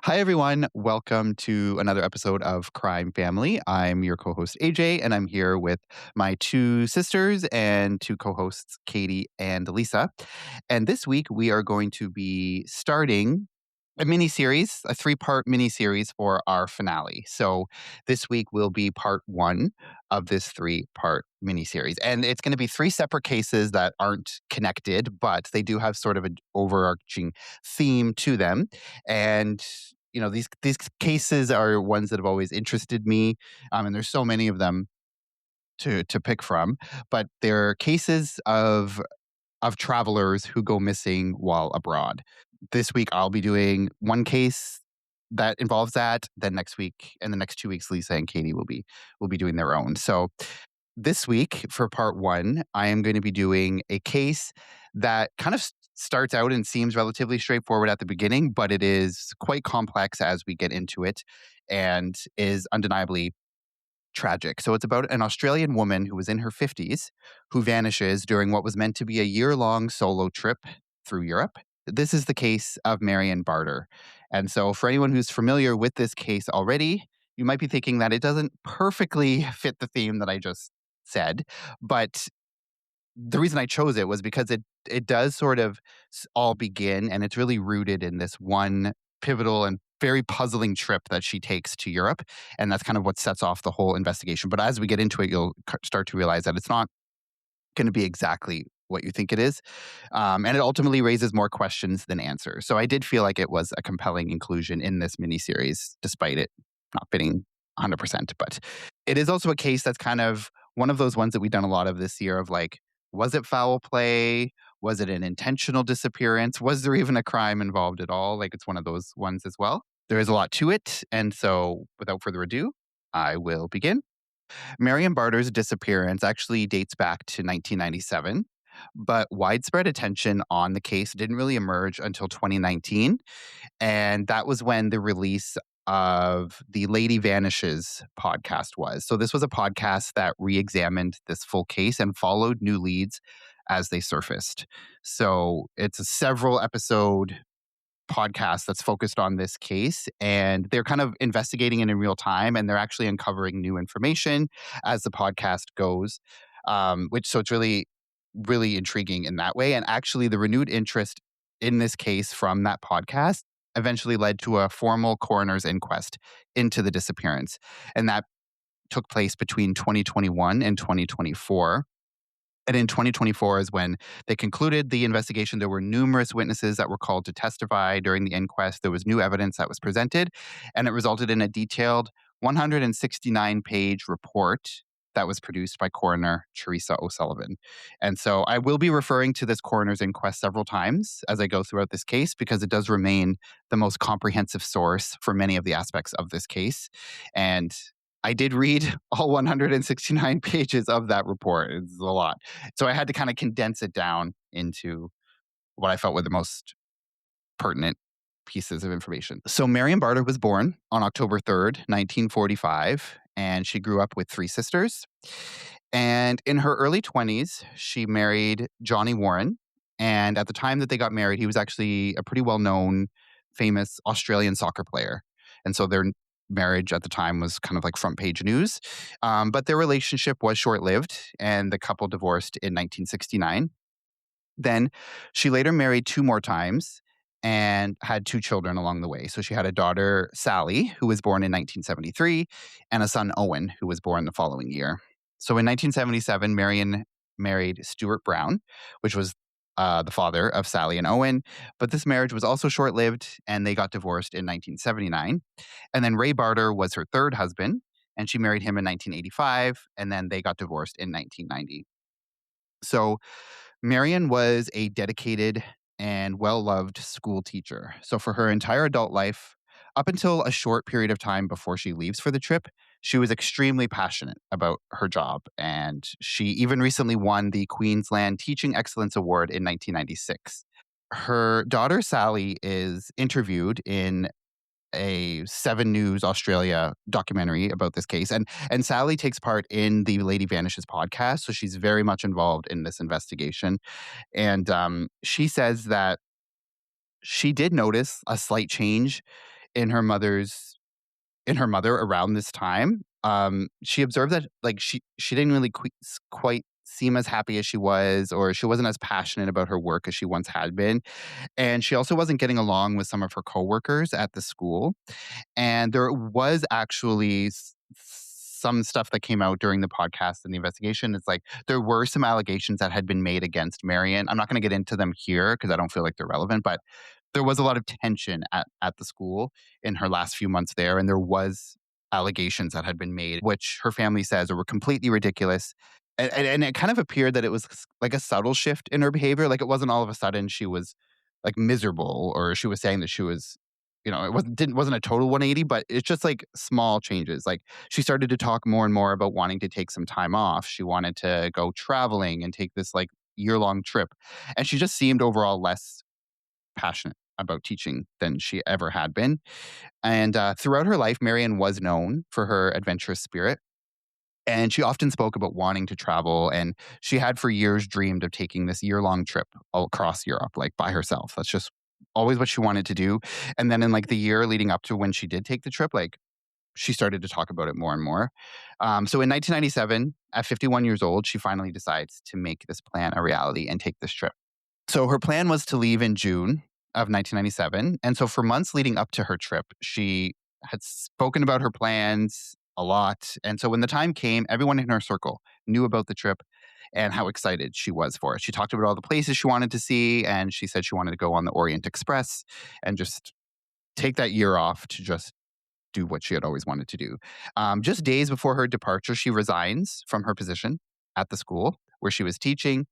Hi, everyone. Welcome to another episode of Crime Family. I'm your co host, AJ, and I'm here with my two sisters and two co hosts, Katie and Lisa. And this week, we are going to be starting a mini series, a three-part mini series for our finale. So this week will be part one of this three-part mini series. And it's going to be three separate cases that aren't connected, but they do have sort of an overarching theme to them. And these cases are ones that have always interested me, and there's so many of them to pick from. But they're cases of travelers who go missing while abroad. This week, I'll be doing one case that involves that. Then next week and the next 2 weeks, Lisa and Katie will be doing their own. So this week for part one, I am going to be doing a case that kind of starts out and seems relatively straightforward at the beginning, but it is quite complex as we get into it and is undeniably tragic. So it's about an Australian woman who was in her 50s who vanishes during what was meant to be a year-long solo trip through Europe. This is the case of Marion Barter. And so for anyone who's familiar with this case already, you might be thinking that it doesn't perfectly fit the theme that I just said, but the reason I chose it was because it does sort of all begin, and it's really rooted in this one pivotal and very puzzling trip that she takes to Europe, and that's kind of what sets off the whole investigation. But as we get into it, you'll start to realize that it's not going to be exactly what you think it is, and it ultimately raises more questions than answers. So I did feel like it was a compelling inclusion in this miniseries, despite it not fitting 100%. But it is also a case that's kind of one of those ones that we've done a lot of this year of like, was it foul play? Was it an intentional disappearance? Was there even a crime involved at all? Like, it's one of those ones as well. There is a lot to it. And so without further ado, I will begin. Marion Barter's disappearance actually dates back to 1997, but widespread attention on the case didn't really emerge until 2019. And that was when the release of the Lady Vanishes podcast was. So this was a podcast that re-examined this full case and followed new leads as they surfaced. So it's a several episode podcast that's focused on this case, and they're kind of investigating it in real time, and they're actually uncovering new information as the podcast goes, which so it's really really intriguing in that way. And actually the renewed interest in this case from that podcast eventually led to a formal coroner's inquest into the disappearance, and that took place between 2021 and 2024. And in 2024 is when they concluded the investigation. There were numerous witnesses that were called to testify during the inquest. There was new evidence that was presented, and it resulted in a detailed 169-page report that was produced by coroner Teresa O'Sullivan. And so I will be referring to this coroner's inquest several times as I go throughout this case, because it does remain the most comprehensive source for many of the aspects of this case. And I did read all 169 pages of that report. It's a lot. So I had to kind of condense it down into what I felt were the most pertinent pieces of information. So Marion Barter was born on October 3rd, 1945, and she grew up with three sisters. And in her early 20s, she married Johnny Warren. And at the time that they got married, he was actually a pretty well-known, famous Australian soccer player. And so their marriage at the time was kind of like front page news. But their relationship was short-lived, and the couple divorced in 1969. Then she later married two more times and had two children along the way. So she had a daughter, Sally, who was born in 1973, and a son, Owen, who was born the following year. So in 1977, Marion married Stuart Brown, which was the father of Sally and Owen. But this marriage was also short-lived, and they got divorced in 1979. And then Ray Barter was her third husband, and she married him in 1985, and then they got divorced in 1990. So Marion was a dedicated and well-loved school teacher. So for her entire adult life, up until a short period of time before she leaves for the trip, she was extremely passionate about her job. And she even recently won the Queensland Teaching Excellence Award in 1996. Her daughter, Sally, is interviewed in a 7 News Australia documentary about this case. And Sally takes part in the Lady Vanishes podcast. So she's very much involved in this investigation. And she says that she did notice a slight change in her mother's in her mother around this time. She observed that like she didn't really quite seem as happy as she was, or she wasn't as passionate about her work as she once had been. And she also wasn't getting along with some of her coworkers at the school. And there was actually some stuff that came out during the podcast and the investigation. It's like there were some allegations that had been made against Marion. I'm not going to get into them here because I don't feel like they're relevant, but there was a lot of tension at the school in her last few months there. And there was allegations that had been made, which her family says were completely ridiculous. And it kind of appeared that it was like a subtle shift in her behavior. Like it wasn't all of a sudden she was like miserable or she was saying that she was, it wasn't a total 180, but it's just like small changes. Like she started to talk more and more about wanting to take some time off. She wanted to go traveling and take this like year-long trip. And she just seemed overall less passionate about teaching than she ever had been. And throughout her life, Marion was known for her adventurous spirit. And she often spoke about wanting to travel. And she had for years dreamed of taking this year-long trip all across Europe, like by herself. That's just always what she wanted to do. And then in like the year leading up to when she did take the trip, like she started to talk about it more and more. So in 1997, at 51 years old, she finally decides to make this plan a reality and take this trip. So her plan was to leave in June of 1997. And so for months leading up to her trip, she had spoken about her plans a lot. And so when the time came, everyone in her circle knew about the trip and how excited she was for it. She talked about all the places she wanted to see, and she said she wanted to go on the Orient Express and just take that year off to just do what she had always wanted to do. Just days before her departure, she resigns from her position at the school where she was teaching.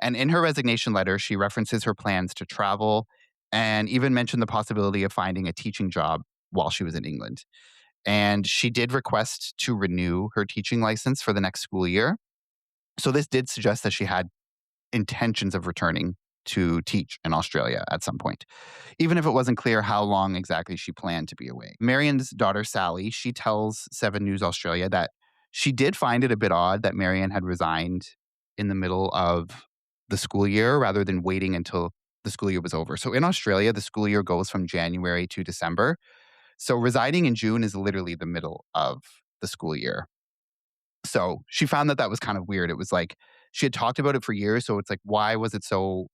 And in her resignation letter, she references her plans to travel and even mentioned the possibility of finding a teaching job while she was in England. And she did request to renew her teaching license for the next school year. So this did suggest that she had intentions of returning to teach in Australia at some point, even if it wasn't clear how long exactly she planned to be away. Marion's daughter, Sally, she tells 7 News Australia that she did find it a bit odd that Marion had resigned in the middle of the school year rather than waiting until the school year was over. So in Australia, the school year goes from January to December. So resigning in June is literally the middle of the school year. So she found that that was kind of weird. It was like she had talked about it for years. So it's like, why was it so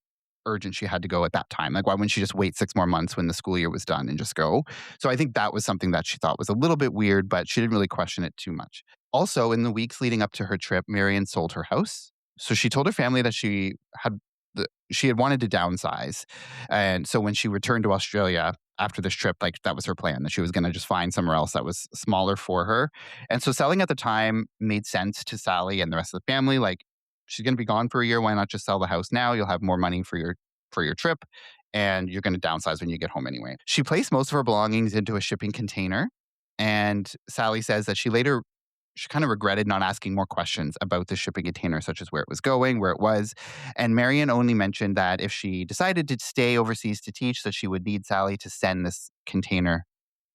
urgent she had to go at that time? Like, why wouldn't she just wait 6 more months when the school year was done and just go? So I think that was something that she thought was a little bit weird, but she didn't really question it too much. Also, in the weeks leading up to her trip, Marion sold her house. So she told her family that she had wanted to downsize. And so when she returned to Australia after this trip, like that was her plan, that she was going to just find somewhere else that was smaller for her. And so selling at the time made sense to Sally and the rest of the family. Like she's going to be gone for a year. Why not just sell the house now? You'll have more money for your trip and you're going to downsize when you get home anyway. She placed most of her belongings into a shipping container. And Sally says that she kind of regretted not asking more questions about the shipping container, such as where it was going, where it was. And Marion only mentioned that if she decided to stay overseas to teach, that she would need Sally to send this container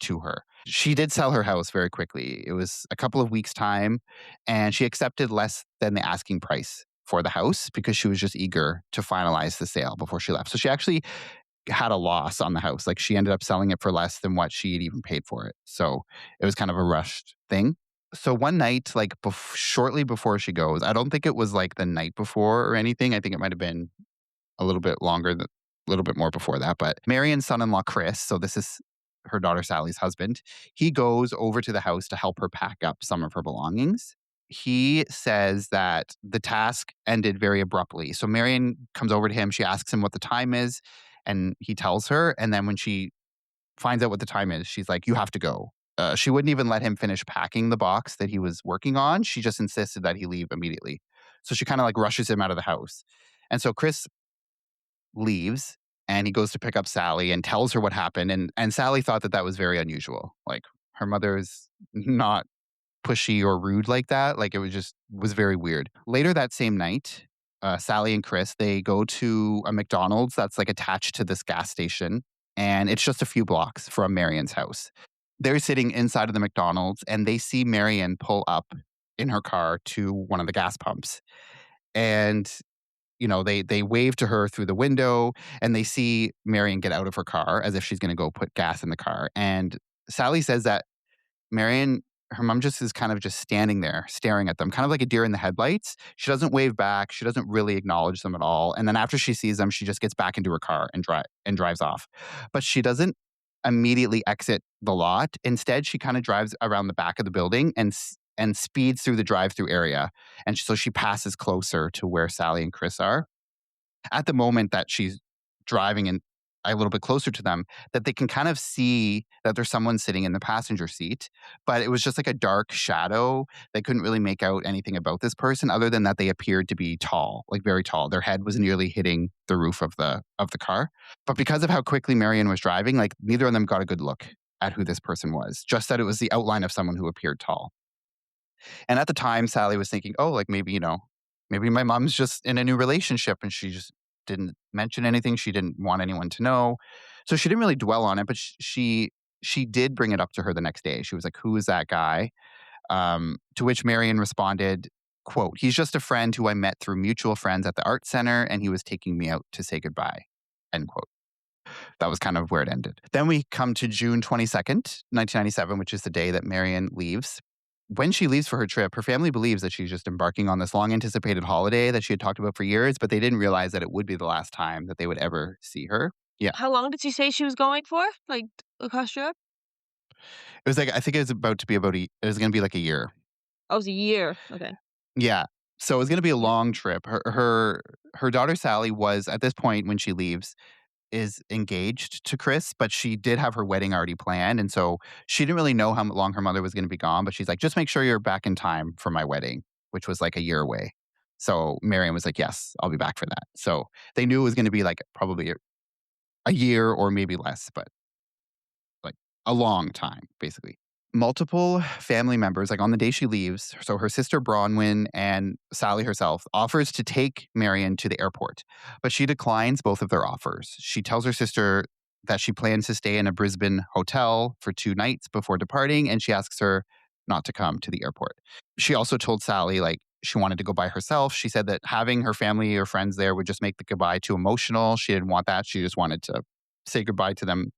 to her. She did sell her house very quickly. It was a couple of weeks' time, and she accepted less than the asking price for the house because she was just eager to finalize the sale before she left. So she actually had a loss on the house. Like she ended up selling it for less than what she had even paid for it. So it was kind of a rushed thing. So one night, like shortly before she goes, I don't think it was like the night before or anything. I think it might have been a little bit longer, a little bit more before that. But Marion's son-in-law, Chris, so this is her daughter Sally's husband, he goes over to the house to help her pack up some of her belongings. He says that the task ended very abruptly. So Marion comes over to him. She asks him what the time is, and he tells her. And then when she finds out what the time is, she's like, "You have to go." She wouldn't even let him finish packing the box that he was working on. She just insisted that he leave immediately. So she kind of like rushes him out of the house. And so Chris leaves and he goes to pick up Sally and tells her what happened. And Sally thought that that was very unusual. Like her mother's not pushy or rude like that. Like it was very weird. Later that same night, Sally and Chris, they go to a McDonald's that's like attached to this gas station. And it's just a few blocks from Marion's house. They're sitting inside of the McDonald's and they see Marion pull up in her car to one of the gas pumps. And they wave to her through the window and they see Marion get out of her car as if she's going to go put gas in the car. And Sally says that Marion, her mom just is kind of just standing there staring at them, kind of like a deer in the headlights. She doesn't wave back. She doesn't really acknowledge them at all. And then after she sees them, she just gets back into her car and drives off. But she doesn't immediately exit the lot. Instead, she kind of drives around the back of the building and speeds through the drive-through area. And so she passes closer to where Sally and Chris are. At the moment that she's driving in a little bit closer to them, that they can kind of see that there's someone sitting in the passenger seat, but it was just like a dark shadow. They couldn't really make out anything about this person other than that they appeared to be tall, like very tall. Their head was nearly hitting the roof of the car. But because of how quickly Marion was driving, like neither of them got a good look at who this person was, just that it was the outline of someone who appeared tall. And at the time, Sally was thinking, oh, like maybe my mom's just in a new relationship and she just didn't mention anything. She didn't want anyone to know. So she didn't really dwell on it, but she did bring it up to her the next day. She was like, who is that guy? To which Marion responded, quote, he's just a friend who I met through mutual friends at the art center and he was taking me out to say goodbye, end quote. That was kind of where it ended. Then we come to June 22nd, 1997, which is the day that Marion leaves. When she leaves for her trip, her family believes that she's just embarking on this long anticipated holiday that she had talked about for years, but they didn't realize that it would be the last time that they would ever see her. Yeah. How long did she say she was going for? Like, across Europe? It was like, I think it was about to be it was going to be like a year. Oh, it was a year. Okay. Yeah. So it was going to be a Yeah. long trip. Her daughter Sally was at this point when she leaves is engaged to Chris, but she did have her wedding already planned. And so she didn't really know how long her mother was going to be gone, but she's like, just make sure you're back in time for my wedding, which was like a year away. So Marion was like, yes, I'll be back for that. So they knew it was going to be like probably a year or maybe less, but like a long time, basically. Multiple family members, like on the day she leaves, so her sister Bronwyn and Sally herself offers to take Marion to the airport, but she declines both of their offers. She tells her sister that she plans to stay in a Brisbane hotel for 2 nights before departing, and she asks her not to come to the airport. She also told Sally, like, she wanted to go by herself. She said that having her family or friends there would just make the goodbye too emotional. She didn't want that. She just wanted to say goodbye to them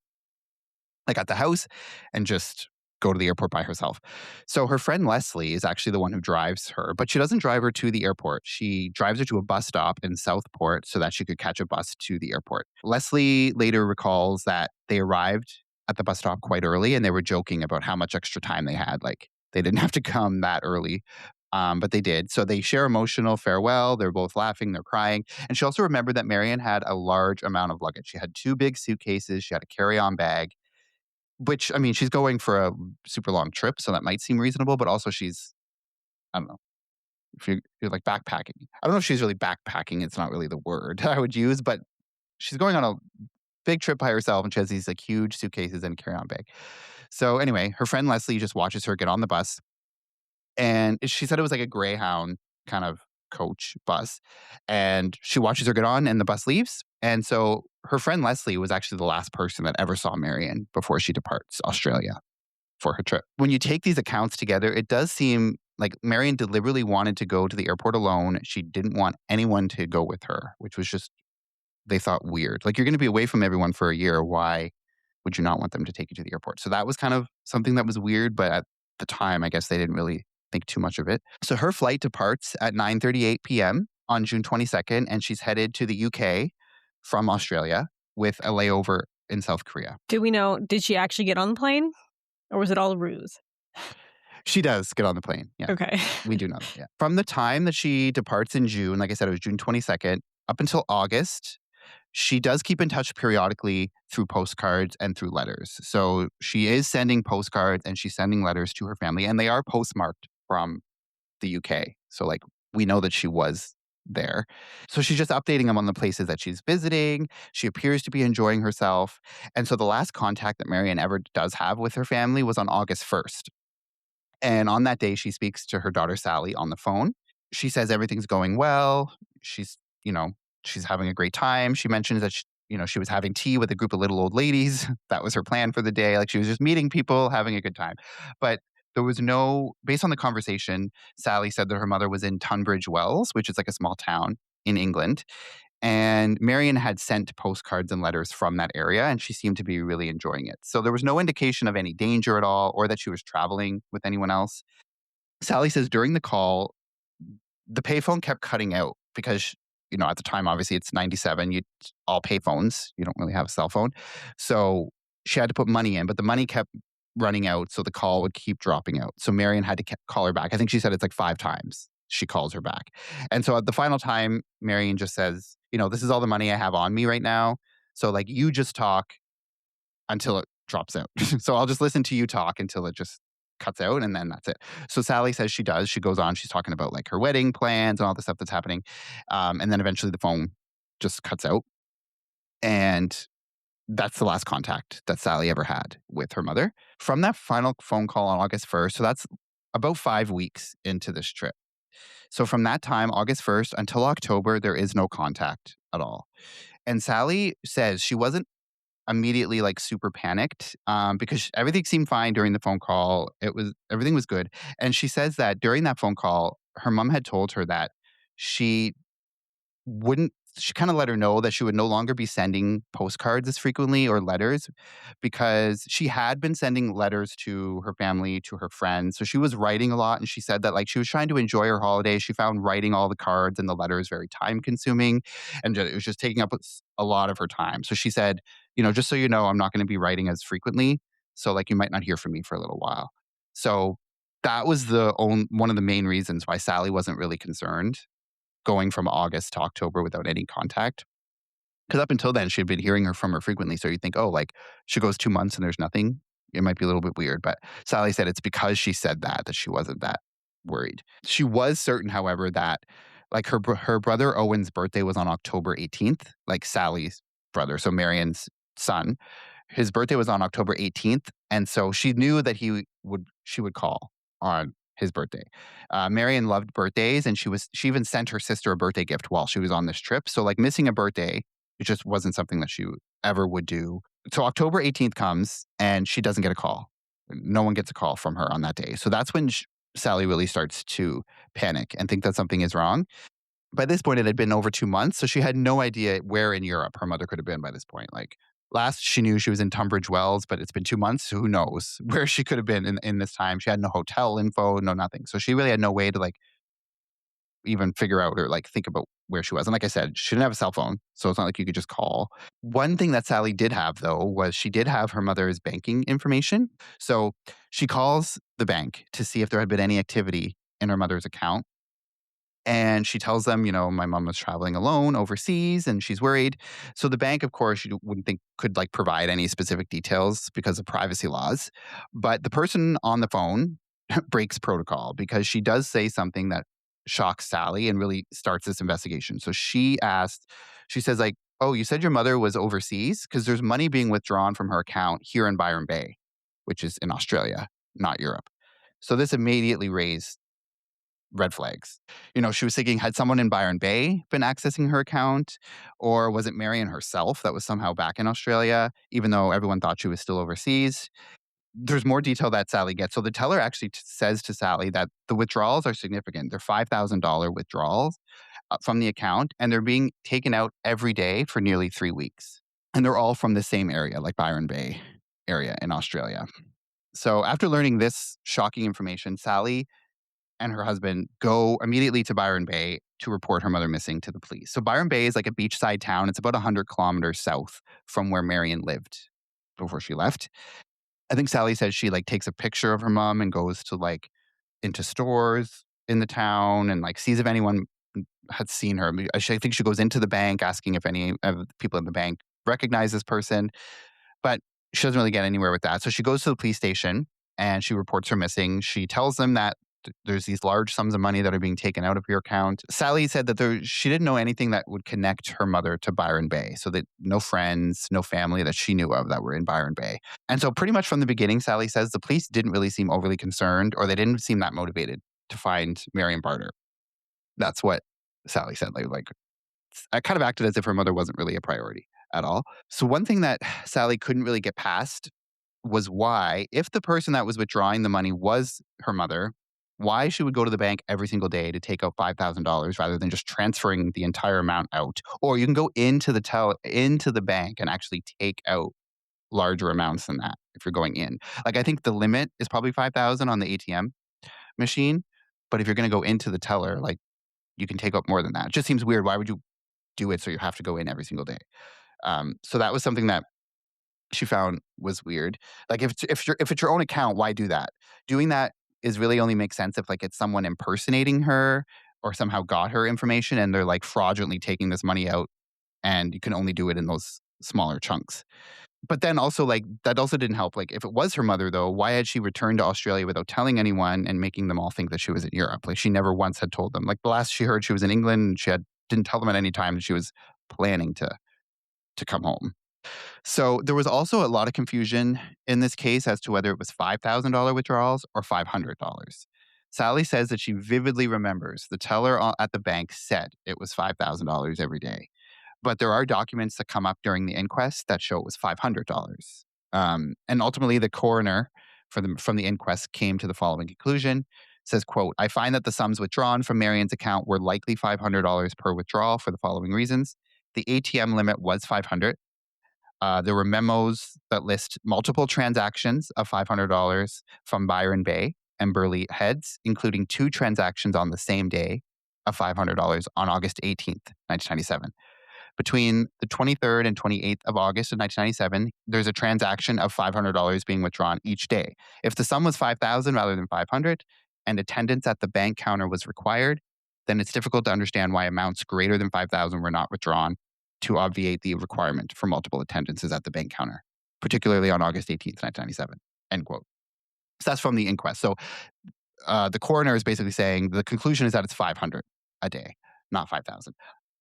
like at the house and just go to the airport by herself. So her friend Leslie is actually the one who drives her, but she doesn't drive her to the airport. She drives her to a bus stop in Southport so that she could catch a bus to the airport. Leslie later recalls that they arrived at the bus stop quite early and they were joking about how much extra time they had. Like they didn't have to come that early. But they did. So they share emotional farewell. They're both laughing, they're crying. And she also remembered that Marion had a large amount of luggage. She had 2 big suitcases. She had a carry-on bag. Which, I mean, she's going for a super long trip, so that might seem reasonable, but also she's I don't know, if you're, like, backpacking. I don't know if she's really backpacking, it's not really the word I would use, but she's going on a big trip by herself, and she has these, like, huge suitcases and carry-on bag. So, anyway, her friend Leslie just watches her get on the bus, and she said it was like a Greyhound kind of coach bus, and she watches her get on, and the bus leaves, and so her friend Leslie was actually the last person that ever saw Marion before she departs Australia for her trip. When you take these accounts together, it does seem like Marion deliberately wanted to go to the airport alone. She didn't want anyone to go with her, which was just, they thought weird. Like, you're going to be away from everyone for a year. Why would you not want them to take you to the airport? So that was kind of something that was weird, but at the time, I guess they didn't really think too much of it. So her flight departs at 9:38 p.m. on June 22nd, and she's headed to the UK from Australia with a layover in South Korea. Do we know, did she actually get on the plane? Or was it all a ruse? She does get on the plane. Yeah. Okay. We do know that. Yeah. From the time that she departs in June, like I said, it was June 22nd, up until August, she does keep in touch periodically through postcards and through letters. So she is sending postcards and she's sending letters to her family, and they are postmarked from the UK. So, like, we know that she was there. So she's just updating them on the places that she's visiting. She appears to be enjoying herself. And so the last contact that Marion ever does have with her family was on August 1st. And on that day, she speaks to her daughter Sally on the phone. She says everything's going well. She's, she's having a great time. She mentions that she was having tea with a group of little old ladies. That was her plan for the day. Like, she was just meeting people, having a good time. But there was based on the conversation, Sally said that her mother was in Tunbridge Wells, which is like a small town in England. And Marion had sent postcards and letters from that area, and she seemed to be really enjoying it. So there was no indication of any danger at all or that she was traveling with anyone else. Sally says during the call, the payphone kept cutting out because, at the time, obviously it's 97. You all payphones. You don't really have a cell phone. So she had to put money in, but the money kept running out. So the call would keep dropping out. So Marion had to call her back. I think she said it's like 5 times she calls her back. And so at the final time, Marion just says, this is all the money I have on me right now. So like you just talk until it drops out. So I'll just listen to you talk until it just cuts out and then that's it. So Sally says she does. She goes on. She's talking about like her wedding plans and all the stuff that's happening. And then eventually the phone just cuts out. And that's the last contact that Sally ever had with her mother. From that final phone call on August 1st, so that's about 5 weeks into this trip. So from that time, August 1st until October, there is no contact at all. And Sally says she wasn't immediately like super panicked because everything seemed fine during the phone call. Everything was good. And she says that during that phone call, her mom had told her that she wouldn't she kind of let her know that she would no longer be sending postcards as frequently or letters because she had been sending letters to her family, to her friends. So she was writing a lot. And she said that like she was trying to enjoy her holiday. She found writing all the cards and the letters very time consuming. And it was just taking up a lot of her time. So she said, just so you know, I'm not going to be writing as frequently. So like you might not hear from me for a little while. So that was one of the main reasons why Sally wasn't really concerned going from August to October without any contact. Because up until then, she had been hearing from her frequently. So you think, oh, like she goes 2 months and there's nothing. It might be a little bit weird. But Sally said it's because she said that she wasn't that worried. She was certain, however, that like her brother Owen's birthday was on October 18th, like Sally's brother, so Marion's son. His birthday was on October 18th. And so she knew that she would call on his birthday. Marion loved birthdays, and she even sent her sister a birthday gift while she was on this trip. So like missing a birthday, it just wasn't something that she ever would do. So October 18th comes and she doesn't get a call. No one gets a call from her on that day. So that's when Sally really starts to panic and think that something is wrong. By this point, it had been over 2 months. So she had no idea where in Europe her mother could have been by this point. Like last she knew she was in Tunbridge Wells, but it's been 2 months. So who knows where she could have been in this time. She had no hotel info, no nothing. So she really had no way to like even figure out or like think about where she was. And like I said, she didn't have a cell phone. So it's not like you could just call. One thing that Sally did have though was she did have her mother's banking information. So she calls the bank to see if there had been any activity in her mother's account. And she tells them, my mom was traveling alone overseas and she's worried. So the bank, of course, you wouldn't think could like provide any specific details because of privacy laws. But the person on the phone breaks protocol because she does say something that shocks Sally and really starts this investigation. So she says like, oh, you said your mother was overseas because there's money being withdrawn from her account here in Byron Bay, which is in Australia, not Europe. So this immediately raised red flags. She was thinking, had someone in Byron Bay been accessing her account? Or was it Marion herself that was somehow back in Australia, even though everyone thought she was still overseas? There's more detail that Sally gets. So the teller actually says to Sally that the withdrawals are significant. They're $5,000 withdrawals from the account, and they're being taken out every day for nearly 3 weeks. And they're all from the same area, like Byron Bay area in Australia. So after learning this shocking information, Sally and her husband go immediately to Byron Bay to report her mother missing to the police. So Byron Bay is like a beachside town. It's about 100 kilometers south from where Marion lived before she left. I think Sally says she like takes a picture of her mom and goes to like into stores in the town and like sees if anyone had seen her. I think she goes into the bank asking if any of the people in the bank recognize this person, but she doesn't really get anywhere with that. So she goes to the police station and she reports her missing. She tells them that there's these large sums of money that are being taken out of your account. Sally said that she didn't know anything that would connect her mother to Byron Bay. So that no friends, no family that she knew of that were in Byron Bay. And so pretty much from the beginning, Sally says the police didn't really seem overly concerned or they didn't seem that motivated to find Marion Barter. That's what Sally said. Like I kind of acted as if her mother wasn't really a priority at all. So one thing that Sally couldn't really get past was why, if the person that was withdrawing the money was her mother, why she would go to the bank every single day to take out $5,000 rather than just transferring the entire amount out. Or you can go into the bank and actually take out larger amounts than that if you're going in. Like, I think the limit is probably 5,000 on the ATM machine, but if you're gonna go into the teller, like, you can take out more than that. It just seems weird. Why would you do it so you have to go in every single day? So that was something that she found was weird. Like, if it's your own account, why do that? Doing that is really only makes sense if, like, it's someone impersonating her or somehow got her information and they're, like, fraudulently taking this money out, and you can only do it in those smaller chunks. But then also, like, that also didn't help. Like, if it was her mother, though, why had she returned to Australia without telling anyone and making them all think that she was in Europe? Like, she never once had told them. Like, the last she heard, she was in England, and she didn't tell them at any time that she was planning to come home. So there was also a lot of confusion in this case as to whether it was $5,000 withdrawals or $500. Sally says that she vividly remembers the teller at the bank said it was $5,000 every day. But there are documents that come up during the inquest that show it was $500. And ultimately, the coroner from the inquest came to the following conclusion. Says, quote, I find that the sums withdrawn from Marion's account were likely $500 per withdrawal for the following reasons. The ATM limit was 500. There were memos that list multiple transactions of $500 from Byron Bay and Burley Heads, including two transactions on the same day of $500 on August 18th, 1997. Between the 23rd and 28th of August of 1997, there's a transaction of $500 being withdrawn each day. If the sum was 5,000 rather than 500 and attendance at the bank counter was required, then it's difficult to understand why amounts greater than 5,000 were not withdrawn to obviate the requirement for multiple attendances at the bank counter, particularly on August 18th, 1997, end quote. So that's from the inquest. So the coroner is basically saying the conclusion is that it's 500 a day, not 5,000.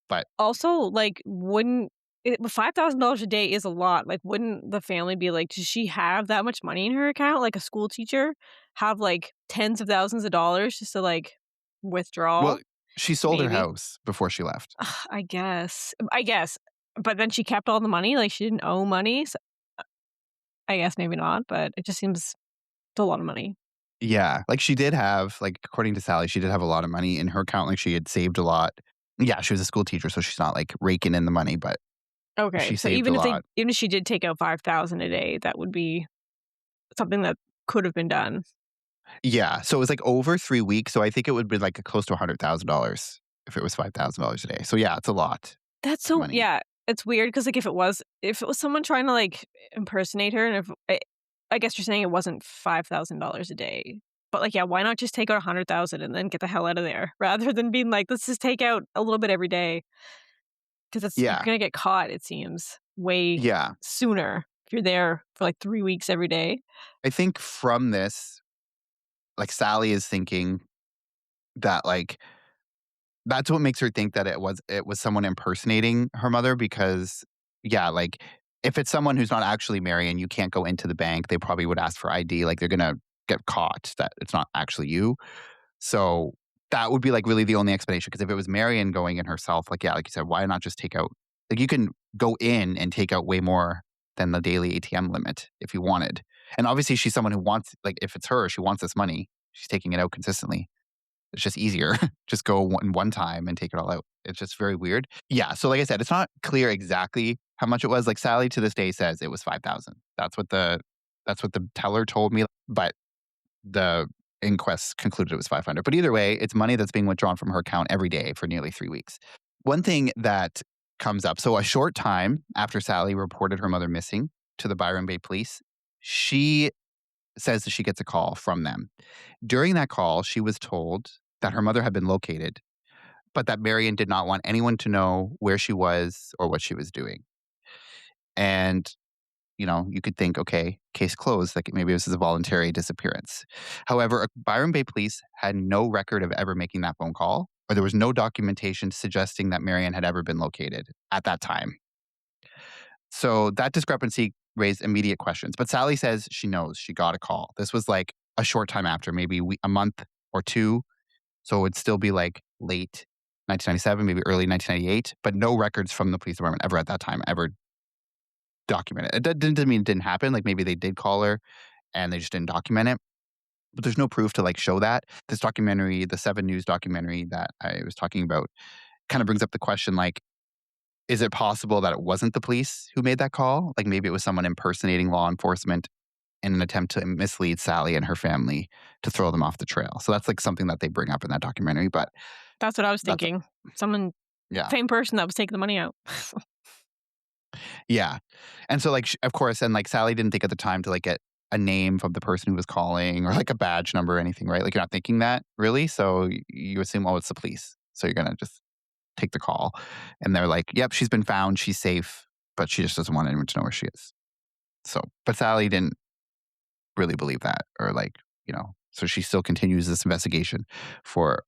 But Also, like, wouldn't $5,000 a day is a lot. Like, wouldn't the family be like, does she have that much money in her account? Like a school teacher have like tens of thousands of dollars just to like withdraw? well, she sold her Maybe. house before she left. I guess. But then she kept all the money. Like, she didn't owe money. So I guess maybe not. But it just seems it's a lot of money. Yeah, like, she did have, like, according to Sally, she did have a lot of money in her account, like, she had saved a lot. Yeah, she was a school teacher, so she's not, like, raking in the money, but Okay, she so saved a lot. even if she did take out 5,000 a day, that would be something that could have been done. Yeah, so it was, like, over 3 weeks, so I think it would be, like, close to $100,000 if it was $5,000 a day. So, yeah, it's a lot That's of so money. yeah, it's weird because like, if it was someone trying to, like, impersonate her and if I guess you're saying it wasn't $5,000 a day. But, like, yeah, why not just take out 100,000 and then get the hell out of there rather than being like, "Let's just take out a little bit every day," 'cause it's you're Yeah, gonna get caught, it seems, way yeah. sooner if you're there for, like, 3 weeks every day. I think from this, like, Sally is thinking that, like, that's what makes her think that it was someone impersonating her mother because, yeah, like, if it's someone who's not actually Marion, you can't go into the bank. They probably would ask for ID, like, they're gonna get caught that it's not actually you. So, that would be, like, really the only explanation. Because if it was Marion going in herself, like, yeah, like you said, why not just take out like, you can go in and take out way more than the daily ATM limit if you wanted. And obviously, she's someone who wants like, if it's her, she wants this money. She's taking it out consistently. It's just easier. Just go one time and take it all out. It's just very weird. Yeah, so like I said, it's not clear exactly how much it was. Like, Sally to this day says it was 5,000. That's what the teller told me, but the inquest concluded it was 500. But either way, it's money that's being withdrawn from her account every day for nearly 3 weeks. One thing that comes up, so a short time after Sally reported her mother missing to the Byron Bay police, she says that she gets a call from them. During that call, she was told that her mother had been located, but that Marion did not want anyone to know where she was or what she was doing. And, you could think, okay, case closed, like maybe this is a voluntary disappearance. However, Byron Bay police had no record of ever making that phone call, or there was no documentation suggesting that Marion had ever been located at that time. So that discrepancy raised immediate questions. But Sally says she knows she got a call. This was like a short time after, maybe a month or two. So it would still be like late 1997, maybe early 1998, but no records from the police department ever at that time ever documented. It didn't mean it didn't happen. Like maybe they did call her and they just didn't document it. but there's no proof to like show that. This documentary, the 7 News documentary that I was talking about, kind of brings up the question like, is it possible that it wasn't the police who made that call? Like maybe it was someone impersonating law enforcement in an attempt to mislead Sally and her family to throw them off the trail. So that's like something that they bring up in that documentary. But That's what I was that's, thinking. Someone, yeah. same person that was taking the money out. Yeah. And so, like, of course, and like Sally didn't think at the time to like get a name from the person who was calling or like a badge number or anything, right? Like, you're not thinking that really. So you assume, oh, it's the police. So you're going to just take the call. And they're like, yep, she's been found. She's safe, but she just doesn't want anyone to know where she is. So, but Sally didn't really believe that or like, so she still continues this investigation for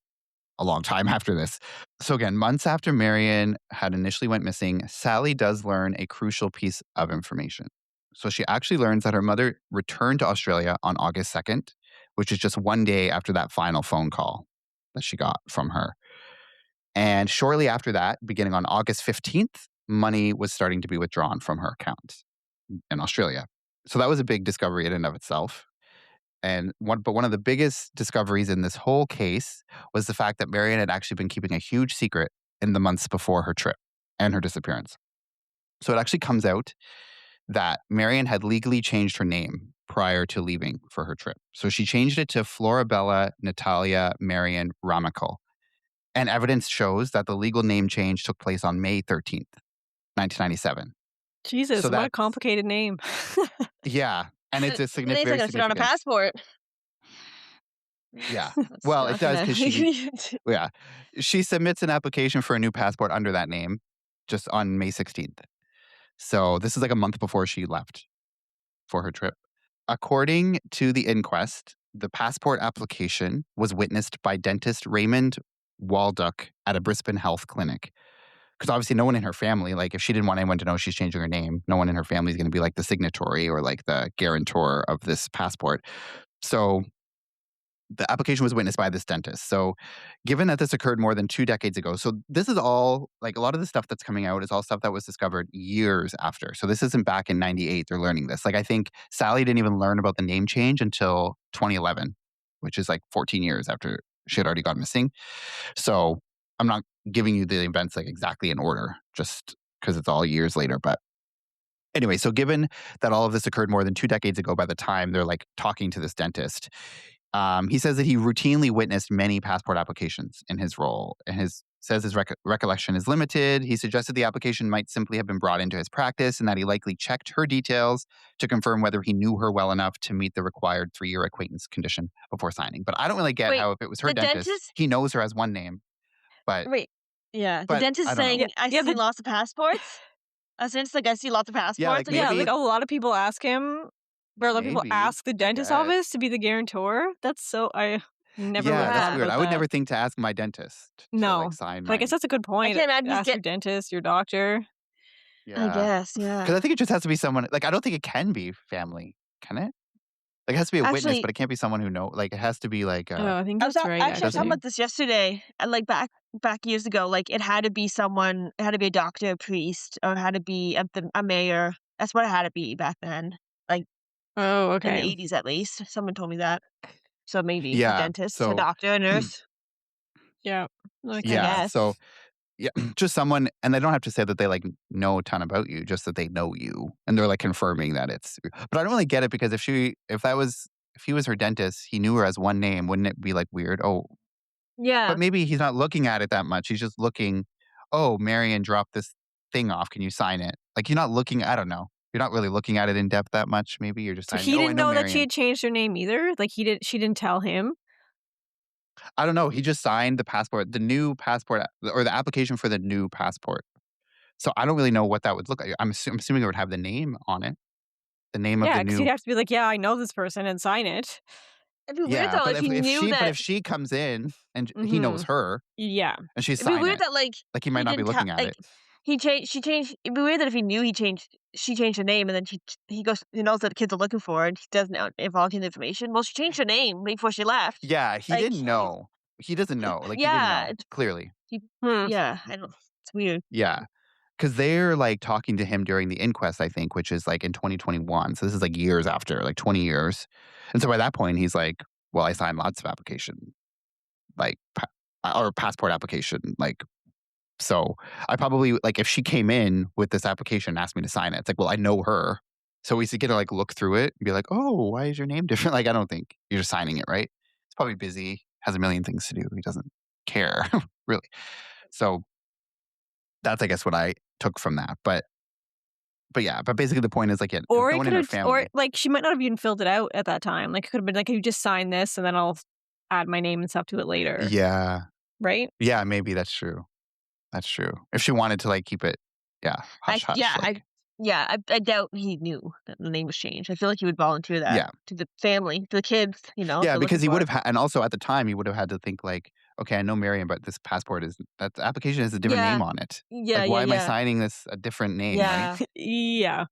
a long time after this. So again, months after Marion had initially went missing, Sally does learn a crucial piece of information. So she actually learns that her mother returned to Australia on August 2nd, which is just one day after that final phone call that she got from her. And shortly after that, beginning on August 15th, money was starting to be withdrawn from her account in Australia. So that was a big discovery in and of itself. But one of the biggest discoveries in this whole case was the fact that Marion had actually been keeping a huge secret in the months before her trip and her disappearance. So it actually comes out that Marion had legally changed her name prior to leaving for her trip. So she changed it to Florabella Natalia Marion Ramacle. And evidence shows that the legal name change took place on May 13th, 1997. Jesus, So what a that's, complicated name. yeah. And it's a It ain't very gonna fit on a significant. passport. Yeah. That's Well, it not does gonna. because yeah, she submits an application for a new passport under that name just on May 16th. So this is like a month before she left for her trip. According to the inquest, the passport application was witnessed by dentist Raymond Walduck at a Brisbane health clinic. Because obviously no one in her family, like if she didn't want anyone to know she's changing her name, no one in her family is going to be like the signatory or like the guarantor of this passport. So the application was witnessed by this dentist. So, given that this occurred more than 2 decades ago, so this is all like a lot of the stuff that's coming out is all stuff that was discovered years after. So, this isn't back in 98 they're learning this. Like, I think Sally didn't even learn about the name change until 2011, which is like 14 years after she had already gone missing. So, I'm not giving you the events like exactly in order just because it's all years later. But anyway, so given that all of this occurred more than 2 decades ago by the time they're like talking to this dentist, he says that he routinely witnessed many passport applications in his role, and says his recollection is limited. He suggested the application might simply have been brought into his practice, and that he likely checked her details to confirm whether he knew her well enough to meet the required 3-year acquaintance condition before signing. But I don't really get Wait, how if it was her the dentist, dentist? he knows her as one name, but Wait, yeah, the but dentist I don't know. saying, "I Yeah, see lots of passports." A dentist like, "I see lots of Yeah, like passports." Like, yeah, maybe like a lot of people ask him, or a lot of people maybe ask the I dentist office guess. to be the guarantor. That's so, I never would Yeah, have that's thought yeah, weird. about I would that. never think to ask my dentist to like No. sign But I guess my that's a good I point. can't imagine just Ask your get. dentist, your doctor. I yeah. guess, Because yeah. I think it just has to be someone like I don't think it can be family, can it? Like, it has to be a witness, Actually, but it can't be someone who like, it has to be like, Oh, I think I was that's right, actually I was talking doesn't actually. about this yesterday, and like back years ago. Like, it had to be someone. It had to be a doctor, a priest, or it had to be a mayor. That's what it had to be back then. Like Oh, in the okay. '80s, at least. Someone told me that. So maybe a Yeah, dentist, a so doctor, a nurse. Yeah. I Okay. yeah, so guess. yeah, just someone and they don't have to say that they, like, know a ton about you, just that they know you, and they're, like, confirming that it's but I don't really get it because if he was her dentist, he knew her as one name, wouldn't it be, like, weird? Oh, but Yeah. maybe he's not looking at it that much, he's just looking, "Oh, Marion dropped this thing off, can you sign it?" Like, you're not looking I don't know. You're not really looking at it in depth that much, maybe, you're just So signing, he "Oh, I didn't know know that she Marion." had changed her name either? Like, she didn't tell him? I don't know, he just signed the passport the new passport or the application for the new passport. So I don't really know what that would look like. I'm assuming it would have the name on it, the name of Yeah, the because he'd new have to be like, "Yeah, I know this person," and sign it. It'd be weird yeah, though but if he if knew she but that. if she comes in and he knows Mhm. her Yeah. and she's It'd be sign weird it, that like, he might he not be didn't tell looking at like it. he changed. She changed. It'd be weird that if he knew she changed her name, and then he goes. He knows that the kids are looking for her, and he doesn't know volunteer the information. Well, she changed her name before she left. Yeah, he Like, didn't know. He doesn't know, like, he didn't yeah, know, clearly. he, Hmm. yeah. I don't. It's weird. Yeah, because 'cause they're, like, talking to him during the inquest, I think, which is, like, in 2021, so this is, like, years after, like, 20 years, and so by that point, he's like well, I signed lots of application, like, or passport application, like, so I probably, like, if she came in with this application and asked me to sign it, it's like, well, I know her. So is he gonna, like, look through it and be like, "Oh, why is your name different?" Like, I don't think you're just signing it, right? He's probably busy, has a million things to do. He doesn't care, really. So that's, I guess, what I took from that. But yeah, but basically the point is, like, yeah, Or no it one could in her have, or family. like she might not have even filled it out at that time. Like it could have been like, you just sign this and then I'll add my name and stuff to it later, Yeah. right? Yeah, maybe that's true. That's true. If she wanted to, like, keep it, yeah, I hush hush, yeah, I like, yeah, I doubt he knew that the name was changed. I feel like he would volunteer that yeah. to the family, to the kids, if Yeah, they're looking because he would for have it. and also at the time, he would have had to think like, "Okay, I know Marion, but this passport is that the application has a different Yeah. name on it. Yeah, Like, yeah, why am I yeah. signing this a different name?" Right? Yeah. Yeah.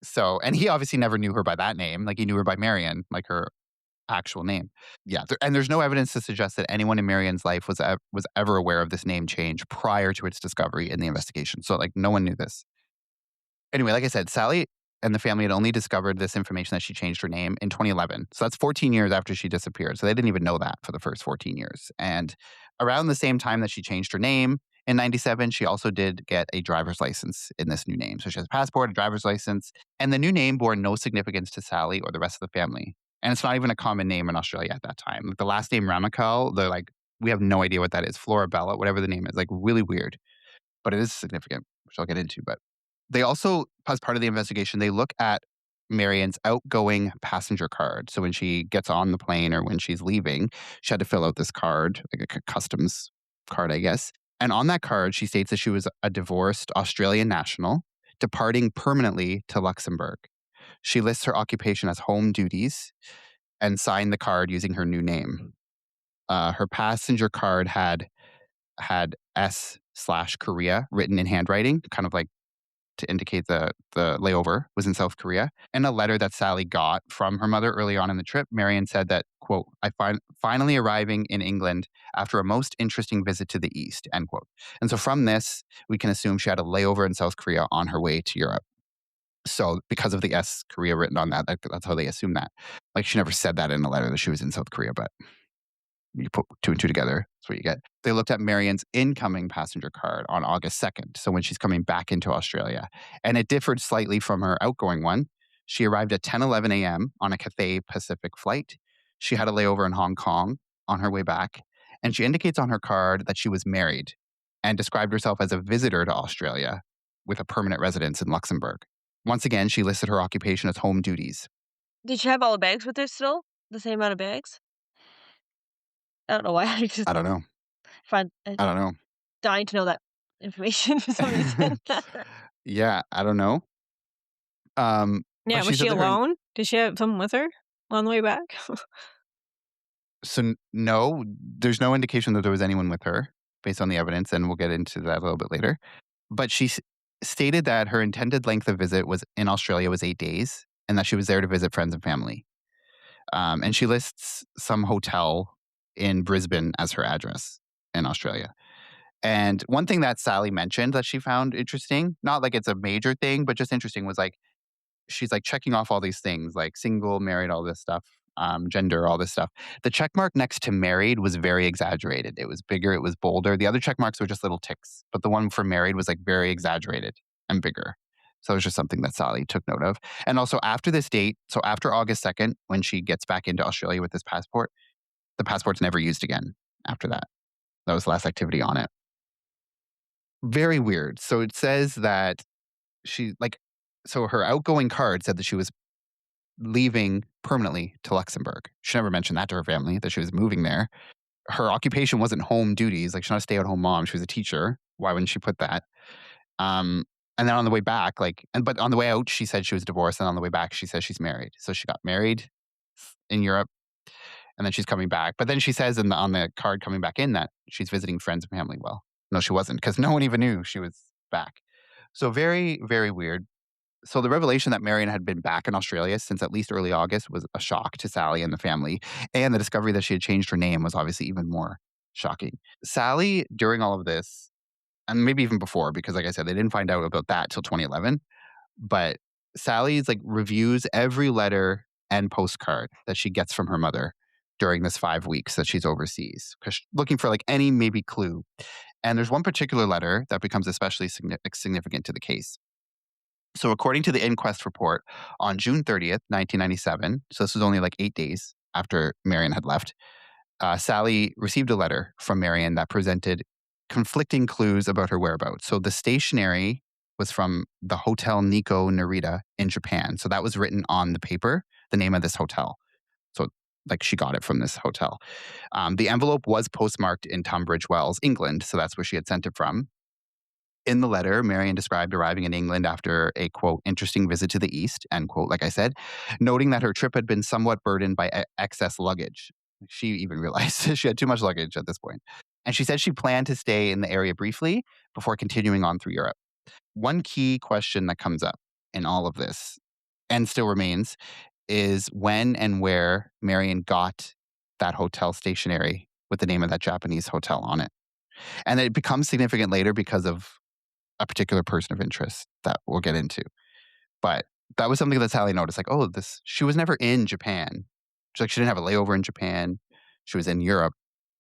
So and he obviously never knew her by that name, like, he knew her by Marion, like, her actual name. Yeah, and there's no evidence to suggest that anyone in Marion's life was ever aware of this name change prior to its discovery in the investigation. So, like, no one knew this. Anyway, like I said, Sally and the family had only discovered this information that she changed her name in 2011. So that's 14 years after she disappeared. So they didn't even know that for the first 14 years. And around the same time that she changed her name in 97, she also did get a driver's license in this new name. So she has a passport, a driver's license, and the new name bore no significance to Sally or the rest of the family. And it's not even a common name in Australia at that time. Like the last name Ramakel, they're like, we have no idea what that is. Florabella, whatever the name is, like really weird, but it is significant, which I'll get into. But they also, as part of the investigation, they look at Marion's outgoing passenger card. So when she gets on the plane or when she's leaving, she had to fill out this card, like a customs card, I guess. And on that card, she states that she was a divorced Australian national departing permanently to Luxembourg. She lists her occupation as home duties and signed the card using her new name. Her passenger card had S/Korea written in handwriting, kind of like to indicate the layover was in South Korea. In a letter that Sally got from her mother early on in the trip, Marion said that, quote, I find finally arriving in England after a most interesting visit to the East, end quote. And so from this, we can assume she had a layover in South Korea on her way to Europe. So because of the S Korea written on that, that's how they assume that. Like she never said that in a letter that she was in South Korea, but you put two and two together, that's what you get. They looked at Marion's incoming passenger card on August 2nd, so when she's coming back into Australia. And it differed slightly from her outgoing one. She arrived at 10:11 a.m. on a Cathay Pacific flight. She had a layover in Hong Kong on her way back. And she indicates on her card that she was married and described herself as a visitor to Australia with a permanent residence in Luxembourg. Once again, she listed her occupation as home duties. Did she have all the bags with her still? The same amount of bags? I don't know why. I just I don't know. find I don't know. dying to know that information for some reason. Yeah, I don't know. Yeah, But she was she said that her alone? Did she have someone with her on the way back? no, there's no indication that there was anyone with her based on the evidence, and we'll get into that a little bit later. But she stated that her intended length of visit was in Australia was 8 days, and that she was there to visit friends and family. And she lists some hotel in Brisbane as her address in Australia. And one thing that Sally mentioned that she found interesting, not like it's a major thing, but just interesting, was like she's like checking off all these things like single, married, all this stuff, gender, all this stuff. The check mark next to married was very exaggerated. It was bigger, it was bolder. The other check marks were just little ticks, but the one for married was like very exaggerated and bigger. So it was just something that Sally took note of. And also after this date, so after August 2nd, when she gets back into Australia with this passport, the passport's never used again after that. That was the last activity on it. Very weird. So it says that she like so her outgoing card said that she was leaving permanently to Luxembourg. She never mentioned that to her family, that she was moving there. Her occupation wasn't home duties. Like she's not a stay-at-home mom. She was a teacher. Why wouldn't she put that? Um, and then on the way back, but on the way out, she said she was divorced, and on the way back, she says she's married. So she got married in Europe, and then she's coming back. But then she says on the card coming back in that she's visiting friends and family. Well, no, she wasn't, because no one even knew she was back. So very, very weird. So the revelation that Marion had been back in Australia since at least early August was a shock to Sally and the family. And the discovery that she had changed her name was obviously even more shocking. Sally, during all of this, and maybe even before, because like I said, they didn't find out about that till 2011. But Sally's like reviews every letter and postcard that she gets from her mother during this 5 weeks that she's overseas, looking for like any maybe clue. And there's one particular letter that becomes especially significant to the case. So, according to the inquest report, on June 30th, 1997, so this was only like 8 days after Marion had left, Sally received a letter from Marion that presented conflicting clues about her whereabouts. So, the stationery was from the Hotel Nikko Narita in Japan. So, that was written on the paper, the name of this hotel. So, like she got it from this hotel. The envelope was postmarked in Tunbridge Wells, England. So, that's where she had sent it from. In the letter, Marion described arriving in England after a, quote, interesting visit to the East, end quote, like I said, noting that her trip had been somewhat burdened by excess luggage. She even realized she had too much luggage at this point. And she said she planned to stay in the area briefly before continuing on through Europe. One key question that comes up in all of this, and still remains, is when and where Marion got that hotel stationery with the name of that Japanese hotel on it. And it becomes significant later because of a particular person of interest that we'll get into. But that was something that Sally noticed, like, oh, she was never in Japan. She didn't have a layover in Japan. She was in Europe.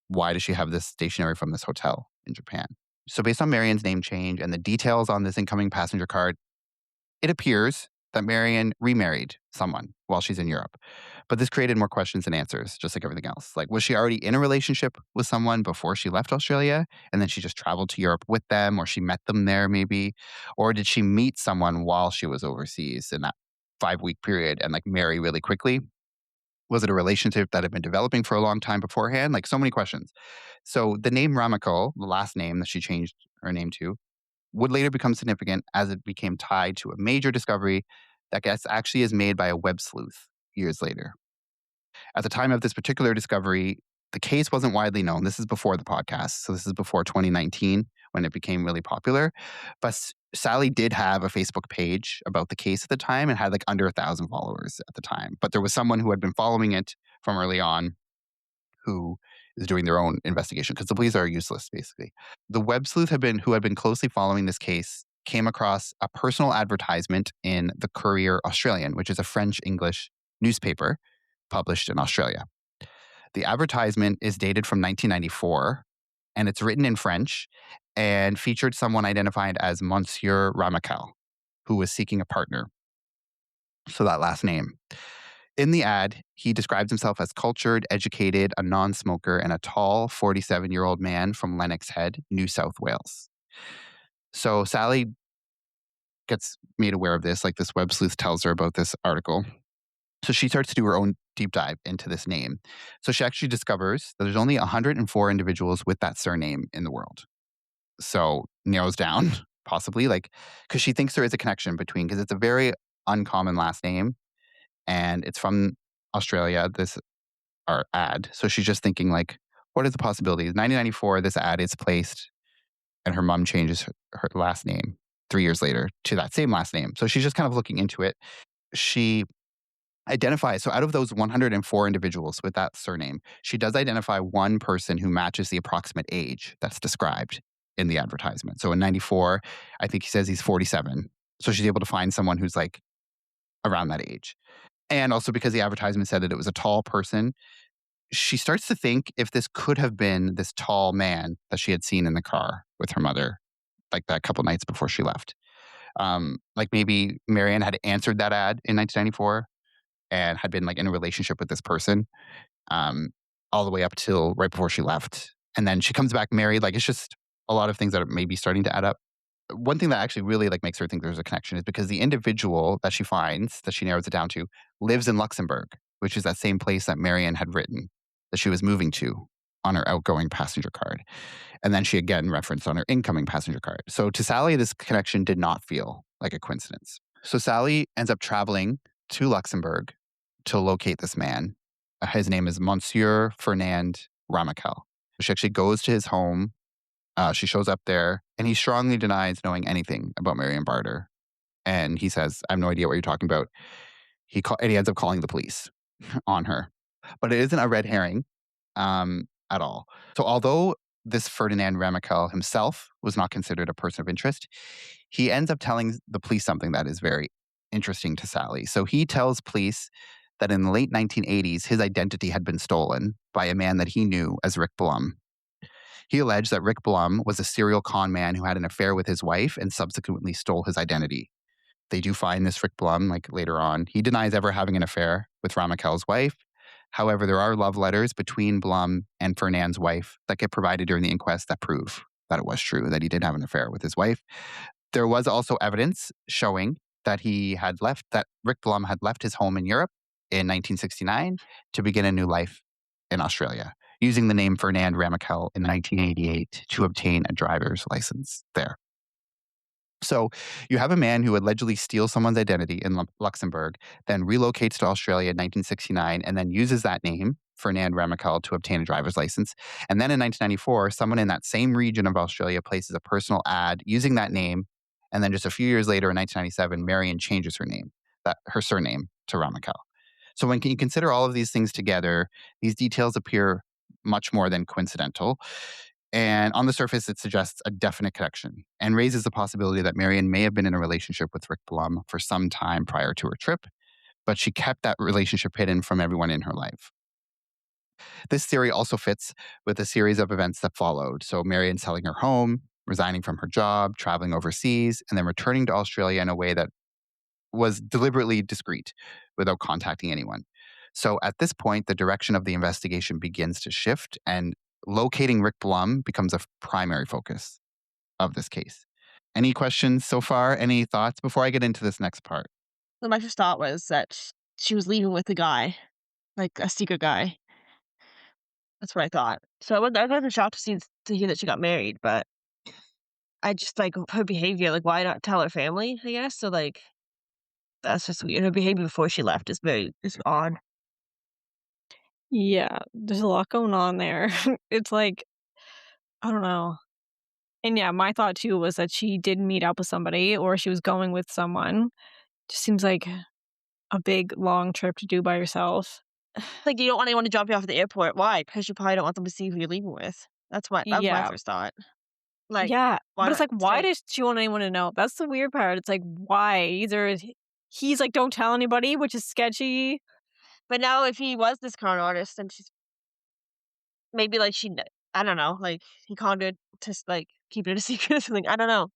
Why does she have this stationery from this hotel in Japan? So based on Marion's name change and the details on this incoming passenger card, it appears that Marion remarried someone while she's in Europe. But this created more questions than answers, just like everything else. Like, was she already in a relationship with someone before she left Australia? And then she just traveled to Europe with them, or she met them there maybe? Or did she meet someone while she was overseas in that 5-week period and like marry really quickly? Was it a relationship that had been developing for a long time beforehand? Like, so many questions. So the name Ramikal, the last name that she changed her name to, would later become significant as it became tied to a major discovery that gets actually is made by a web sleuth years later. At the time of this particular discovery, the case wasn't widely known. This is before the podcast. So this is before 2019 when it became really popular. But Sally did have a Facebook page about the case at the time and had like under 1,000 followers at the time. But there was someone who had been following it from early on who is doing their own investigation because the police are useless, basically. The web sleuth who had been closely following this case came across a personal advertisement in the Courier Australian, which is a French-English newspaper published in Australia. The advertisement is dated from 1994, and it's written in French and featured someone identified as Monsieur Ramikal, who was seeking a partner. So that last name. In the ad, he describes himself as cultured, educated, a non-smoker, and a tall 47-year-old man from Lennox Head, New South Wales. So Sally gets made aware of this, like this web sleuth tells her about this article. So she starts to do her own deep dive into this name. So she actually discovers that there's only 104 individuals with that surname in the world. So narrows down, possibly, like, because she thinks there is a connection between, because it's a very uncommon last name. And it's from Australia, this our ad. So she's just thinking like, what is the possibility? 1994, this ad is placed and her mom changes her last name 3 years later to that same last name. So she's just kind of looking into it. She identifies, so out of those 104 individuals with that surname, she does identify one person who matches the approximate age that's described in the advertisement. So in 94, I think he says he's 47. So she's able to find someone who's like around that age. And also because the advertisement said that it was a tall person, she starts to think if this could have been this tall man that she had seen in the car with her mother, like that couple nights before she left. Like maybe Marion had answered that ad in 1994 and had been like in a relationship with this person all the way up till right before she left. And then she comes back married. Like, it's just a lot of things that are maybe starting to add up. One thing that actually really like makes her think there's a connection is because the individual that she finds, that she narrows it down to, lives in Luxembourg, which is that same place that Marion had written that she was moving to on her outgoing passenger card. And then she again referenced on her incoming passenger card. So to Sally, this connection did not feel like a coincidence. So Sally ends up traveling to Luxembourg to locate this man. His name is Monsieur Fernand Ramikal. She actually goes to his home. She shows up there, and he strongly denies knowing anything about Marion Barter. And he says, I have no idea what you're talking about. And he ends up calling the police on her. But it isn't a red herring at all. So although this Ferdinand Ramikal himself was not considered a person of interest, he ends up telling the police something that is very interesting to Sally. So he tells police that in the late 1980s, his identity had been stolen by a man that he knew as Rick Blum. He alleged that Rick Blum was a serial con man who had an affair with his wife and subsequently stole his identity. They do find this Rick Blum, like later on. He denies ever having an affair with Ramakel's wife. However, there are love letters between Blum and Fernand's wife that get provided during the inquest that prove that it was true, that he did have an affair with his wife. There was also evidence showing that that Rick Blum had left his home in Europe in 1969 to begin a new life in Australia, using the name Fernand Ramakel in 1988 to obtain a driver's license there. So you have a man who allegedly steals someone's identity in Luxembourg, then relocates to Australia in 1969, and then uses that name, Fernand Ramakel, to obtain a driver's license. And then in 1994, someone in that same region of Australia places a personal ad using that name. And then just a few years later, in 1997, Marion changes her surname to Ramakel. So when you consider all of these things together, these details appear much more than coincidental. And on the surface, it suggests a definite connection and raises the possibility that Marion may have been in a relationship with Rick Blum for some time prior to her trip, but she kept that relationship hidden from everyone in her life. This theory also fits with a series of events that followed. So Marion selling her home, resigning from her job, traveling overseas, and then returning to Australia in a way that was deliberately discreet without contacting anyone. So at this point, the direction of the investigation begins to shift, and locating Rick Blum becomes a primary focus of this case. Any questions so far? Any thoughts before I get into this next part? Well, my first thought was that she was leaving with a guy, like a secret guy. That's what I thought. So I wasn't shocked to hear that she got married, but I just like her behavior. Like, why not tell her family? I guess so. Like, that's just weird. Her behavior before she left is odd. Yeah, there's a lot going on there. It's like, I don't know. And yeah, my thought too was that she did meet up with somebody or she was going with someone. Just seems like a big, long trip to do by yourself. Like, you don't want anyone to drop you off at the airport. Why? Because you probably don't want them to see who you're leaving with. That was my Yeah. first thought. Like, Yeah. why But it's not like, why stay? does she want anyone to know? That's the weird part. It's like, why? Either he's like, don't tell anybody, which is sketchy. But now, if he was this con artist, then she's maybe like I don't know. Like, he conned her to like keep it a secret or something. I don't know.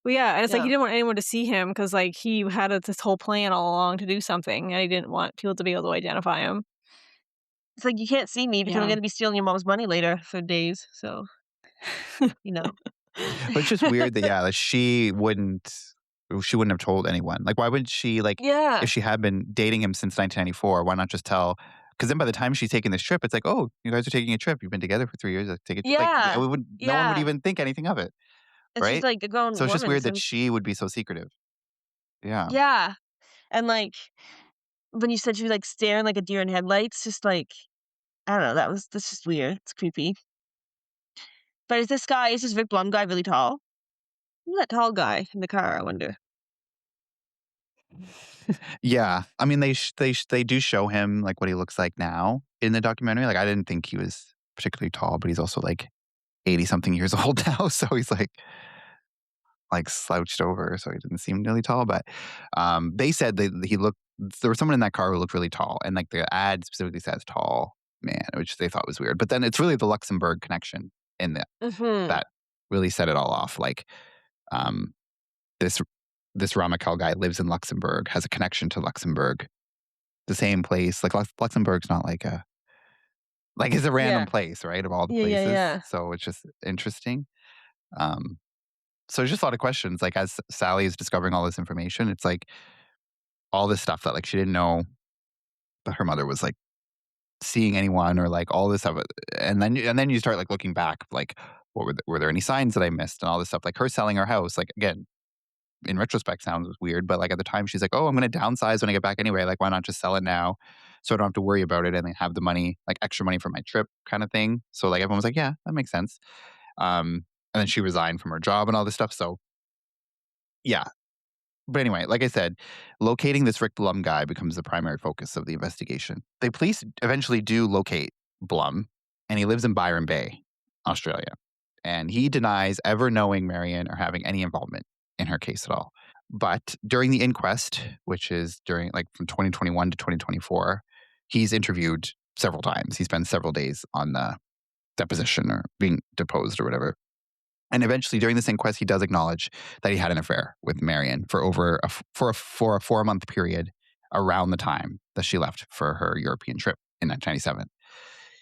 Well, yeah. And it's like, he Yeah, didn't want anyone to see him because like he had this whole plan all along to do something and he didn't want people to be able to identify him. it's like you can't see me because I'm Yeah. gonna be stealing your mom's money later for days. So you know. But it's just weird that that she wouldn't have told anyone. Like, why would she, like, Yeah, if she had been dating him since 1994, why not just tell? Because then by the time she's taking this trip, it's like, oh, you guys are taking a trip. You've been together for 3 years. Like, take a trip. Like, yeah, no one would yeah. even think anything of it, And she's right? like a grown So it's just woman, weird so that she would be so secretive. Yeah. yeah. And like when you said she was like staring like a deer in headlights, just like I don't know, that's just weird. It's creepy. But is this Rick Blum guy really tall? Who's that tall guy in the car? I wonder. Yeah. I mean, they do show him like what he looks like now in the documentary. Like, I didn't think he was particularly tall, but he's also like 80 something years old now. So he's like slouched over, so he didn't seem really tall. But they said he looked. There was someone in that car who looked really tall, and like the ad specifically says "tall man," which they thought was weird. But then it's really the Luxembourg connection in Mhm. that really set it all off. Like um, this this Ramakel guy lives in Luxembourg, has a connection to Luxembourg, the same place. Like Luxembourg's not like it's a random Yeah. place, right? Of all the Yeah, yeah, places, yeah. so it's just interesting. Um, So there's just a lot of questions. Like as Sally is discovering all this information, it's like all this stuff that like she didn't know that her mother was like seeing anyone or like all this stuff. And then you start like looking back, like what were there any signs that I missed and all this stuff. Like her selling her house, like again, in retrospect sounds weird, but like at the time she's like, oh, I'm gonna downsize when I get back anyway. Like why not just sell it now? So I don't have to worry about it and then have the money, like extra money for my trip kind of thing. So like everyone was like, yeah, that makes sense. And then she resigned from her job and all this stuff. So yeah, but anyway, like I said, locating this Rick Blum guy becomes the primary focus of the investigation. The police eventually do locate Blum, and he lives in Byron Bay, Australia. And he denies ever knowing Marion or having any involvement in her case at all. But during the inquest, which is during like from 2021 to 2024, he's interviewed several times. He spends several days on the deposition or being deposed or whatever. And eventually, during this inquest, he does acknowledge that he had an affair with Marion for for a 4-month period around the time that she left for her European trip in 1997.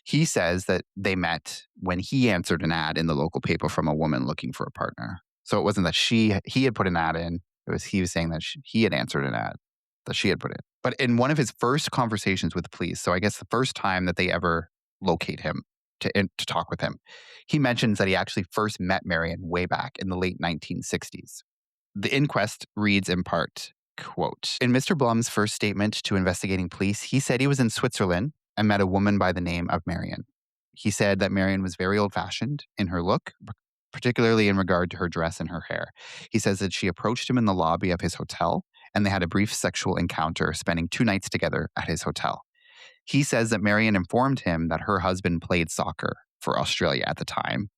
He says that they met when he answered an ad in the local paper from a woman looking for a partner. So it wasn't that he had put an ad in. It was he was saying that he had answered an ad that she had put in. But in one of his first conversations with the police, so I guess the first time that they ever locate him to talk with him, he mentions that he actually first met Marion way back in the late 1960s. The inquest reads in part, quote, "In Mr. Blum's first statement to investigating police, he said he was in Switzerland and met a woman by the name of Marion. He said that Marion was very old-fashioned in her look, particularly in regard to her dress and her hair. He says that she approached him in the lobby of his hotel, and they had a brief sexual encounter, spending 2 nights together at his hotel. He says that Marion informed him that her husband played soccer for Australia at the time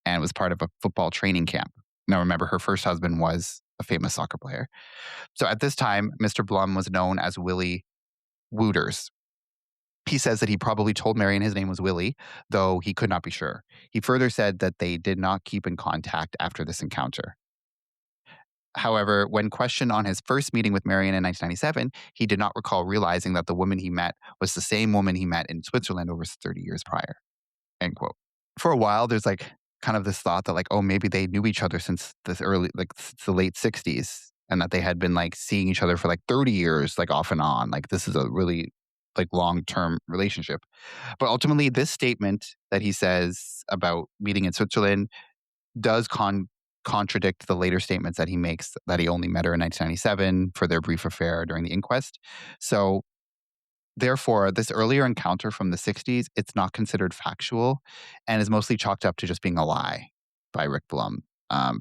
and was part of a football training camp. Now, remember, her first husband was a famous soccer player. So at this time, Mr. Blum was known as Willie Wooters. He says that he probably told Marion his name was Willie, though he could not be sure. He further said that they did not keep in contact after this encounter. However, when questioned on his first meeting with Marion in 1997, he did not recall realizing that the woman he met was the same woman he met in Switzerland over 30 years prior." End quote. For a while, there's like kind of this thought that like, oh, maybe they knew each other since since the late 60s and that they had been like seeing each other for like 30 years, like off and on. Like this is a really like long-term relationship. But ultimately, this statement that he says about meeting in Switzerland does contradict the later statements that he makes that he only met her in 1997 for their brief affair during the inquest. So therefore, this earlier encounter from the 60s, it's not considered factual and is mostly chalked up to just being a lie by Rick Blum.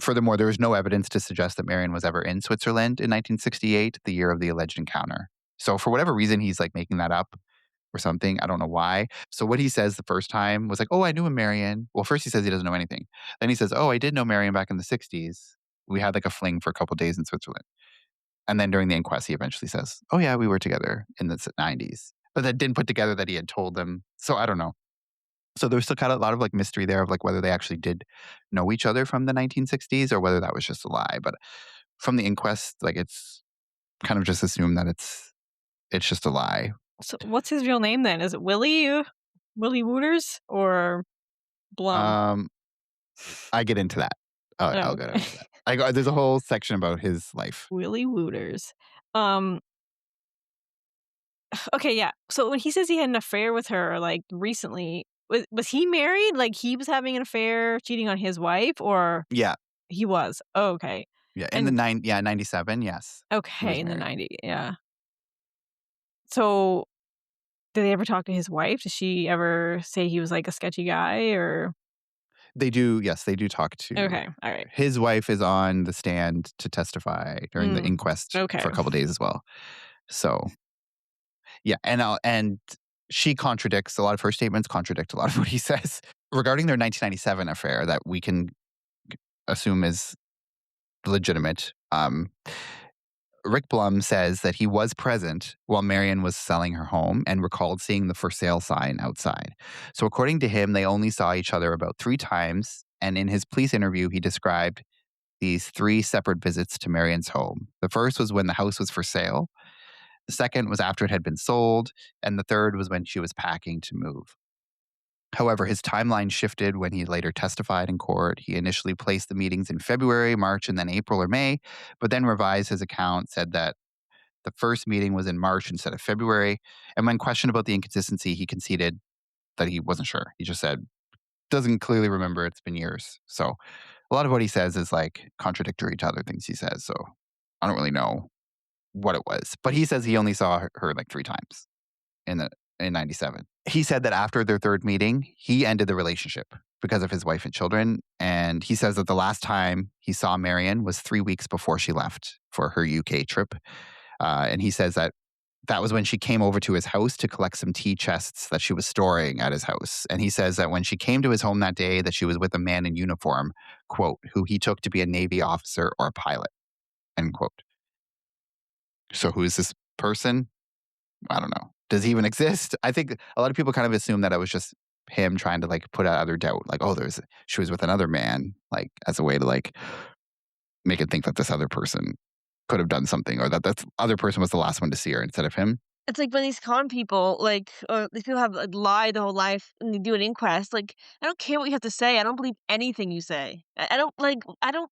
Furthermore, there is no evidence to suggest that Marion was ever in Switzerland in 1968, the year of the alleged encounter. So for whatever reason, he's like making that up or something. I don't know why. So what he says the first time was like, oh, I knew a Marion. Well, first he says he doesn't know anything. Then he says, oh, I did know Marion back in the 60s. We had like a fling for a couple days in Switzerland. And then during the inquest, he eventually says, oh, yeah, we were together in the 90s. But that didn't put together that he had told them. So I don't know. So there's still kind of a lot of like mystery there of like whether they actually did know each other from the 1960s or whether that was just a lie. But from the inquest, like it's kind of just assumed that it's just a lie. So what's his real name then? Is it Willie Wooters or Blum? I get into that. I'll get okay. into that. There's a whole section about his life. Willie Wooters. Okay, yeah. So when he says he had an affair with her, like recently, was he married? Like he was having an affair, cheating on his wife, or Yeah, he was? Oh, okay. yeah. In And 97, yes, he okay, was in the married. 90s, yeah. So did they ever talk to his wife? Did she ever say he was like a sketchy guy or? They do, yes, they do talk to Okay, all right. his wife is on the stand to testify during the Mm, inquest okay. for a couple days as well. So, yeah, and she contradicts a lot of her statements, contradict a lot of what he says regarding their 1997 affair that we can assume is legitimate. Rick Blum says that he was present while Marion was selling her home and recalled seeing the for sale sign outside. So, according to him, they only saw each other about 3 times. And in his police interview, he described these 3 separate visits to Marion's home. The first was when the house was for sale. The second was after it had been sold. And the third was when she was packing to move. However, his timeline shifted when he later testified in court. He initially placed the meetings in February, March, and then April or May, but then revised his account, said that the first meeting was in March instead of February. And when questioned about the inconsistency, he conceded that he wasn't sure. He just said, doesn't clearly remember. It's been years. So a lot of what he says is like contradictory to other things he says. So I don't really know what it was. But he says he only saw her like 3 times in 97. He said that after their third meeting, he ended the relationship because of his wife and children. And he says that the last time he saw Marion was 3 weeks before she left for her UK trip. And he says that that was when she came over to his house to collect some tea chests that she was storing at his house. And he says that when she came to his home that day, that she was with a man in uniform, quote, who he took to be a Navy officer or a pilot. end quote. So who is this person? I don't know. Does he even exist? I think a lot of people kind of assume that it was just him trying to like put out other doubt, like, oh, she was with another man, like as a way to like make it think that this other person could have done something, or that that other person was the last one to see her instead of him. It's like when these con people, like, or these people have, like, lied their whole life and they do an inquest, like, I don't care what you have to say, I don't believe anything you say. I don't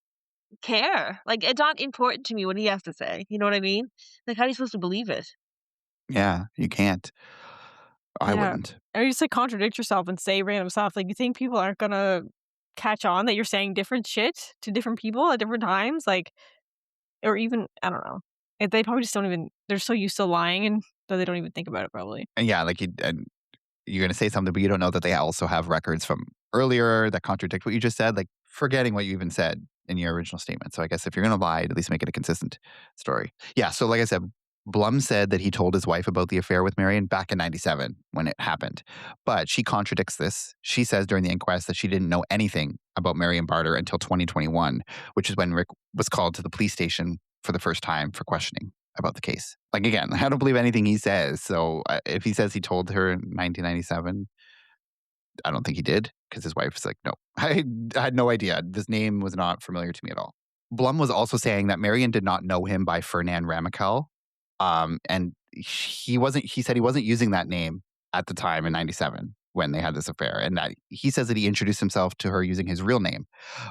care. Like, it's not important to me what he has to say, you know what I mean? Like, how are you supposed to believe it? Yeah, you can't. I Yeah. wouldn't. Or you just like contradict yourself and say random stuff. Like you think people aren't gonna catch on that you're saying different shit to different people at different times? Like or even I don't know. They probably just don't even they're so used to lying and that they don't even think about it probably. And yeah, like and you're going to say something, but you don't know that they also have records from earlier that contradict what you just said, like forgetting what you even said in your original statement. So I guess if you're going to lie, at least make it a consistent story. Yeah. So like I said, Blum said that he told his wife about the affair with Marion back in 97 when it happened. But she contradicts this. She says during the inquest that she didn't know anything about Marion Barter until 2021, which is when Rick was called to the police station for the first time for questioning about the case. Like again, I don't believe anything he says. So if he says he told her in 1997, I don't think he did because his wife's like, no, I had no idea. This name was not familiar to me at all. Blum was also saying that Marion did not know him by Fernand Ramical. And he said he wasn't using that name at the time in 97 when they had this affair. And that he says that he introduced himself to her using his real name.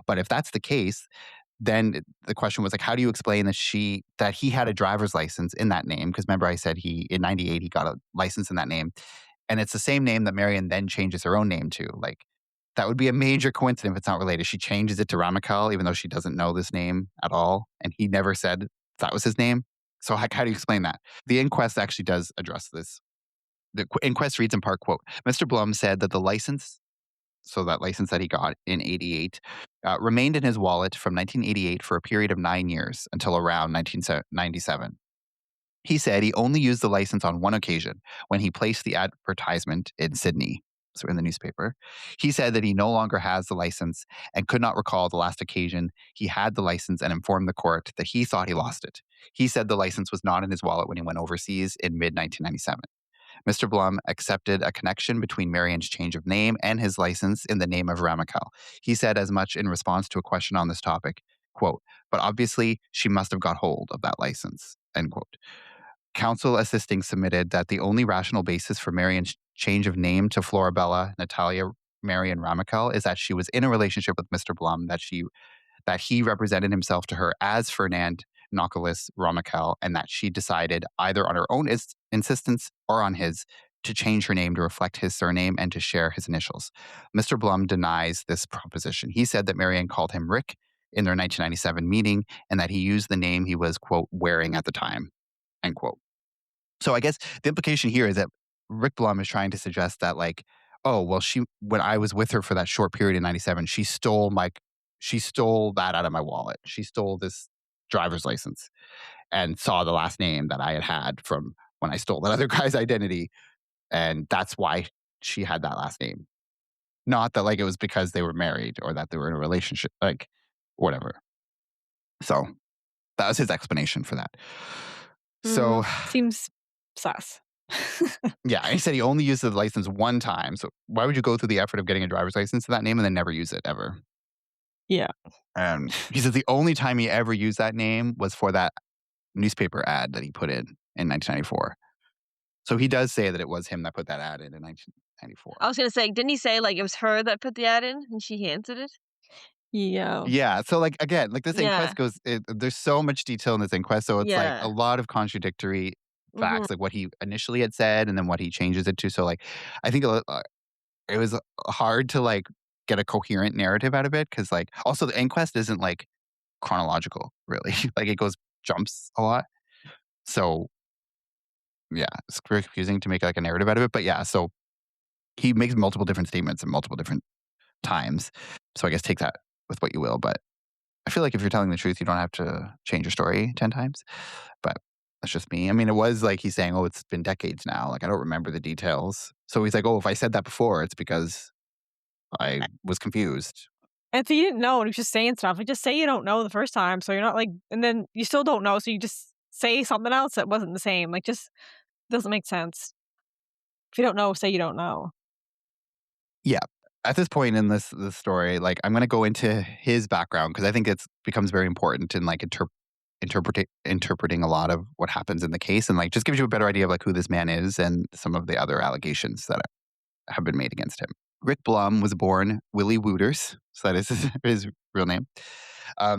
But if that's the case, then the question was like, how do you explain that he had a driver's license in that name? Because remember, I said in '98 he got a license in that name, and it's the same name that Marion then changes her own name to. Like that would be a major coincidence if it's not related. She changes it to Ramical, even though she doesn't know this name at all, and he never said that was his name. So how do you explain that? The inquest actually does address this. The inquest reads in part, quote, Mr. Blum said that the license, so that license that he got in 88, remained in his wallet from 1988 for a period of 9 years until around 1997. He said he only used the license on one occasion when he placed the advertisement in Sydney, so in the newspaper. He said that he no longer has the license and could not recall the last occasion he had the license and informed the court that he thought he lost it. He said the license was not in his wallet when he went overseas in mid 1997. Mr. Blum accepted a connection between Marion's change of name and his license in the name of Ramical. He said as much in response to a question on this topic, quote, but obviously she must have got hold of that license, end quote. Counsel assisting submitted that the only rational basis for Marion's change of name to Florabella Natalia Marion Ramical is that she was in a relationship with Mr. Blum, that he represented himself to her as Fernand Nokolis Ramical, and that she decided either on her own insistence or on his to change her name to reflect his surname and to share his initials. Mr. Blum denies this proposition. He said that Marion called him Rick in their 1997 meeting and that he used the name he was, quote, wearing at the time, end quote. So I guess the implication here is that Rick Blum is trying to suggest that, like, oh, well, when I was with her for that short period in 97, she stole that out of my wallet. She stole this driver's license and saw the last name that I had from when I stole that other guy's identity. And that's why she had that last name. Not that like it was because they were married or that they were in a relationship, like whatever. So that was his explanation for that. So Seems sus. yeah, he said he only used the license one time. So why would you go through the effort of getting a driver's license to that name and then never use it ever? Yeah. And he said the only time he ever used that name was for that newspaper ad that he put in 1994. So he does say that it was him that put that ad in 1994. I was gonna say, didn't he say, like, it was her that put the ad in and she answered it? Yeah. Yeah. So like again, like this Yeah. inquest there's so much detail in this inquest. So it's like a Yeah. lot of contradictory Mhm. facts, like what he initially had said and then what he changes it to. So like I think it was hard to like get a coherent narrative out of it because like also the inquest isn't like chronological really. Like it jumps a lot. So yeah, it's very confusing to make like a narrative out of it. But yeah, so he makes multiple different statements at multiple different times. So I guess take that with what you will. But I feel like if you're telling the truth, you don't have to change your story 10 times. But that's just me. I mean, it was like he's saying, oh, it's been decades now. Like I don't remember the details. So he's like, oh, if I said that before, it's because I was confused. And if you didn't know and he was just saying stuff, like, just say you don't know the first time, so you're not like and then you still don't know, so you just say something else that wasn't the same, like, just doesn't make sense. If you don't know, say you don't know. Yeah. At this point in this story, like, I'm gonna go into his background because I think it's becomes very important in, like, interpreting a lot of what happens in the case and, like, just gives you a better idea of, like, who this man is and some of the other allegations that have been made against him. Rick Blum was born Willie Wooters, so that is his real name.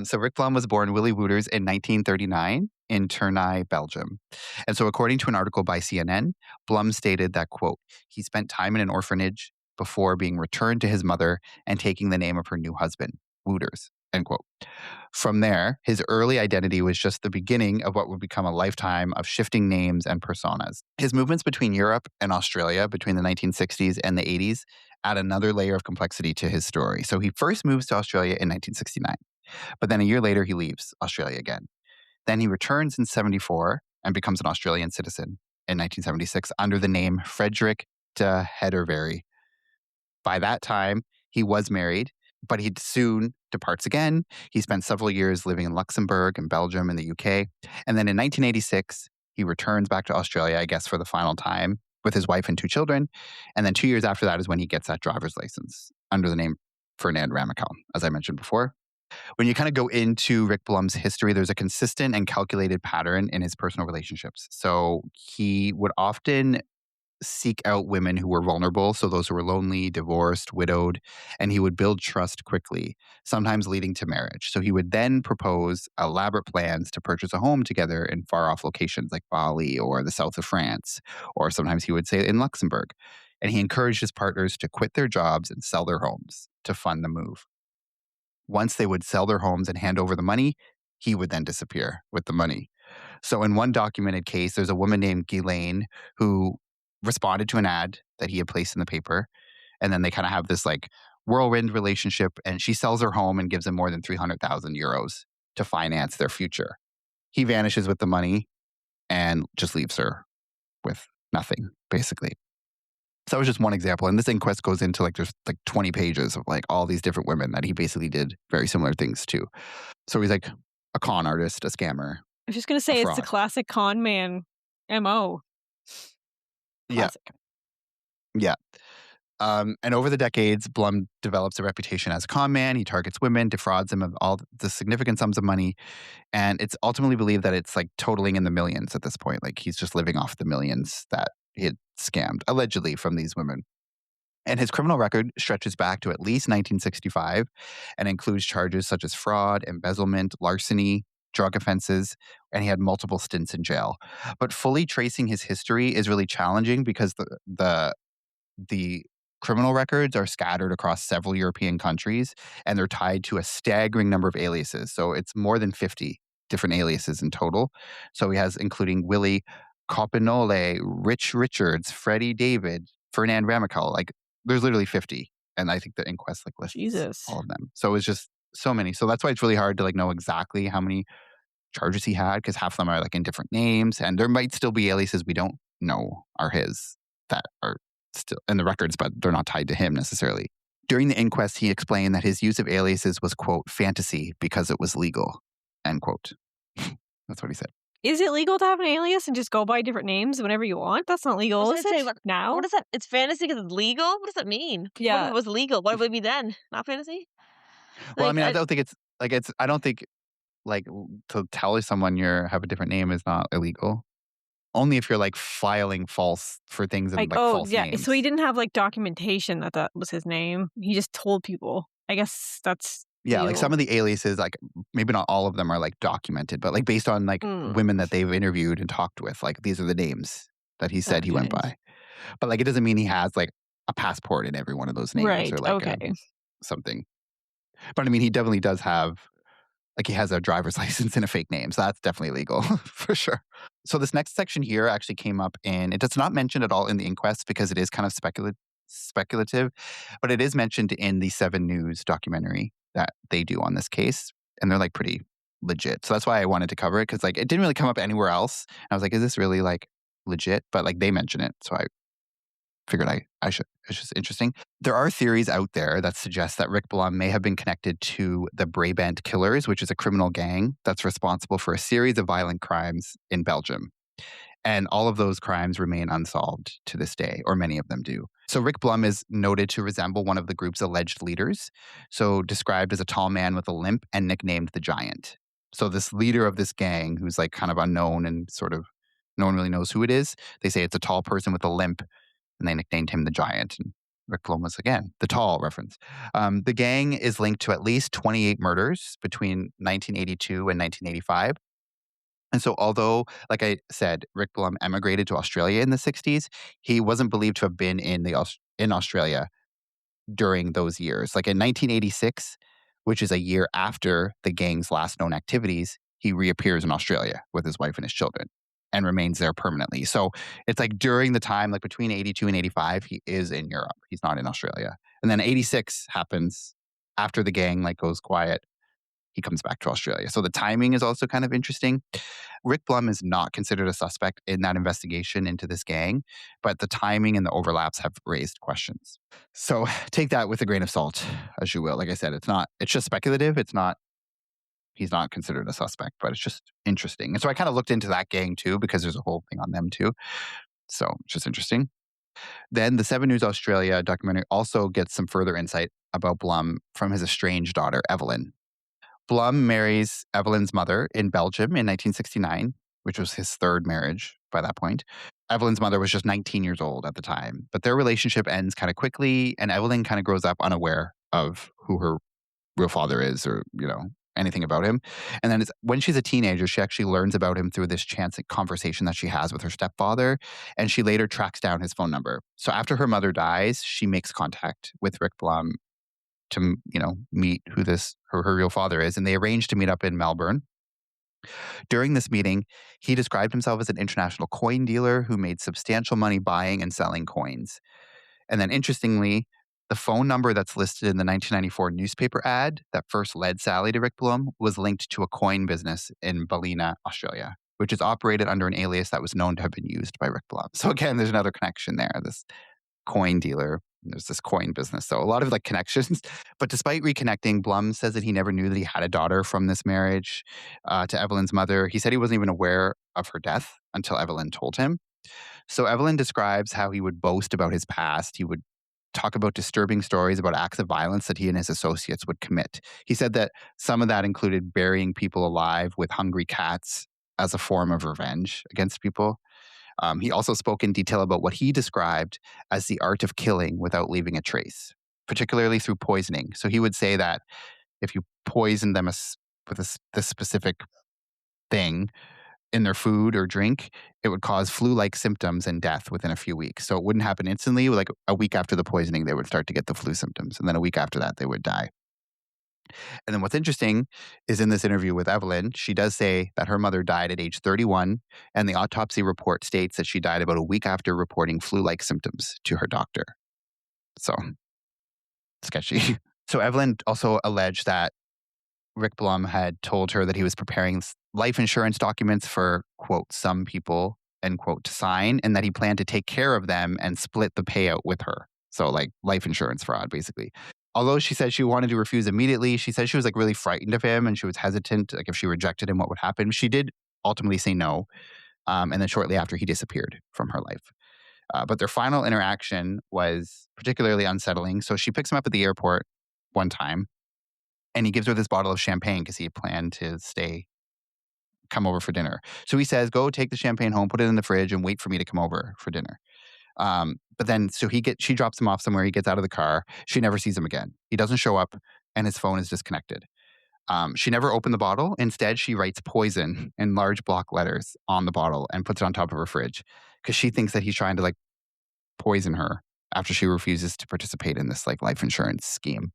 So Rick Blum was born Willie Wooters in 1939 in Tournai, Belgium. And so according to an article by CNN, Blum stated that, quote, he spent time in an orphanage before being returned to his mother and taking the name of her new husband, Wooters, end quote. From there, his early identity was just the beginning of what would become a lifetime of shifting names and personas. His movements between Europe and Australia between the 1960s and the 80s add another layer of complexity to his story. So he first moves to Australia in 1969, but then a year later he leaves Australia again. Then he returns in 74 and becomes an Australian citizen in 1976 under the name Frederick de Hederberry. By that time, he was married, but he soon departs again. He spent several years living in Luxembourg and Belgium and the UK. And then in 1986, he returns back to Australia, I guess, for the final time with his wife and 2 children. And then 2 years after that is when he gets that driver's license under the name Fernand Ramacal, as I mentioned before. When you kind of go into Rick Blum's history, there's a consistent and calculated pattern in his personal relationships. So he would often seek out women who were vulnerable, so those who were lonely, divorced, widowed, and he would build trust quickly, sometimes leading to marriage. So he would then propose elaborate plans to purchase a home together in far off locations like Bali or the south of France, or sometimes he would say in Luxembourg. And he encouraged his partners to quit their jobs and sell their homes to fund the move. Once they would sell their homes and hand over the money, he would then disappear with the money. So in one documented case, there's a woman named Ghislaine who responded to an ad that he had placed in the paper. And then they kind of have this like whirlwind relationship. And she sells her home and gives him more than 300,000 euros to finance their future. He vanishes with the money and just leaves her with nothing, basically. So that was just one example. And this inquest goes into like, there's like 20 pages of like all these different women that he basically did very similar things to. So he's like a con artist, a scammer, I was just gonna a say it's the fraud. classic con man MO. Yeah. Classic. Yeah. And over the decades, Blum develops a reputation as a con man. He targets women, defrauds them of all the significant sums of money. And it's ultimately believed that it's like totaling in the millions at this point. Like he's just living off the millions that he had scammed, allegedly, from these women. And his criminal record stretches back to at least 1965 and includes charges such as fraud, embezzlement, larceny, drug offenses, and he had multiple stints in jail. But fully tracing his history is really challenging because the criminal records are scattered across several European countries and they're tied to a staggering number of aliases. So it's more than 50 different aliases in total. So he has including Willie Copinole, Rich Richards, Freddie David, Fernand Ramacal. Like there's literally 50. And I think the inquest like lists Jesus. all of them. So it's just so many. So that's why it's really hard to like know exactly how many charges he had because half of them are like in different names and there might still be aliases we don't know are his that are still in the records, but they're not tied to him necessarily. During the inquest, he explained that his use of aliases was, quote, fantasy because it was legal, end quote. That's what he said. Is it legal to have an alias and just go by different names whenever you want? That's not I legal, was is gonna say, it? Now? what is that? It's fantasy because it's legal? What does that mean? What if Yeah. it was legal? What would it be then? Not fantasy? Well, I Like, mean, I don't think it's like I don't think like to tell someone you have a different name is not illegal. Only if you're like filing false for things and Like, like oh, false yeah. names. So he didn't have like documentation that that was his name. He just told people. I guess that's Yeah, like some legal. of the aliases, like maybe not all of them are like documented, but like based on like women that they've interviewed and talked with, like these are the names that he said he went Okay. by. But like it doesn't mean he has like a passport in every one of those names Right. or like Okay. something. But I mean, he definitely does have like he has a driver's license in a fake name, so that's definitely legal for sure. So this next section here actually came up in it does not mention at all in the inquest because it is kind of speculative, but it is mentioned in the 7 News documentary that they do on this case, and they're like pretty legit. So that's why I wanted to cover it because like it didn't really come up anywhere else. I was like, is this really like legit? But like they mention it, so I figured I should. It's just interesting. There are theories out there that suggest that Rick Blum may have been connected to the Brabant Killers, which is a criminal gang that's responsible for a series of violent crimes in Belgium. And all of those crimes remain unsolved to this day, or many of them do. So Rick Blum is noted to resemble one of the group's alleged leaders, so described as a tall man with a limp and nicknamed the Giant. So this leader of this gang, who's like kind of unknown and sort of no one really knows who it is, they say it's a tall person with a limp, and they nicknamed him the Giant. And Rick Blum was, again, the tall reference. The gang is linked to at least 28 murders between 1982 and 1985. And so, although, like I said, Rick Blum emigrated to Australia in the 60s, he wasn't believed to have been in Australia during those years. Like in 1986, which is a year after the gang's last known activities, he reappears in Australia with his wife and his children and remains there permanently. So it's like during the time, like between 82 and 85, he is in Europe. He's not in Australia. And then 86 happens after the gang like goes quiet. He comes back to Australia. So the timing is also kind of interesting. Rick Blum is not considered a suspect in that investigation into this gang, but the timing and the overlaps have raised questions. So take that with a grain of salt, as you will. Like I said, it's just speculative. He's not considered a suspect, but it's just interesting. And so I kind of looked into that gang too, because there's a whole thing on them too. So it's just interesting. Then the 7 News Australia documentary also gets some further insight about Blum from his estranged daughter, Evelyn. Blum marries Evelyn's mother in Belgium in 1969, which was his third marriage by that point. Evelyn's mother was just 19 years old at the time, but their relationship ends kind of quickly, and Evelyn kind of grows up unaware of who her real father is or, anything about him. And then when she's a teenager, she actually learns about him through this chance conversation that she has with her stepfather, and she later tracks down his phone number. So after her mother dies, she makes contact with Rick Blum to, meet who her real father is. And they arranged to meet up in Melbourne. During this meeting, he described himself as an international coin dealer who made substantial money buying and selling coins. And then interestingly, the phone number that's listed in the 1994 newspaper ad that first led Sally to Rick Blum was linked to a coin business in Ballina, Australia, which is operated under an alias that was known to have been used by Rick Blum. So again, there's another connection there. This coin dealer. There's this coin business. So a lot of like connections. But despite reconnecting, Blum says that he never knew that he had a daughter from this marriage to Evelyn's mother. He said he wasn't even aware of her death until Evelyn told him. So Evelyn describes how he would boast about his past. He would talk about disturbing stories about acts of violence that he and his associates would commit. He said that some of that included burying people alive with hungry cats as a form of revenge against people. He also spoke in detail about what he described as the art of killing without leaving a trace, particularly through poisoning. So he would say that if you poison them with this specific thing in their food or drink, it would cause flu-like symptoms and death within a few weeks. So it wouldn't happen instantly. Like a week after the poisoning, they would start to get the flu symptoms. And then a week after that, they would die. And then what's interesting is in this interview with Evelyn, she does say that her mother died at age 31, and the autopsy report states that she died about a week after reporting flu-like symptoms to her doctor. So, sketchy. So Evelyn also alleged that Rick Blum had told her that he was preparing life insurance documents for, quote, some people, end quote, to sign, and that he planned to take care of them and split the payout with her. So like life insurance fraud, basically. Although she said she wanted to refuse immediately, she said she was like really frightened of him and she was hesitant, like if she rejected him, what would happen? She did ultimately say no. And then shortly after, he disappeared from her life. But their final interaction was particularly unsettling. So she picks him up at the airport one time and he gives her this bottle of champagne because he had planned to come over for dinner. So he says, go take the champagne home, put it in the fridge and wait for me to come over for dinner. But then, so she drops him off somewhere. He gets out of the car. She never sees him again. He doesn't show up and his phone is disconnected. She never opened the bottle. Instead, she writes poison in large block letters on the bottle and puts it on top of her fridge because she thinks that he's trying to like poison her after she refuses to participate in this like life insurance scheme.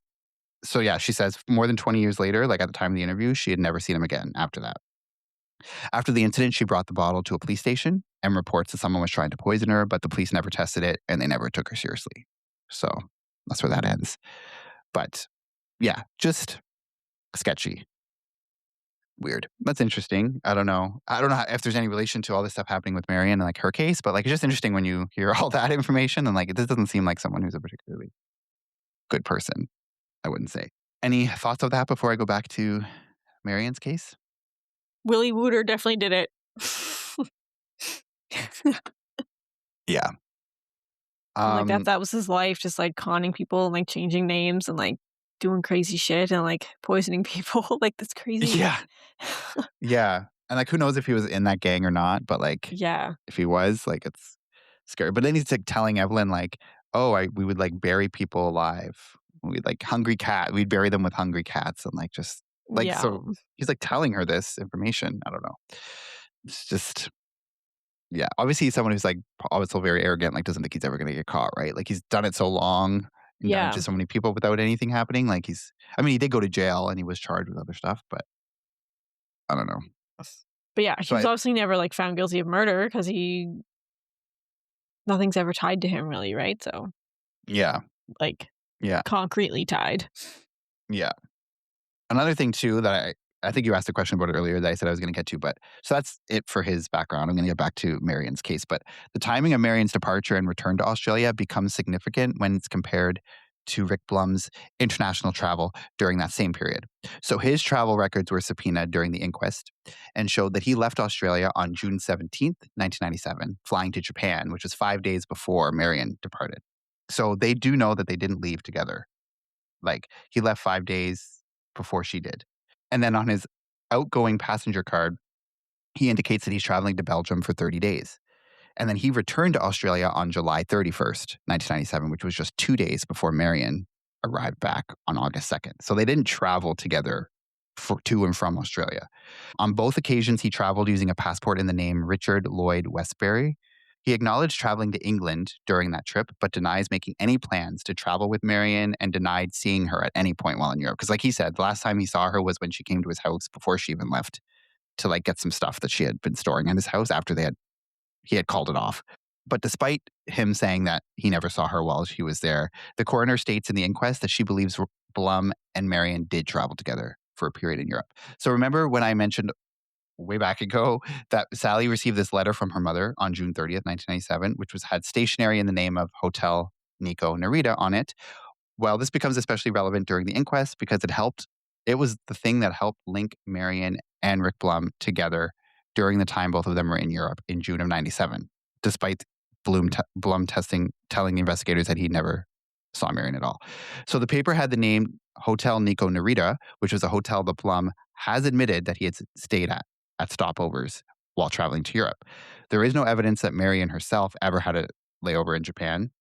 So yeah, she says more than 20 years later, like at the time of the interview, she had never seen him again after that. After the incident, she brought the bottle to a police station and reports that someone was trying to poison her, but the police never tested it and they never took her seriously. So that's where that ends. But yeah, just sketchy. Weird. That's interesting. I don't know. I don't know if there's any relation to all this stuff happening with Marion and like her case, but like it's just interesting when you hear all that information and like this doesn't seem like someone who's a particularly good person, I wouldn't say. Any thoughts of that before I go back to Marion's case? Willie Wooter definitely did it. Yeah. Like Um that was his life, just like conning people and like changing names and like doing crazy shit and like poisoning people. Like that's crazy. yeah. Yeah. And like who knows if he was in that gang or not, but like Yeah. if he was, like it's scary. But then he's like telling Evelyn like, "Oh, we would like bury people alive. We'd like we'd bury them with hungry cats and like just like Yeah. so he's like telling her this information. I don't know. It's just yeah. Obviously he's someone who's like also very arrogant, like doesn't think he's ever gonna get caught, right? Like he's done it so long and done it Yeah. to so many people without anything happening. Like I mean, he did go to jail and he was charged with other stuff, but I don't know. But yeah, So he was obviously never like found guilty of murder because nothing's ever tied to him really, right? So yeah. like Yeah. concretely tied. Yeah. Another thing too that I think you asked a question about it earlier that I said I was going to get to, but so that's it for his background. I'm going to get back to Marion's case, but the timing of Marion's departure and return to Australia becomes significant when it's compared to Rick Blum's international travel during that same period. So his travel records were subpoenaed during the inquest and showed that he left Australia on June 17th, 1997, flying to Japan, which was 5 days before Marion departed. So they do know that they didn't leave together. Like he left 5 days before she did. And then on his outgoing passenger card, he indicates that he's traveling to Belgium for 30 days. And then he returned to Australia on July 31st, 1997, which was just 2 days before Marion arrived back on August 2nd. So they didn't travel together to and from Australia. On both occasions, he traveled using a passport in the name Richard Lloyd Westbury. He acknowledged traveling to England during that trip, but denies making any plans to travel with Marion and denied seeing her at any point while in Europe. Because, like he said, the last time he saw her was when she came to his house before she even left to like get some stuff that she had been storing in his house after he had called it off. But despite him saying that he never saw her while she was there, the coroner states in the inquest that she believes Blum and Marion did travel together for a period in Europe. So remember when I mentioned way back ago that Sally received this letter from her mother on June 30th, 1997, which had stationery in the name of Hotel Nico Narita on it. Well, this becomes especially relevant during the inquest because it was the thing that helped link Marion and Rick Blum together during the time both of them were in Europe in June of 97, despite Blum telling investigators that he never saw Marion at all. So the paper had the name Hotel Nico Narita, which was a hotel that Blum has admitted that he had stayed at stopovers while traveling to Europe. There is no evidence that Marion herself ever had a layover in Japan.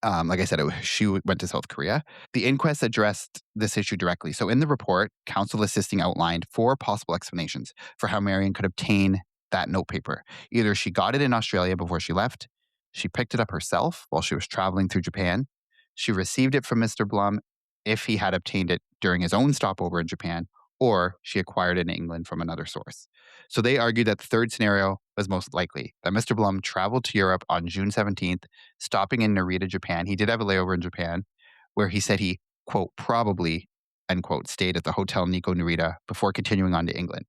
Like I said, she went to South Korea. The inquest addressed this issue directly. So in the report, counsel assisting outlined 4 possible explanations for how Marion could obtain that notepaper. Either she got it in Australia before she left, she picked it up herself while she was traveling through Japan, she received it from Mr. Blum if he had obtained it during his own stopover in Japan, or she acquired it in England from another source. So they argued that the third scenario was most likely that Mr. Blum traveled to Europe on June 17th, stopping in Narita, Japan. He did have a layover in Japan where he said he, quote, probably, end quote, stayed at the Hotel Nico Narita before continuing on to England.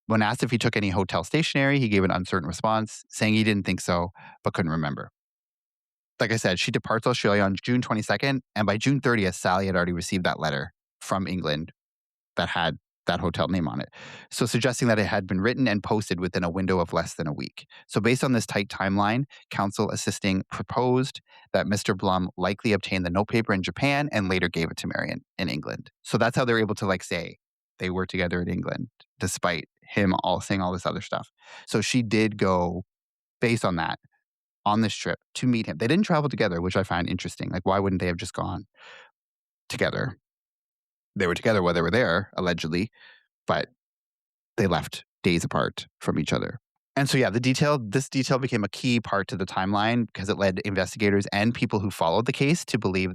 When asked if he took any hotel stationery, he gave an uncertain response, saying he didn't think so, but couldn't remember. Like I said, she departs Australia on June 22nd, and by June 30th, Sally had already received that letter from England that had that hotel name on it. So suggesting that it had been written and posted within a window of less than a week. So based on this tight timeline, counsel assisting proposed that Mr. Blum likely obtained the notepaper in Japan and later gave it to Marion in England. So that's how they're able to like say they were together in England, despite him all saying all this other stuff. So she did go based on that on this trip to meet him. They didn't travel together, which I find interesting. Like, why wouldn't they have just gone together? They were together while they were there, allegedly, but they left days apart from each other. And so, yeah, this detail became a key part to the timeline because it led investigators and people who followed the case to believe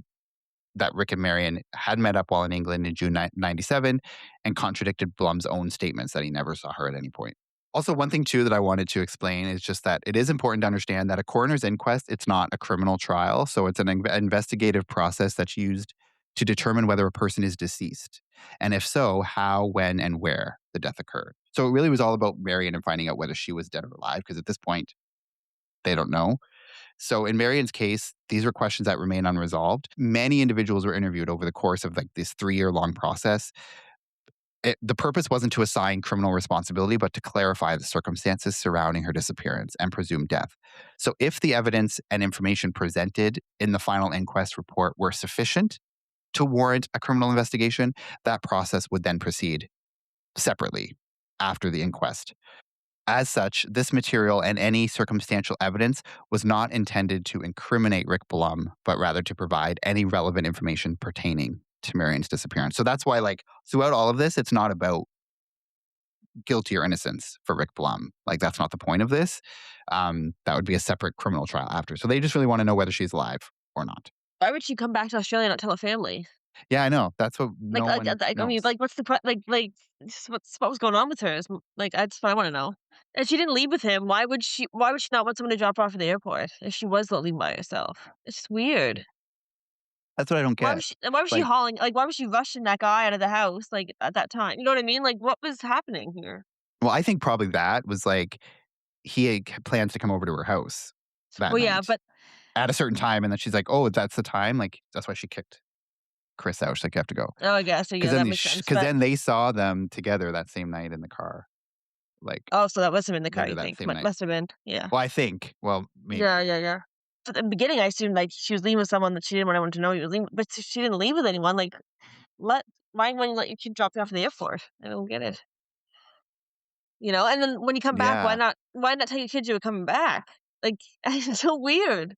that Rick and Marion had met up while in England in June 97 and contradicted Blum's own statements that he never saw her at any point. Also, one thing, too, that I wanted to explain is just that it is important to understand that a coroner's inquest, it's not a criminal trial. So it's an investigative process that's used to determine whether a person is deceased. And if so, how, when, and where the death occurred. So it really was all about Marion and finding out whether she was dead or alive, because at this point, they don't know. So in Marion's case, these were questions that remain unresolved. Many individuals were interviewed over the course of like this 3-year long process. The purpose wasn't to assign criminal responsibility, but to clarify the circumstances surrounding her disappearance and presumed death. So if the evidence and information presented in the final inquest report were sufficient to warrant a criminal investigation, that process would then proceed separately after the inquest. As such, this material and any circumstantial evidence was not intended to incriminate Rick Blum, but rather to provide any relevant information pertaining to Marion's disappearance. So that's why, like, throughout all of this, it's not about guilty or innocence for Rick Blum. Like, that's not the point of this. That would be a separate criminal trial after. So they just really want to know whether she's alive or not. Why would she come back to Australia and not tell her family? Yeah, I know. That's what Like, no one I mean, knows. like, what's the what was going on with her? Like, that's what I want to know. And she didn't leave with him. Why would she not want someone to drop her off at the airport if she was leaving by herself? It's just weird. That's what I don't get. Why was she Like, hauling? Like, why was she rushing that guy out of the house? Like at that time, you know what I mean? Like, what was happening here? well, I think probably that was like he had plans to come over to her house that Well, yeah, night but at a certain time, and then she's like, "Oh, that's the time." Like that's why she kicked Chris out. She's like, "You have to go," oh, I guess so. because Yeah, then that makes sense. because But then they saw them together that same night in the car, like oh, so that must have been the car. later You that think? same night. Must have been. Yeah. Well, I think. Well, Yeah, maybe. yeah, yeah. At the beginning, I assumed like she was leaving with someone that she didn't want anyone to know. You were leaving, but she didn't leave with anyone. Like, let why wouldn't you let your kid drop you off at the airport? I don't get it. You know, and then when you come back, Yeah, why not tell your kids you were coming back? Like, it's so weird.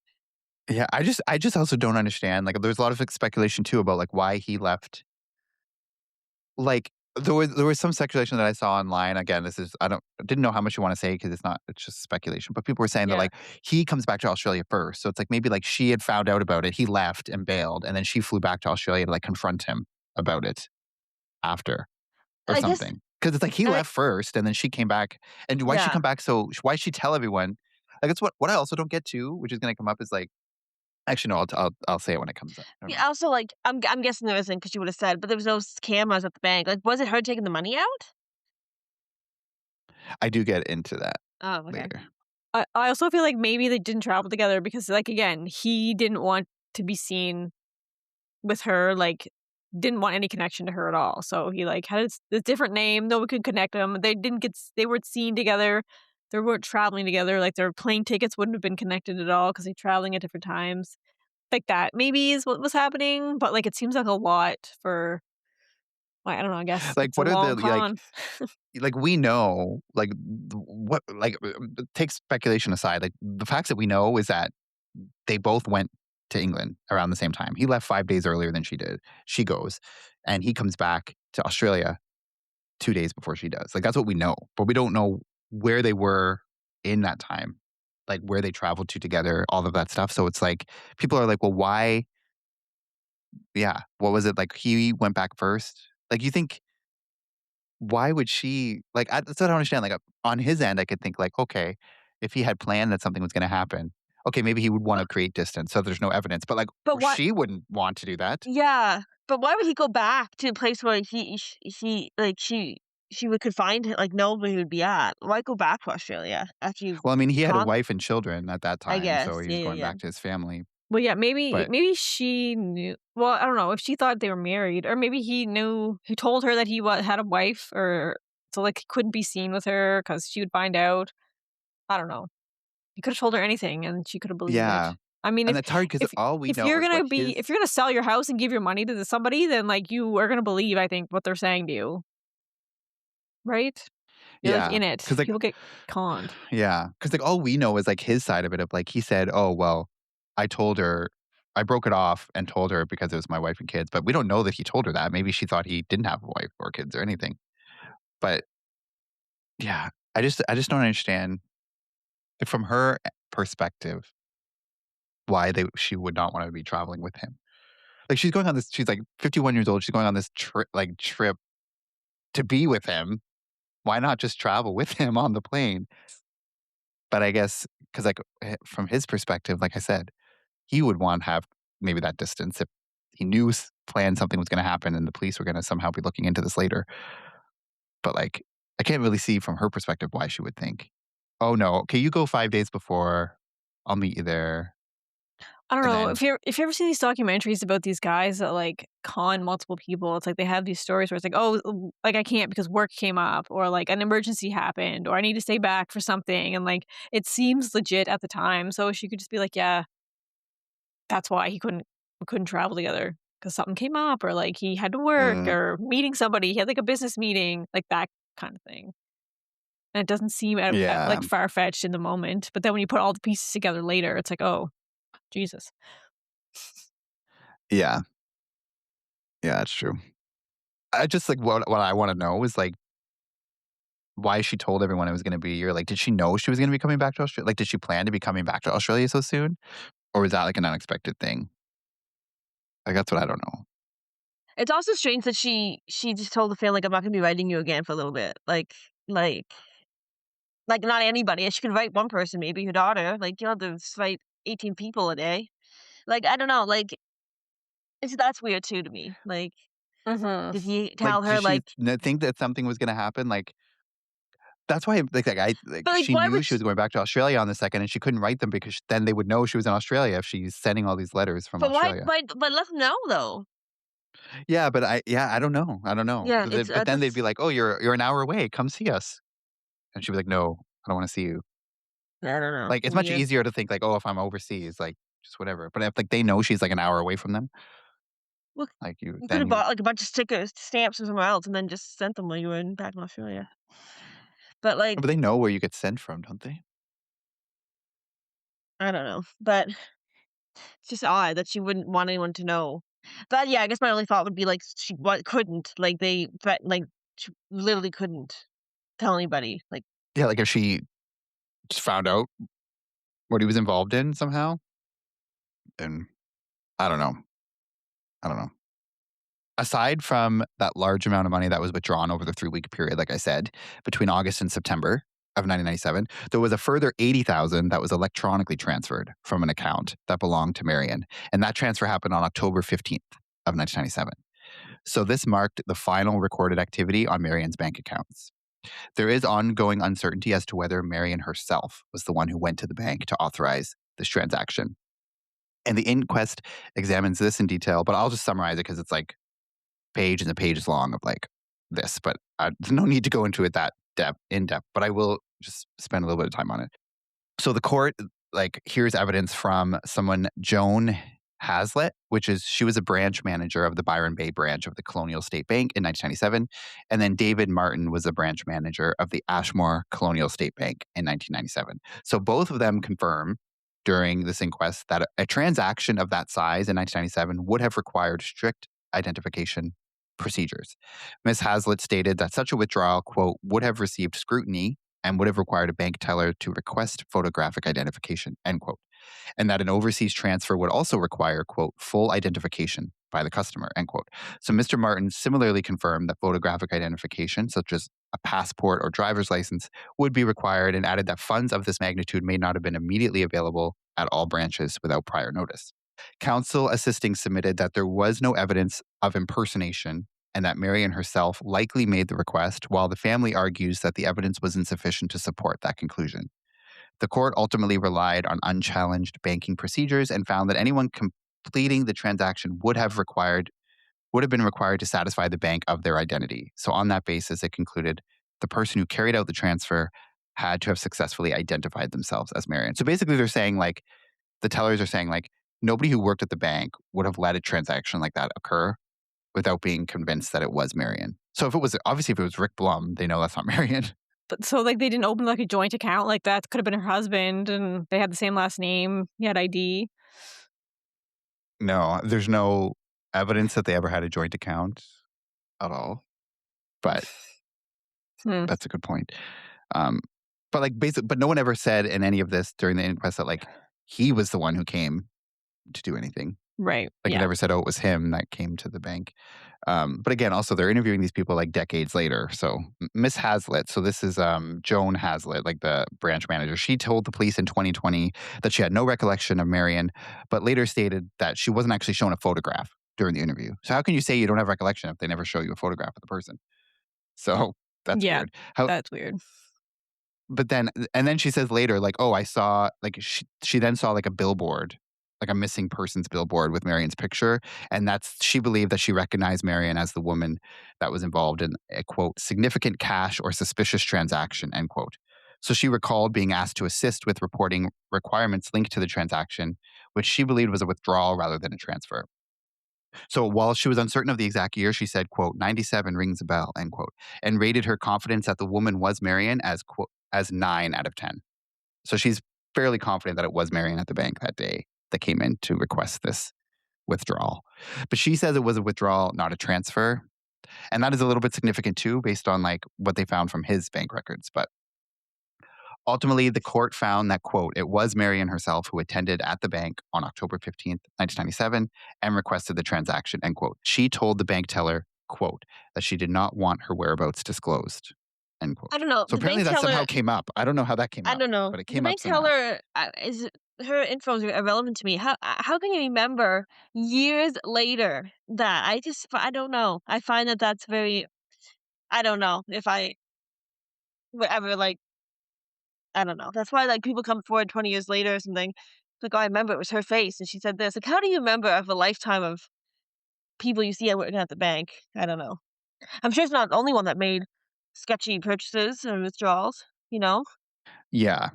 yeah. I just also don't understand. Like, there's a lot of speculation too about like why he left. Like, there was some speculation that I saw online. Again, this is I didn't know how much you wanna say because it's just speculation, but people were saying that, Yeah. like, he comes back to Australia first, so it's like maybe, like, she had found out about it, he left and bailed, and then she flew back to Australia to, like, confront him about it after or I guess something. Because it's like he and I left first, and then she came back, and why'd she yeah. come back why'd she tell everyone? Like, it's what I also don't get too, which is gonna come up is, like actually, no, I'll say it when it comes up. Never mind. Yeah, also, like, I'm guessing there isn't because she would've said, but there was no cameras at the bank. Like, was it her taking the money out? I do get into that Oh, okay. later. I also feel like maybe they didn't travel together because, like, again, he didn't want to be seen with her, like, didn't want any connection to her at all. So he, like, had a different name. No one could connect them. They weren't seen together. They weren't traveling together. Like, their plane tickets wouldn't have been connected at all because they're traveling at different times. Like that maybe is what was happening, but, like, it seems like a lot for I don't know, I guess Like, it's a what are the long like con. we know, like, what, like, take speculation aside, like, the facts that we know is that they both went to England around the same time. He left 5 days earlier than she did. She goes, and he comes back to Australia 2 days before she does. Like, that's what we know, but we don't know where they were in that time, like, where they traveled to together, all of that stuff. So it's like, people are like, "Well, why?" Yeah, what was it, like, he went back first? Like, you think why would she like, that's what I don't understand, like, on his end, I could think, like, okay, if he had planned that something was gonna happen, okay, maybe he would But wanna create distance so there's no evidence, but, like, but what she wouldn't want to do that. yeah, but why would he go back to a place where she would could find him, like, know where he would be at? Why go back to Australia after you've Well, I mean, he had a con wife and children at that I time, so guess. he Yeah, was yeah, going yeah. back to his family, Well, yeah, maybe but maybe she knew well, I don't know, if she thought they were married, or maybe he told her that had a wife, or so, like, he couldn't be seen with her because she would find out. I don't know. He could've told her anything, and she coulda believed it. yeah, I mean, and that's hard because if all we if know you're is what gonna be if his you're gonna sell your house and give your money to somebody, then, like, you are gonna believe, I think, what they're saying to you, right? You're, like, yeah, in it. because like People get conned. yeah, because like, all we know is, like, his side of it of, like, he said, "Oh, well, I told her I broke it off and told her because it was my wife and kids," but we don't know that he told her that. Maybe she thought he didn't have a wife or kids or anything. But, yeah, I just don't understand, like, from her perspective, why she would not wanna be traveling with him. Like, she's, like, 51 years old, she's going on this trip to be with him. Why not just travel with him on the plane? But I guess because, like, from his perspective, like I said, he would want to have maybe that distance if planned something was going to happen, and the police were going to somehow be looking into this later. But like, I can't really see from her perspective why she would think, "Oh no, okay, you go 5 days before, I'll meet you there," I don't and know then if you ever see these documentaries about these guys that like con multiple people. It's like they have these stories where it's like, oh, like I can't because work came up, or like an emergency happened, or I need to stay back for something, and like it seems legit at the time. So she could just be like, yeah, that's why we couldn't travel together because something came up, or like he had to work, mm, or meeting somebody, he had like a business meeting, like that kind of thing. And it doesn't seem yeah, like far fetched in the moment, but then when you put all the pieces together later, it's like, oh, Jesus. yeah, yeah, that's true. I just like what I want to know is like why she told everyone it was going to be a year. Like, did she know she was going to be coming back to Australia? Like, did she plan to be coming back to Australia so soon, or was that like an unexpected thing? Like, that's what I don't know. It's also strange that she just told the family, like, "I'm not gonna be writing you again for a little bit." Like like, not anybody. She could write one person, maybe her daughter. Like, you don't have to write 18 people a day. Like, I don't know, like, that's weird too to me. Like, Hmm. did he Like, tell her, did she like think that something was going to happen? Like, that's why, but, like, she why knew would she was going back to Australia on the second, and she couldn't write them because then they would know she was in Australia if she's sending all these letters from but Australia. but let them know, though. Yeah, I don't know, I don't know. Yeah, But it's, then they'd be that's like, "Oh, you're an hour away. Come see us." And she'd be like, "No, I don't want to see you." I don't know, Like, it's much weird. easier to think like, "Oh, if I'm overseas, like, just whatever." But if like they know she's like an hour away from them, Well, like you could've then you bought, like, a bunch of stickers, stamps from somewhere else and then just sent them while you were back in Australia. But, like, but they know where you get sent from, don't they? I don't know, but it's just odd that she wouldn't want anyone to know. But, yeah, I guess my only thought would be, like, she couldn't, like, she literally couldn't tell anybody, like Yeah, like if she just found out what he was involved in somehow, then I don't know. I don't know. Aside from that large amount of money that was withdrawn over the 3-week period, like I said, between August and September of 1997, there was a further 80,000 that was electronically transferred from an account that belonged to Marion. And that transfer happened on October 15th of 1997. So this marked the final recorded activity on Marion's bank accounts. There is ongoing uncertainty as to whether Marion herself was the one who went to the bank to authorize this transaction. And the inquest examines this in detail, but I'll just summarize it because it's like pages and pages long of like this, but there's no need to go into it that in depth, but I will just spend a little bit of time on it. So the court like here's evidence from someone, Joan Hazlitt, which is she was a branch manager of the Byron Bay branch of the Colonial State Bank in 1997, and then David Martin was a branch manager of the Ashmore Colonial State Bank in 1997. So both of them confirm during this inquest that a transaction of that size in 1997 would have required strict identification procedures. Ms. Hazlitt stated that such a withdrawal, quote, would have received scrutiny and would have required a bank teller to request photographic identification, end quote. And that an overseas transfer would also require, quote, full identification by the customer, end quote. So Mr. Martin similarly confirmed that photographic identification, such as a passport or driver's license, would be required and added that funds of this magnitude may not have been immediately available at all branches without prior notice. Counsel assisting submitted that there was no evidence of impersonation and that Marion herself likely made the request, while the family argues that the evidence was insufficient to support that conclusion. The court ultimately relied on unchallenged banking procedures and found that anyone completing the transaction would have been required to satisfy the bank of their identity. So on that basis, it concluded the person who carried out the transfer had to have successfully identified themselves as Marion. So basically they're saying like the tellers are saying like nobody who worked at the bank would have let a transaction like that occur without being convinced that it was Marion. So if it was Rick Blum, they know that's not Marion. But so like they didn't open like a joint account like that could have been her husband and they had the same last name. He had ID. No, there's no evidence that they ever had a joint account at all. But Hmm. that's a good point. Um, but like but no one ever said in any of this during the inquest that like he was the one who came to do anything. Right. Like it Yeah. never said, oh, it was him that came to the bank. But again, also they're interviewing these people like decades later. So Miss Hazlitt, so this is Joan Hazlitt, like the branch manager. She told the police in 2020 that she had no recollection of Marion, but later stated that she wasn't actually shown a photograph during the interview. So how can you say you don't have recollection if they never show you a photograph of the person? So that's Yeah, weird. How that's weird. But then and then she says later, like, "Oh, I saw," like, she then saw, like, a billboard, like a missing persons billboard with Marion's picture, and that's she believed that she recognized Marion as the woman that was involved in a, quote, "significant cash or suspicious transaction," end quote. So she recalled being asked to assist with reporting requirements linked to the transaction, which she believed was a withdrawal rather than a transfer. So while she was uncertain of the exact year, she said, quote, "97 rings a bell," end quote, and rated her confidence that the woman was Marion as, quote, as 9 out of 10. So she's fairly confident that it was Marion at the bank that day that came in to request this withdrawal. But she says it was a withdrawal, not a transfer. And that is a little bit significant too, based on like what they found from his bank records. But ultimately, the court found that, quote, "it was Marion herself who attended at the bank on October 15th, 1997 and requested the transaction," end quote. She told the bank teller, quote, "that she did not want her whereabouts disclosed," end I quote. don't know. So The apparently bank that somehow teller came up. I don't know how that came I up, don't know. but it The came up bank somehow. teller, is her info is irrelevant to me. How can you remember years later that? I don't know. I find that that's very I don't know if I would ever, like I don't know. That's why, like, people come forward 20 years later or something. It's like, "Oh, I remember it was her face, and she said this." Like, how do you remember of a lifetime of people you see at working at the bank? I don't know. I'm sure it's not the only one that made sketchy purchases and withdrawals, you know? Yeah.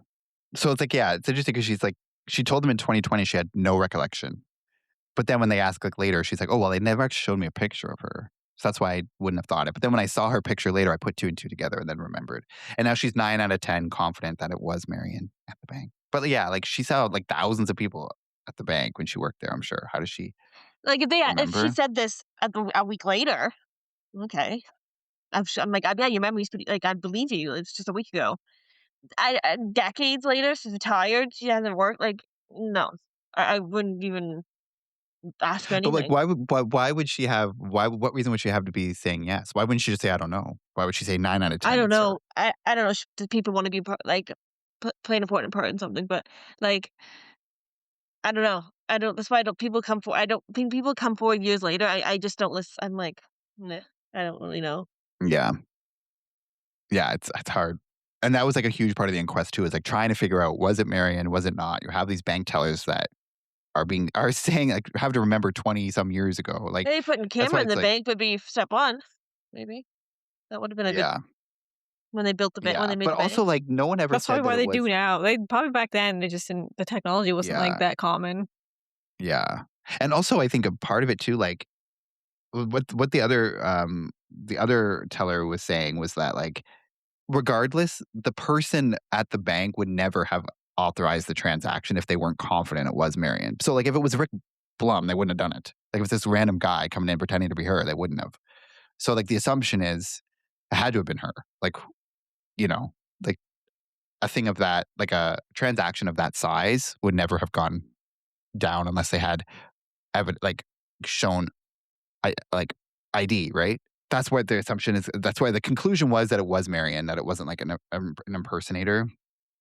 So it's like, yeah, it's interesting because she's like, she told them in 2020 she had no recollection. But then when they ask like later, she's like, "Oh, well, they never actually showed me a picture of her." So that's why I wouldn't have thought it. But then when I saw her picture later, I put two and two together and then remembered. And now she's 9 out of 10 confident that it was Marion at the bank. But yeah, like she saw like thousands of people at the bank when she worked there, I'm sure. How does she Like, if she remember? said this a week later, okay. I'm like, "Yeah, your memory's pretty," like, I believe you, it's just a week ago. Decades later, she's retired, she hasn't worked, like, no. I wouldn't even ask her But like anything. why would she have what reason would she have to be saying yes? Why wouldn't she just say I don't know? Why would she say 9 out of I 10 don't it's her? know. I don't know, sh do people wanna be like, play an important part in something, but, like, I don't know. I don't that's why I don't people come for I don't think people come forward years later, I just don't listen. I'm like, "Meh, I don't really know." Yeah. Yeah, it's hard. And that was like a huge part of the inquest too, is like trying to figure out was it Marion, was it not? You have these bank tellers that are saying like have to remember 20 some years ago. Like Maybe putting a that's why camera in it's the like bank would be step 1, maybe. That would've been a good yeah, when they built the bank when yeah. they made But the bank. also like no one ever That's probably said that why it they do was now. They probably back then, they just didn't the technology wasn't, like, yeah, that common. yeah. And also I think a part of it too, like what the other teller was saying was that like regardless, the person at the bank would never have authorized the transaction if they weren't confident it was Marion. So, like, if it was Rick Blum, they wouldn't have done it. Like, if it's this random guy coming in pretending to be her, they wouldn't have. So, like, the assumption is it had to have been her. Like, you know, like a thing of that, like a transaction of that size would never have gone down unless they had like shown like ID, right? That's what the assumption is. That's why the conclusion was that it was Marion, that it wasn't like an impersonator.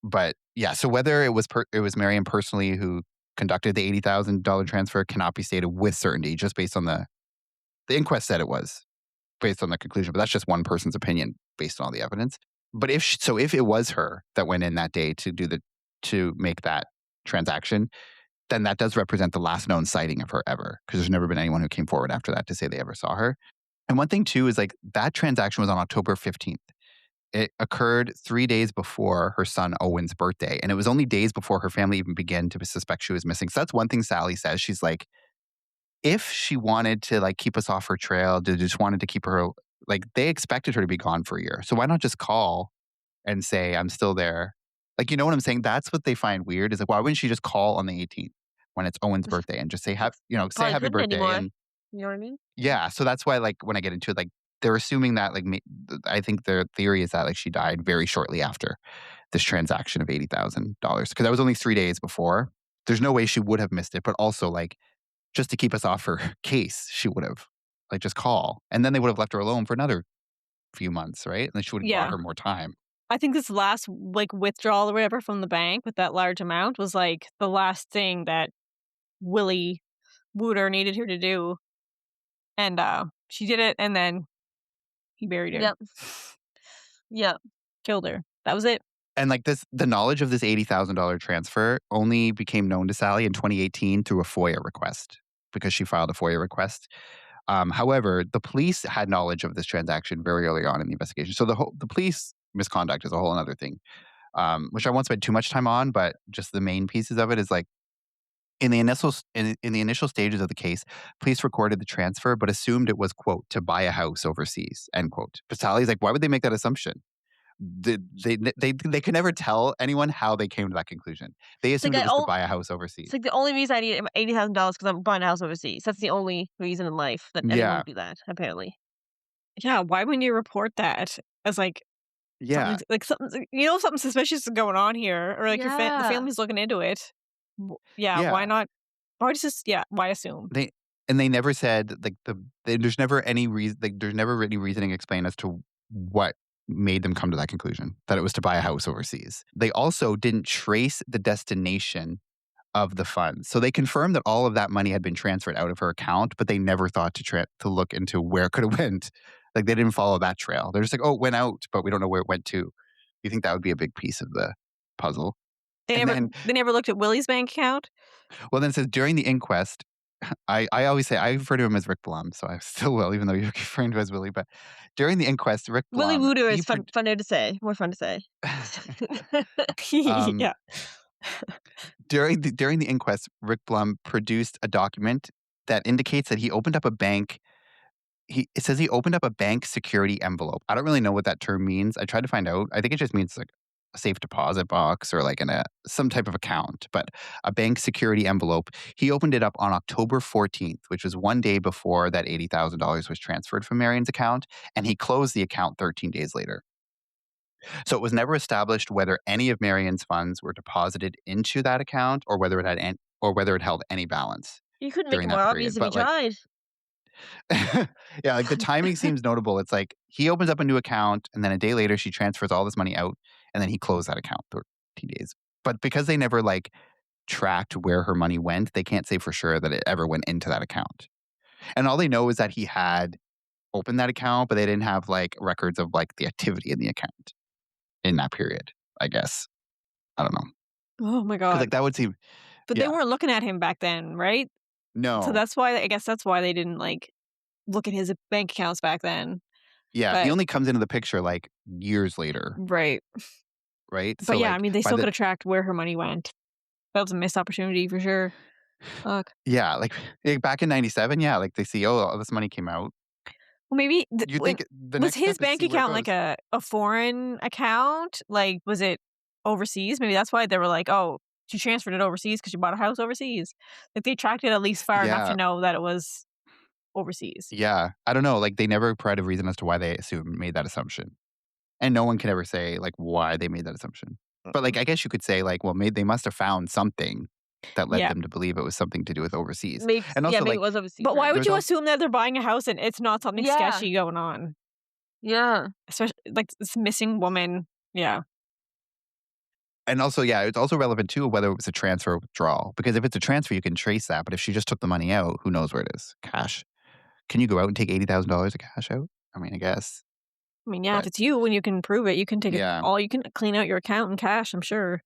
But yeah, so whether it was Marion personally who conducted the $80,000 transfer cannot be stated with certainty, just based on the inquest said it was based on the conclusion. But that's just one person's opinion based on all the evidence. But if it was her that went in that day to make that transaction, then that does represent the last known sighting of her ever, because there's never been anyone who came forward after that to say they ever saw her. And one thing too is like that transaction was on October 15th. It occurred 3 days before her son Owen's birthday, and it was only days before her family even began to suspect she was missing. So that's one thing Sally says. She's like, if she wanted to like keep us off her trail, they just wanted to keep her like they expected her to be gone for a year. So why not just call and say, "I'm still there." Like, you know what I'm saying? That's what they find weird is like, why wouldn't she just call on the 18th when it's Owen's birthday and just say, say Probably happy couldn't birthday. anymore. And You know what I mean? yeah, so that's why, like, when I get into it, like, they're assuming that, like, I think their theory is that, like, she died very shortly after this transaction of $80,000 because that was only 3 days before. There's no way she would have missed it, but also, like, just to keep us off her case, she would have, like, just call, and then they would have left her alone for another few months, right? And then she would have bought Yeah. her more time. I think this last, like, withdrawal or whatever from the bank with that large amount was, like, the last thing that Willie Wooter needed her to do. And she did it, and then he buried her. Yep. Yep. Killed her. That was it. And like the knowledge of this $80,000 transfer only became known to Sally in 2018 through a FOIA request because she filed a FOIA request. However, the police had knowledge of this transaction very early on in the investigation. So the police misconduct is a whole other thing, which I won't spend too much time on. But just the main pieces of it is like in the initial stages of the case, police recorded the transfer but assumed it was quote to buy a house overseas end quote. But Sally's like, why would they make that assumption? They could never tell anyone how they came to that conclusion. They It's like assumed it was to buy a house overseas. It's like the only reason I need $80,000 because I'm buying a house overseas. That's the only reason in life that anyone Yeah, would do that, apparently. Yeah, why wouldn't you report that as like yeah, something something suspicious is going on here, or like the Yeah. family's looking into it? Yeah, why yeah. not? Why just why assume? They never said like there's never any reason, like there's never any reasoning explained as to what made them come to that conclusion that it was to buy a house overseas. They also didn't trace the destination of the funds. So they confirmed that all of that money had been transferred out of her account, but they never thought to look into where it could have went. Like they didn't follow that trail. They're just like, oh, it went out, but we don't know where it went to. You think that would be a big piece of the puzzle? And then, They never looked at Willie's bank account. well, then it says during the inquest, I always say I refer to him as Rick Blum, so I still will, even though you're referring to him as Willie. But during the inquest, Rick Willy Blum, Wooter is funner to say. More fun to say. um, Yeah. during the inquest, Rick Blum produced a document that indicates that he opened up a bank. It says he opened up a bank security envelope. I don't really know what that term means. I tried to find out. I think it just means like a safe deposit box or like some type of account, but a bank security envelope. He opened it up on October 14th, which was one day before that $80,000 was transferred from Marion's account, and he closed the account 13 days later. So it was never established whether any of Marion's funds were deposited into that account or whether it held any balance You couldn't make during it more that obvious period. if you But like, tried. yeah, like the timing seems notable. It's like he opens up a new account and then a day later she transfers all this money out and then he closed that account 13 days. But because they never like tracked where her money went, they can't say for sure that it ever went into that account. And all they know is that he had opened that account, but they didn't have like records of like the activity in the account in that period, I guess. I don't know. Oh my Because god. like that would seem, But they yeah, weren't looking at him back then, right? So no. that's why I guess that's why they didn't like look at his bank accounts back then. Yeah, he But only comes into the picture like years later, right. right? But So yeah, I like mean they by still the could have tracked where her money went. That was a missed opportunity for sure. Fuck. yeah, like back in 97, yeah, like they see, oh, all this money came out. Well, maybe You think the was next his step is bank see where it account goes. like a foreign account? Like, was it overseas? Maybe that's why they were like, oh, she transferred it overseas because she bought a house overseas. Like, they tracked it at least far enough to Yeah, know that it was overseas. yeah. I don't know. Like they never provided a reason as to why they made that assumption, and no one can ever say like why they made that assumption. But like Mm. I guess you could say like, well, maybe they must have found something that led Yeah. them to believe it was something to do with overseas, Maybe, and yeah, also maybe it like was overseas. But why Right? would there's you also assume that they're buying a house and it's not something Yeah. sketchy going on? Yeah. Especially like this missing woman. Yeah. and also yeah, it's also relevant too whether it was a transfer or withdrawal because if it's a transfer you can trace that, but if she just took the money out, who knows where it is? Cash. Can you go out and take $80,000 of cash out? I mean, I guess, I mean, yeah, if but it's you and you can prove it, you can take it yeah. all. You can clean out your account in cash, I'm sure.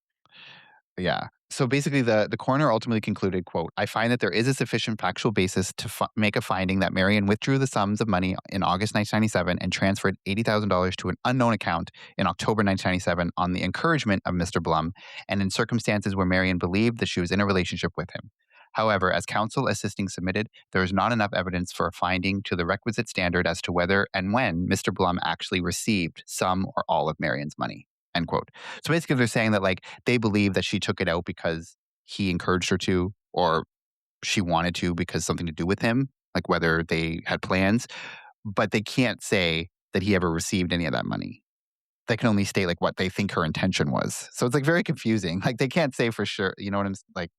Yeah. So basically, the coroner ultimately concluded, "quote I find that there is a sufficient factual basis to make a finding that Marion withdrew the sums of money in August 1997 and transferred $80,000 to an unknown account in October 1997 on the encouragement of Mr. Blum and in circumstances where Marion believed that she was in a relationship with him. However, as counsel assisting submitted, there is not enough evidence for a finding to the requisite standard as to whether and when Mr. Blum actually received some or all of Marion's money." End quote. So basically, they're saying that like they believe that she took it out because he encouraged her to, or she wanted to because something to do with him, like whether they had plans, but they can't say that he ever received any of that money. They can only state like what they think her intention was. So it's like very confusing. Like they can't say for sure. You know what like?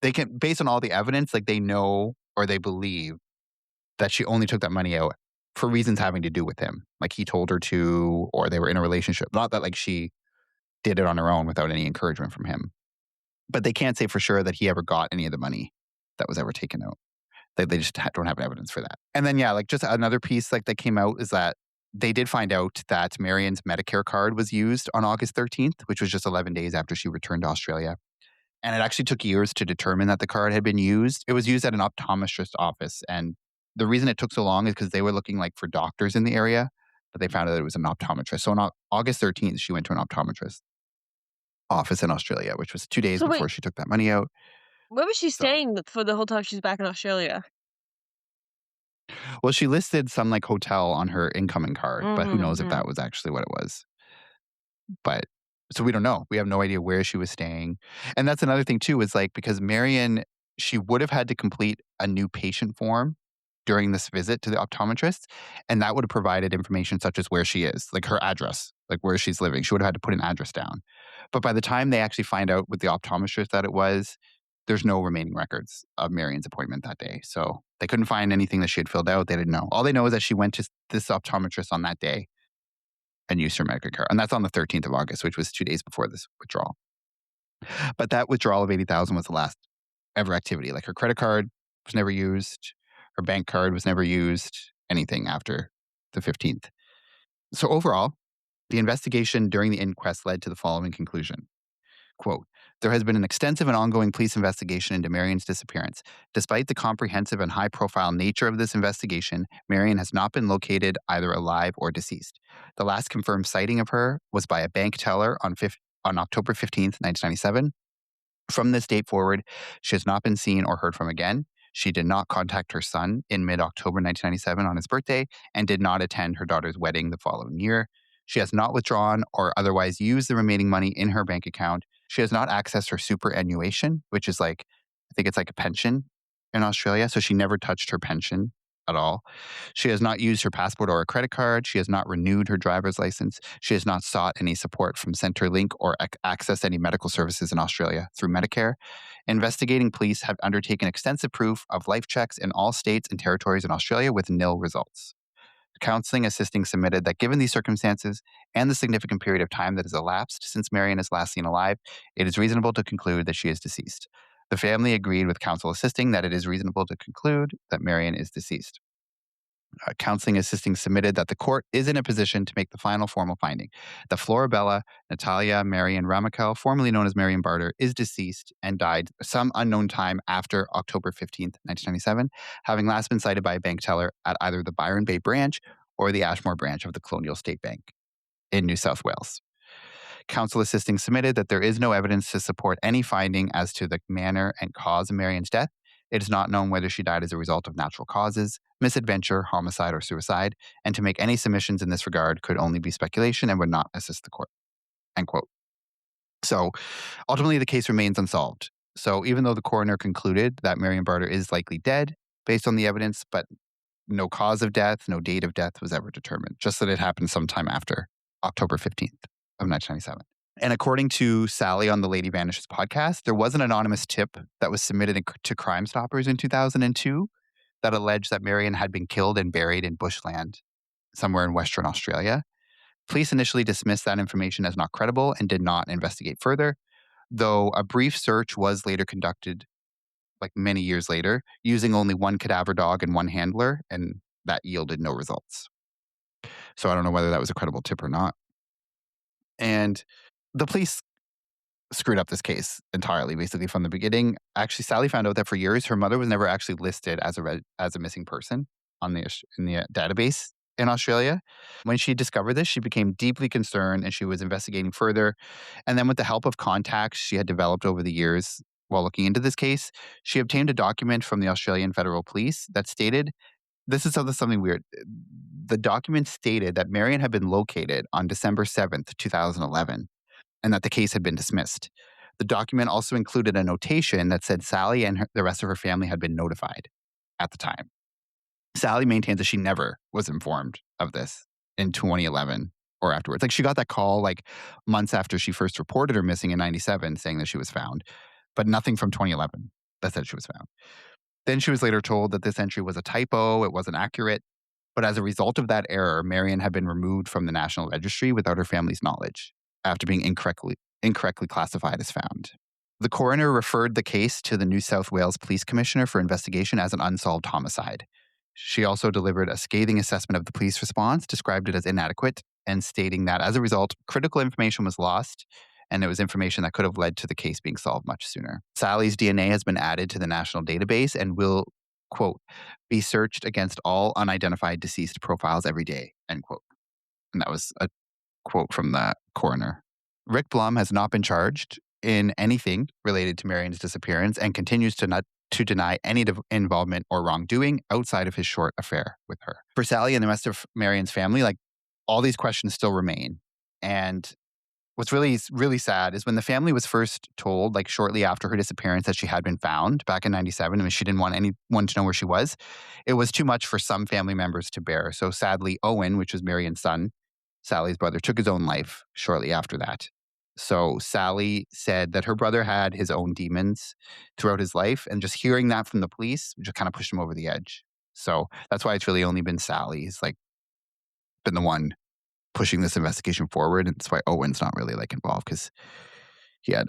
They can, based on all the evidence, like they know or they believe that she only took that money out for reasons having to do with him. Like he told her to, or they were in a relationship. Not that like she did it on her own without any encouragement from him. But they can't say for sure that he ever got any of the money that was ever taken out. They just don't have evidence for that. And then, yeah, like just another piece like that came out is that they did find out that Marion's Medicare card was used on August 13th, which was just 11 days after she returned to Australia. And it actually took years to determine that the card had been used. It was used at an optometrist office. And the reason it took so long is because they were looking like for doctors in the area, but they found out that it was an optometrist. So on August 13th, she went to an optometrist office in Australia, which was 2 days So wait, before she took that money out. where was she So, staying for the whole time she's back in Australia? well, she listed some like hotel on her incoming card, but who knows if Mhm. that was actually what it was. But so we don't know. We have no idea where she was staying. And that's another thing too, is like because Marion, she would have had to complete a new patient form during this visit to the optometrist. And that would have provided information such as where she is, like her address, like where she's living. She would have had to put an address down. But by the time they actually find out with the optometrist that it was, there's no remaining records of Marion's appointment that day. So they couldn't find anything that she had filled out. They didn't know. All they know is that she went to this optometrist on that day and used her Medicare card. And that's on the 13th of August, which was 2 days before this withdrawal. But that withdrawal of 80,000 was the last ever activity. Like her credit card was never used, her bank card was never used, anything after the 15th. So overall, the investigation during the inquest led to the following conclusion. Quote, there has been an extensive and ongoing police investigation into Marion's disappearance. Despite the comprehensive and high profile nature of this investigation, Marion has not been located either alive or deceased. The last confirmed sighting of her was by a bank teller on October 15th, 1997. From this date forward, she has not been seen or heard from again. She did not contact her son in mid October 1997 on his birthday and did not attend her daughter's wedding the following year. She has not withdrawn or otherwise used the remaining money in her bank account. She has not accessed her superannuation, which is like, I think it's like a pension in Australia. So she never touched her pension at all. She has not used her passport or a credit card. She has not renewed her driver's license. She has not sought any support from Centrelink or accessed any medical services in Australia through Medicare. Investigating police have undertaken extensive proof of life checks in all states and territories in Australia with nil results. Counseling assisting submitted that given these circumstances and the significant period of time that has elapsed since Marion is last seen alive, it is reasonable to conclude that she is deceased. The family agreed with counsel assisting that it is reasonable to conclude that Marion is deceased. Counseling assisting submitted that the court is in a position to make the final formal finding that Florabella Natalia Marion Ramakel, formerly known as Marion Barter, is deceased and died some unknown time after October 15th, 1997, having last been cited by a bank teller at either the Byron Bay branch or the Ashmore branch of the Colonial State Bank in New South Wales. Counsel assisting submitted that there is no evidence to support any finding as to the manner and cause of Marion's death. It is not known whether she died as a result of natural causes, misadventure, homicide, or suicide, and to make any submissions in this regard could only be speculation and would not assist the court. End quote. So ultimately, the case remains unsolved. So even though the coroner concluded that Marion Barter is likely dead based on the evidence, but no cause of death, no date of death was ever determined, just that it happened sometime after October 15th of 1997. And according to Sally on the Lady Vanishes podcast, there was an anonymous tip that was submitted to Crime Stoppers in 2002 that alleged that Marion had been killed and buried in bushland somewhere in Western Australia. Police initially dismissed that information as not credible and did not investigate further, though a brief search was later conducted, like many years later, using only one cadaver dog and one handler, and that yielded no results. So I don't know whether that was a credible tip or not. And the police screwed up this case entirely, basically from the beginning. Actually, Sally found out that for years her mother was never actually listed as a missing person on the in the database in Australia. When she discovered this, she became deeply concerned and she was investigating further. And then, with the help of contacts she had developed over the years while looking into this case, she obtained a document from the Australian Federal Police that stated this is something weird. The document stated that Marion had been located on December 7th, 2011 and that the case had been dismissed. The document also included a notation that said Sally and the rest of her family had been notified at the time. Sally maintains that she never was informed of this in 2011 or afterwards. Like she got that call like months after she first reported her missing in 97 saying that she was found, but nothing from 2011 that said she was found. Then she was later told that this entry was a typo, it wasn't accurate. But as a result of that error, Marion had been removed from the National Registry without her family's knowledge after being incorrectly classified as found. The coroner referred the case to the New South Wales Police Commissioner for investigation as an unsolved homicide. She also delivered a scathing assessment of the police response, described it as inadequate, and stating that as a result, critical information was lost and it was information that could have led to the case being solved much sooner. Sally's DNA has been added to the national database and will, quote, be searched against all unidentified deceased profiles every day, end quote. And that was a quote from the coroner. Rick Blum has not been charged in anything related to Marion's disappearance and continues to deny any involvement or wrongdoing outside of his short affair with her. For Sally and the rest of Marion's family, like, all these questions still remain. And what's really, really sad is when the family was first told, like shortly after her disappearance, that she had been found back in 97, and she didn't want anyone to know where she was, it was too much for some family members to bear. So sadly, Owen, which was Marion's son, Sally's brother, took his own life shortly after that. So Sally said that her brother had his own demons throughout his life, and just hearing that from the police just kind of pushed him over the edge. So that's why it's really only been Sally who's like been the one pushing this investigation forward, and that's why Owen's not really like involved, because he had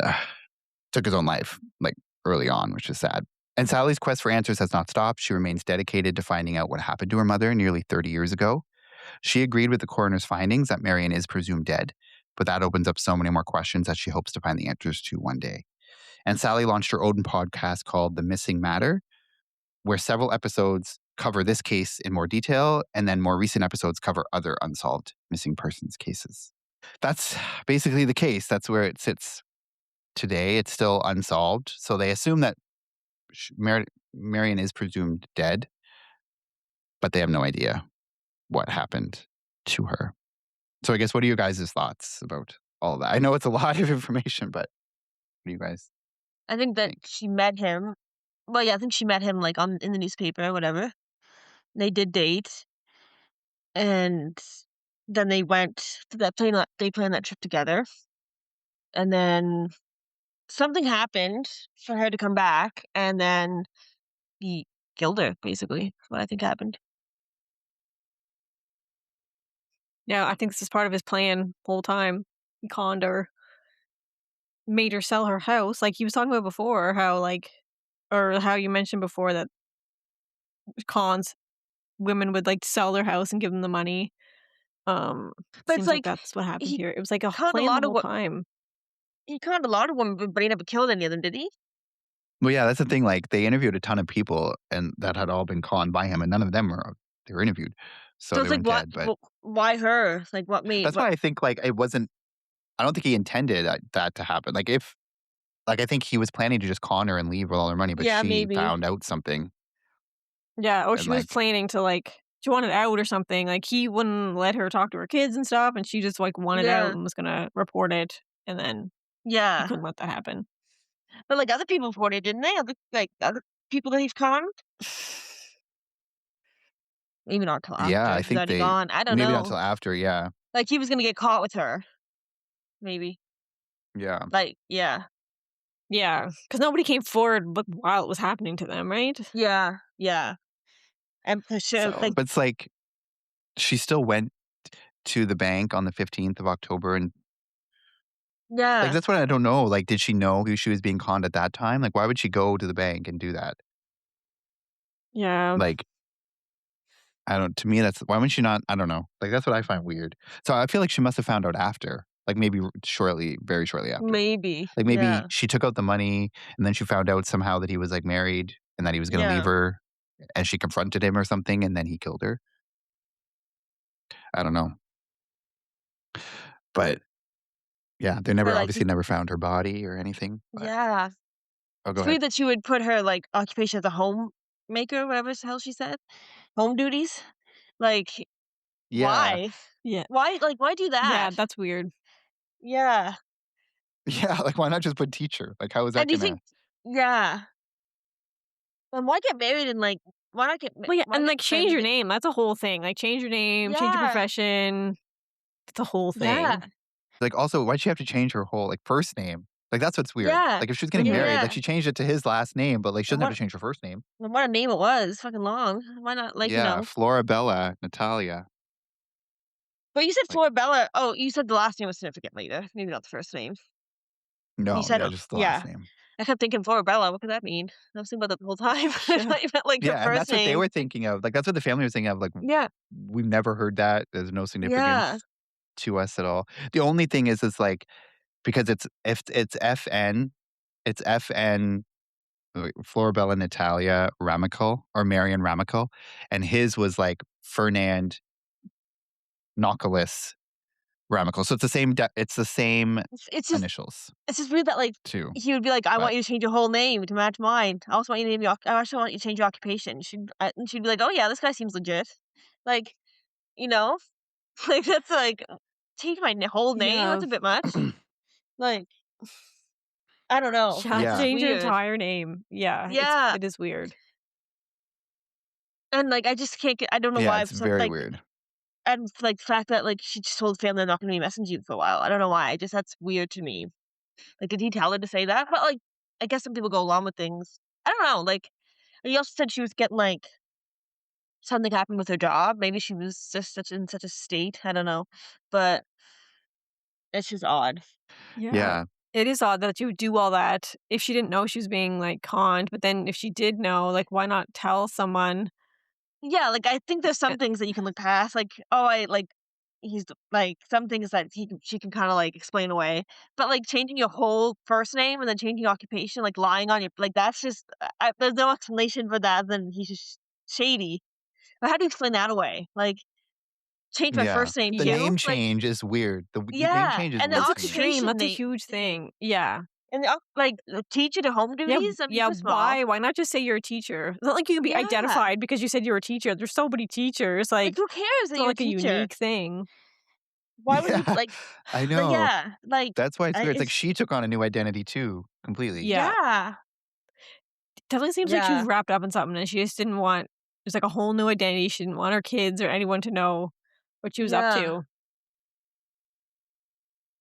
took his own life like early on, which is sad. And Sally's quest for answers has not stopped. She remains dedicated to finding out what happened to her mother nearly 30 years ago. She agreed with the coroner's findings that Marion is presumed dead, but that opens up so many more questions that she hopes to find the answers to one day. And Sally launched her own podcast called The Missing Matter, where several episodes cover this case in more detail, and then more recent episodes cover other unsolved missing persons cases. That's basically the case. That's where it sits today. It's still unsolved. So they assume that Marion is presumed dead, but they have no idea what happened to her. So I guess, what are you guys' thoughts about all of that? I know it's a lot of information, but what do you guys I think that think? she met him. Well, yeah, I think she met him like in the newspaper or whatever. They did date, and then they went to that plane. They planned that trip together, and then something happened for her to come back, and then he killed her. Basically, is what I think happened. Yeah, I think this is part of his plan whole time. He conned her, made her sell her house, like he was talking about before, how like, or how you mentioned before that cons women would like sell their house and give them the money. But it's Seems like like that's what happened he here. It was like a conned a plan the lot of whole what time. he conned a lot of women, but he never killed any of them, did he? Well, yeah, that's the thing. Like, they interviewed a ton of people, and that had all been conned by him, and none of them were interviewed, so So they it's like, weren't dead. But why her? Like, what made that's what? why I think like it wasn't. I don't think he intended that to happen. Like, if like I think he was planning to just con her and leave with all her money, but Yeah, she maybe. found out something, Yeah, or and she was like, planning to like she wanted out or something. Like he wouldn't let her talk to her kids and stuff, and she just like wanted out Yeah, and was gonna report it, and then he yeah. couldn't let that happen. But like other people reported, didn't they? Other people that he's conned. Maybe not till yeah, after I he's think already they gone. I don't maybe not know. until after. Yeah, Like he was gonna get caught with her. Maybe. yeah. Like, yeah, Yeah, because nobody came forward but while it was happening to them, right? yeah, yeah. And for sure, So, like, but it's like she still went to the bank on the 15th of October, and like, yeah, that's what I don't know. Like, did she know who she was being conned at that time? Like, why would she go to the bank and do that? Yeah, Like, I don't, to me, that's, why would she not? I don't know. Like, that's what I find weird. So I feel like she must have found out after, like maybe shortly, very shortly after. maybe, Like, maybe yeah, she took out the money and then she found out somehow that he was like married and that he was going to leave yeah. her, and she confronted him or something, and then he killed her. I don't know. But yeah, they But never, like, obviously never found her body or anything. But yeah. oh, go It's ahead. weird that she would put her like occupation as a homemaker, whatever the hell she said, home duties. Like, Yeah. why? yeah, Why? Like, why do yeah. that? That's weird. Yeah. Yeah. Like, why not just put teacher? Like, how is And that do you gonna, think? Yeah. And why get married and like Well, yeah, why and get like change friends? your name. That's a whole thing. Like change your name, change your Yeah. profession. It's a whole Yeah. thing. like, also, why'd she have to change her whole, like, first name? Like, that's what's weird. Yeah. Like, if she was Like, getting married, like, yeah. she changed it to his last name, but, like, she And doesn't have to change her first name. what a name it was. Fucking long. Why not? Like, Yeah, Florabella Natalia. But you said Like, Florabella. Oh, you said the last name was significant later. Maybe not the first name. You no, said, yeah, just the last yeah. name. I kept thinking Florabella, what could that mean? I was thinking about that the whole time. I Yeah. thought you meant, like, her Yeah, and first that's what they name. were thinking of. Like, that's what the family was thinking of. Like, Yeah. we've never heard that. There's no Yeah. significance to us at all. The only thing is like because it's if it's FN Florabella Natalia Ramical or Marion Ramical, and his was like Fernand Nokolis Ramical. So it's the same It's just initials it's just weird that, like, too. he would be like, "I But want you to change your whole name to match mine. I also want you to name your I also want you to change your occupation." And she'd be like, "Oh, yeah, this guy seems legit." Like, you know? Like, that's like, change my whole name? That's Yeah. a bit much. Like, I don't know. Yeah, It's just yeah. change your weird. entire name. Yeah, Yeah. it is weird. And, like, I just can't get I don't know Yeah, why, it's but so very like weird. and, like, the fact that, like, she just told the family they're not gonna be messaging you for a while. I don't know why. I just that's weird to me. Like, did he tell her to say that? But, like, I guess some people go along with things. I don't know, like, he also said she was getting, like, something happened with her job. Maybe she was just such a state. I don't know. But it's just odd. Yeah. Yeah. It is odd that you would do all that if she didn't know she was being, like, conned, but then if she did know, like, why not tell someone? Yeah, like, I think there's Eh some things that you can look past, like, oh, I like, like, some things that she can kinda, like, explain away, but, like, changing your whole first name and then changing your occupation, like, lying on your like, that's just there's no explanation for that than he's just shady. But how do you explain that away? Like, change my Yeah. first name The Yeah. too? name Like, change is weird. The name yeah, change is and the weird That's to me. extreme, occupation that's a name huge thing. Yeah. and the like, teacher to home Yeah, duties? I mean, yeah, first of all, why? Why not just say you're a teacher? It's not like you can be yeah, identified because you said you're a teacher. There's so many teachers, like, like, who cares it's that not you're a like a teacher? unique thing. Why would you Yeah, like I like, know. yeah, like, That's why it's I weird. It's like it's she took on a new identity too, completely. Yeah. yeah, Definitely seems like she was yeah, wrapped up in something and she just didn't want there's, like, a whole new identity. She didn't want her kids or anyone to know what she was up yeah. to.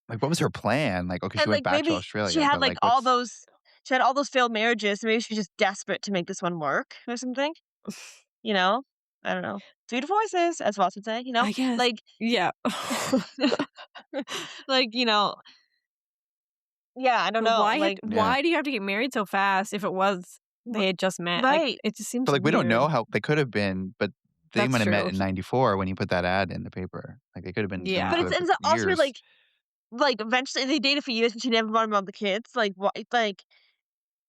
Like, what was her plan? Like, okay, she And, went like, back to maybe Australia, but like, she had all those failed marriages, maybe she's just desperate to make this one work or something, you know? I don't know. 2 divorces, as Ross would say, you know? I guess. Like Yeah. like, yeah, I don't But know, like yeah. why do you have to get married so fast if it was r they had just met? Like, right. it just seems But like, we don't weird. know how they could have been, but they That's might have met true. in '94 when he put that ad in the paper. Like, they could have been known But each Yeah. other for it's also weird, years. like, eventually they dated for years and she never brought him around the kids, like, what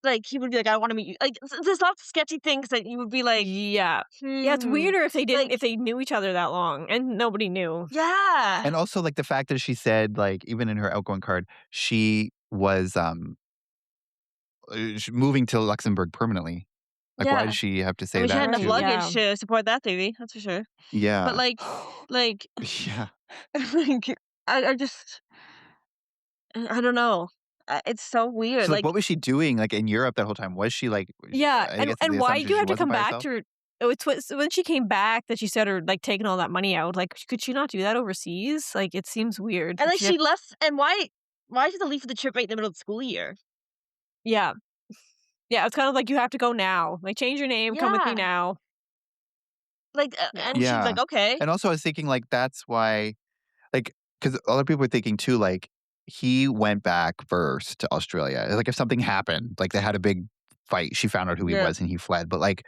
like, he would be like, "I wanna meet you." Like, there's lots of sketchy things that you would be like, Yeah. Yeah, it's "Hmm." weirder Like if they knew each other that long and nobody knew. yeah. And also, like, the fact that she said, like, even in her outgoing card, she was, moving to Luxembourg permanentry. Like, why Yeah. did she have to I say mean, she had that enough Right, too? luggage yeah. to support that theory, that's for sure. But, Yeah. like, Yeah. like, I just I don't know. It's so weird, So, like, like what was she doing, like, in Europe that whole time? Was she, like Yeah, I guess the and why assumption do you she have to wasn't come by back herself? to her oh, it's what so when she came back that she started, like, taking all that money out, like, could she not do that overseas? Like, it seems weird and, if like, she had she left and why did they leave for the trip right in the middle of the school year? Yeah. Yeah, it's kind of like, "You have to go now." Like, "Change your name, come with me Yeah. now." Like, Yeah. and she's Yeah. like, "Okay." And also I was thinking, like, that's why like, because other people were thinking too, like, he went back first to Australia. Like, if something happened, like, they had a big fight, she found out who he Yeah. was and he fled. But, like,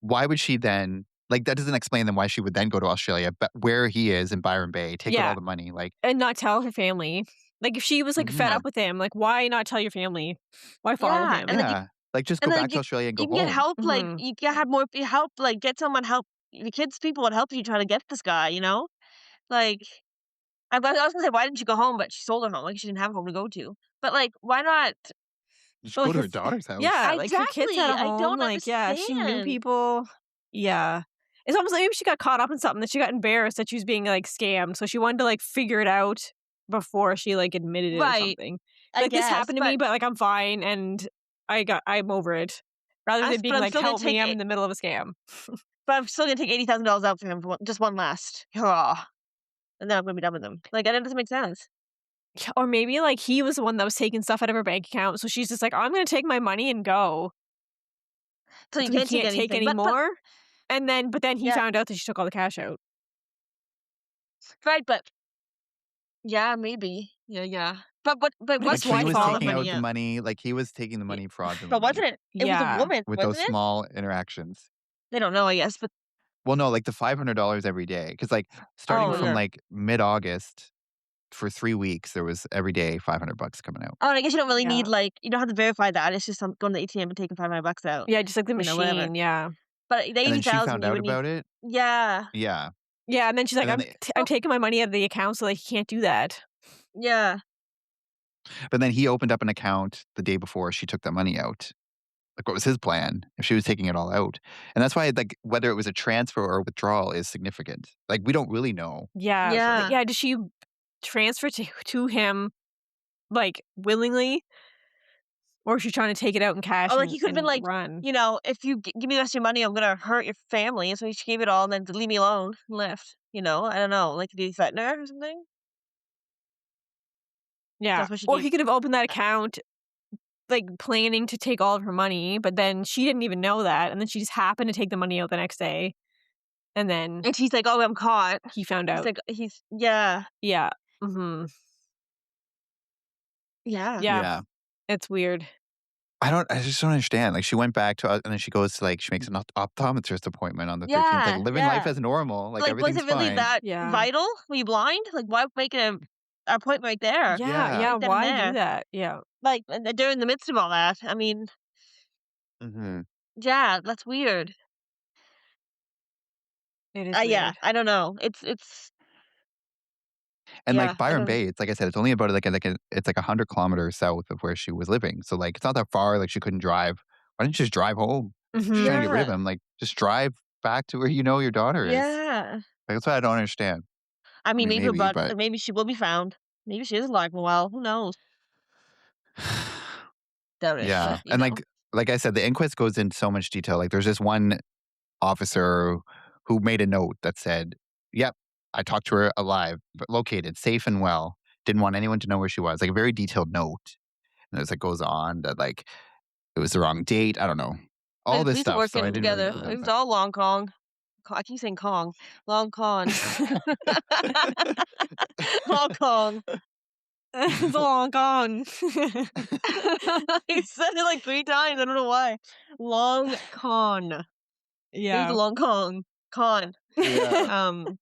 why would she then like, that doesn't explain then why she would then go to Australia, but where he is in Byron Bay, take out all Yeah, the money, like and not tell her family. Like, if she was, like, fed mhm. up with him, like, why not tell your family? Why follow Yeah, him? and then Yeah. Like, just and go then back to Australia and you go can get home. help, like, Mhm. you can have more help, like, get someone help the kids people would help you try to get this guy, you know? Like, I was gonna say, why didn't you go home? But she sold her home, like, she didn't have a home to go to. But, like, why not Just But, go like, to her if daughter's house. yeah, like, her kids had exactly, a I home, don't like, yeah, she knew understand. people. Yeah. It's almost like maybe she got caught up in something that she got embarrassed that she was being, like, scammed, so she wanted to, like, figure it out before she, like, admitted it or Right, something. I Like, "This guess, happened to me, but, like, I'm fine, and I'm over it." Rather than but being I'm like, still gonna "Help me, take I'm it in the middle of a scam." but I'm still gonna take $80,000 out for him for just one last hurrah, and then I'm gonna be done with him. Like, that doesn't make sense. Yeah, or maybe, like, he was the one that was taking stuff out of her bank account, so she's just like, "I'm gonna take my money and go, So you so he can't take can't take anything, any but more." And then but then he yeah, found out that she took all the cash out. right, but yeah, maybe. Yeah, yeah. But But was Like, his she he wife was taking all the taking followed out money the out? money, like, he was taking the y money But fraudulently wasn't it? It was a yeah. woman, with those wasn't it? small interactions. They don't know, I guess. But Well, no, like, the $500 every day, because like, starting oh from, yeah. like, mid-August for 3 weeks, there was every day $500 coming out. Oh, and I guess you don't really need Yeah. like you don't have to verify that. It's just going to the ATM and taking $500 out. Yeah, just like the You know, whatever. machine, yeah. But the And then she 80,000 found you out would need. about it. Yeah. Yeah. Yeah, and then she's like, And then I'm taking my money out of the account so, like, he can't do that." Yeah. but then he opened up an account the day before she took that money out. Like, what was his plan if she was taking it all out? And that's why, like, whether it was a transfer or withdrawal is significant. Like, we don't really know Yeah, for Yeah. sure. yeah, did she transfer to him, like, willingly, or is she trying to take it out in cash Or like he could have been and like, run? if you give me the rest of your money, I'm gonna hurt your family. And so she gave it all and then to leave me alone and left. I don't know. Like, did he threaten her or something? Yeah, That's why she or gave. he could have opened that account, like, planning to take all of her money, but then she didn't even know that, and then she just happened to take the money out the next day, and then And she's like, "Oh, I'm caught." he found He's out. like, yeah, Yeah. Mhm. yeah. Yeah, Yeah. it's weird. I just don't understand. Like, she went back to, and then she goes to, like, she makes an optometrist appointment on the 13th, like, Yeah, living life yeah. as normal, like, Like, was everything's it really fine. that Yeah. vital? Were you blind? Like, why make an appointment right there? Yeah, Yeah. yeah, Right then and why do there. that? Yeah, Like, and during the midst of all that. I mean, Mhm. yeah, that's weird. it is Yeah, weird. I don't know. And, Yeah, like, I Byron don't. Bay, it's like I said, it's only about, it's like 100 kilometers south of where she was living, so, like, it's not that far, like, she couldn't drive. Why didn't you just drive home? She's trying to Mhm. get rid of Yeah, him, like, just drive back to where you know your daughter is. yeah. Like, that's what I don't understand. I I mean, mean, maybe maybe, about but maybe she will be found. Maybe she is alive and well. Who knows? Doubt it, yeah, but and, like I said, the inquest goes into so much detail, like, there's this one officer who made a note that said, "Yep, I talked to her alive, but located, safe and well. Didn't want anyone to know where she was." Like a very detailed note. And as it goes on, that like it was the wrong date. I don't know. Maybe All the this police are stuff. So I working didn't really together. go It there. was But all Long Kong. I keep saying Kong. Long Con. Long Kong. It's long gone. He said it like 3 times. I don't know why. Long Con. Maybe the Yeah. Long Kong. Con. yeah. Um,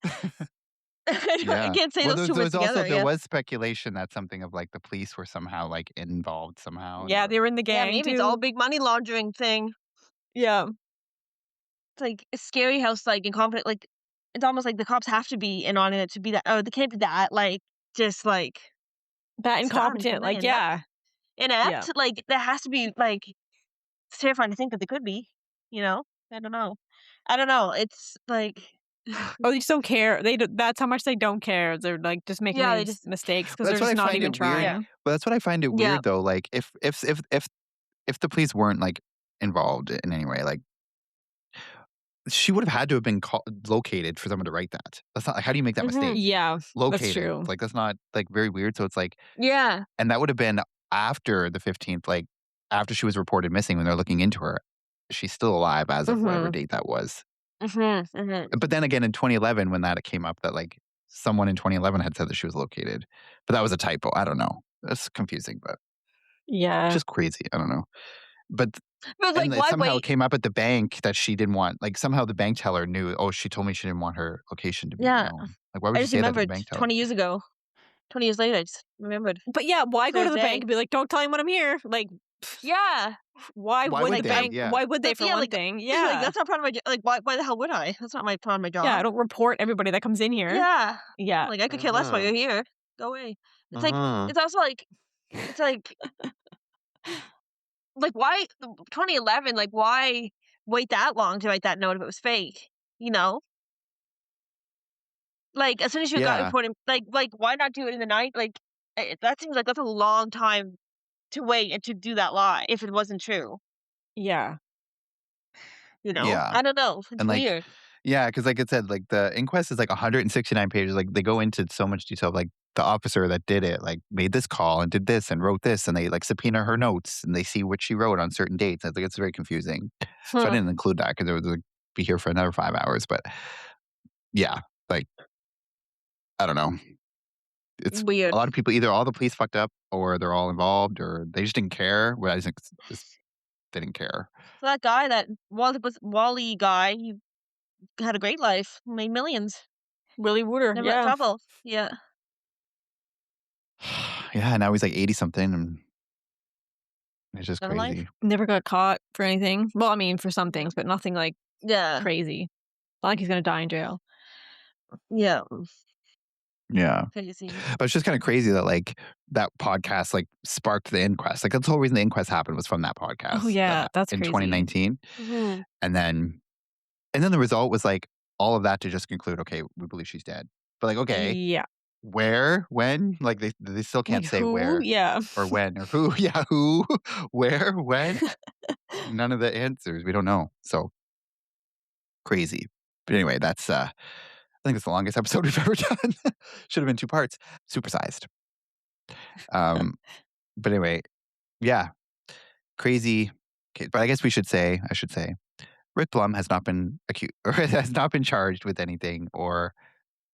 I Yeah. can't say Well, those 2 there words was together, also I there guess. was speculation that something of like the police were somehow like involved somehow. And I Yeah, don't they were know. in the Yeah, gang maybe it's all too. big money laundering thing. Yeah. It's like it's scary how like incompetent like it's almost like the cops have to be in on it to be that they can't be that like just like That stunned, can incompetent, they? like, yeah. Yeah. Inept? Like there has to be like it's terrifying to think that they could be, you know? I don't know. I don't know. It's like Or they just don't care. That's how much they don't care. They're, like, just making yeah, they these just mistakes because But 'cause that's they're what just I not find even it weird. yeah. trying. But that's what I find it Yeah. weird though. Like if the police weren't like involved in any way, like she would have had to have been located for someone to write that. That's not like, how do you make that Mhm. mistake? Yeah, that's Located. true. It's like that's not like very weird. So it's like, Yeah. and that would have been after the 15th, like after she was reported missing when they're looking into her. She's still alive as of whatever Mhm. date that was. Mhm. Mhm. But then again, in 2011, when that came up, that like someone in 2011 had said that she was located, but that was a typo. I don't know. That's confusing, but Yeah. just crazy. I don't know. But But like and it why somehow wait? came up at the bank that she didn't want, like, somehow the bank teller knew, "Oh, she told me she didn't want her location to be Yeah. known." Like, why would I you just say that to the remembered bank teller? 20 years ago. 20 years later, I just remembered. But, yeah, why go Clear to as the bank day. and be like, "Don't tell anyone I'm here?" Like, Yeah. Why would they? Yeah. why would they That's for yeah, one like thing? like Yeah. that's not part of my like why the hell would I? That's not my part of my Yeah, I job. don't report everybody that comes in here. Yeah. Yeah. Like I could care less why Mhm. you're here. Go away. Mhm. It's also it's like why 2011, like why wait that long to write that note if it was fake? You know? Like as soon as you got Yeah. reported like why not do it in the night? Like that seems like that's a long time to wait and to do that lie if it wasn't true, Yeah. you know? Yeah. I don't know. It's And, like weird. yeah, because like I said, like, the inquest is, like, 169 pages, like, they go into so much detail, like, the officer that did it, like, made this call and did this and wrote this, and they, like, subpoena her notes, and they see what she wrote on certain dates. I think it's very confusing. So I Hmm. didn't include that because it would, like, be here for another 5 hours, but yeah, like, I don't know. It's a Weird. lot of people, either all the police fucked up or they're all involved or they just didn't care. Well, I think just they didn't care. So that guy, that Wally guy, he had a great life, made millions, Willie Wooter, never got in yeah. trouble. Yeah. Yeah, now he's like 80 something and it's just Living life. crazy. Never got caught for anything. Well, I mean, for some Yeah. things, but nothing like Yeah. crazy. Not like he's gonna die in jail. Yeah. Yeah. Crazy. But it's just kind of crazy that like that podcast like sparked the inquest. Like that's the whole reason the inquest happened was from that Oh podcast yeah, that that's in crazy. 2019. Mhm. And then the result was like all of that to just conclude, okay, we believe she's dead. But like, okay, Yeah. where, when? Like they still Like can't say who? where Yeah. or when or who. Yeah, who, where, when? None of the answers. We don't know. So crazy. But anyway, that's I think it's the longest episode we've ever done. Should have been 2 parts. Supersized. Um, but anyway, yeah, crazy. Okay, but I guess I should say, Rick Blum has not been accused or has not been charged with anything,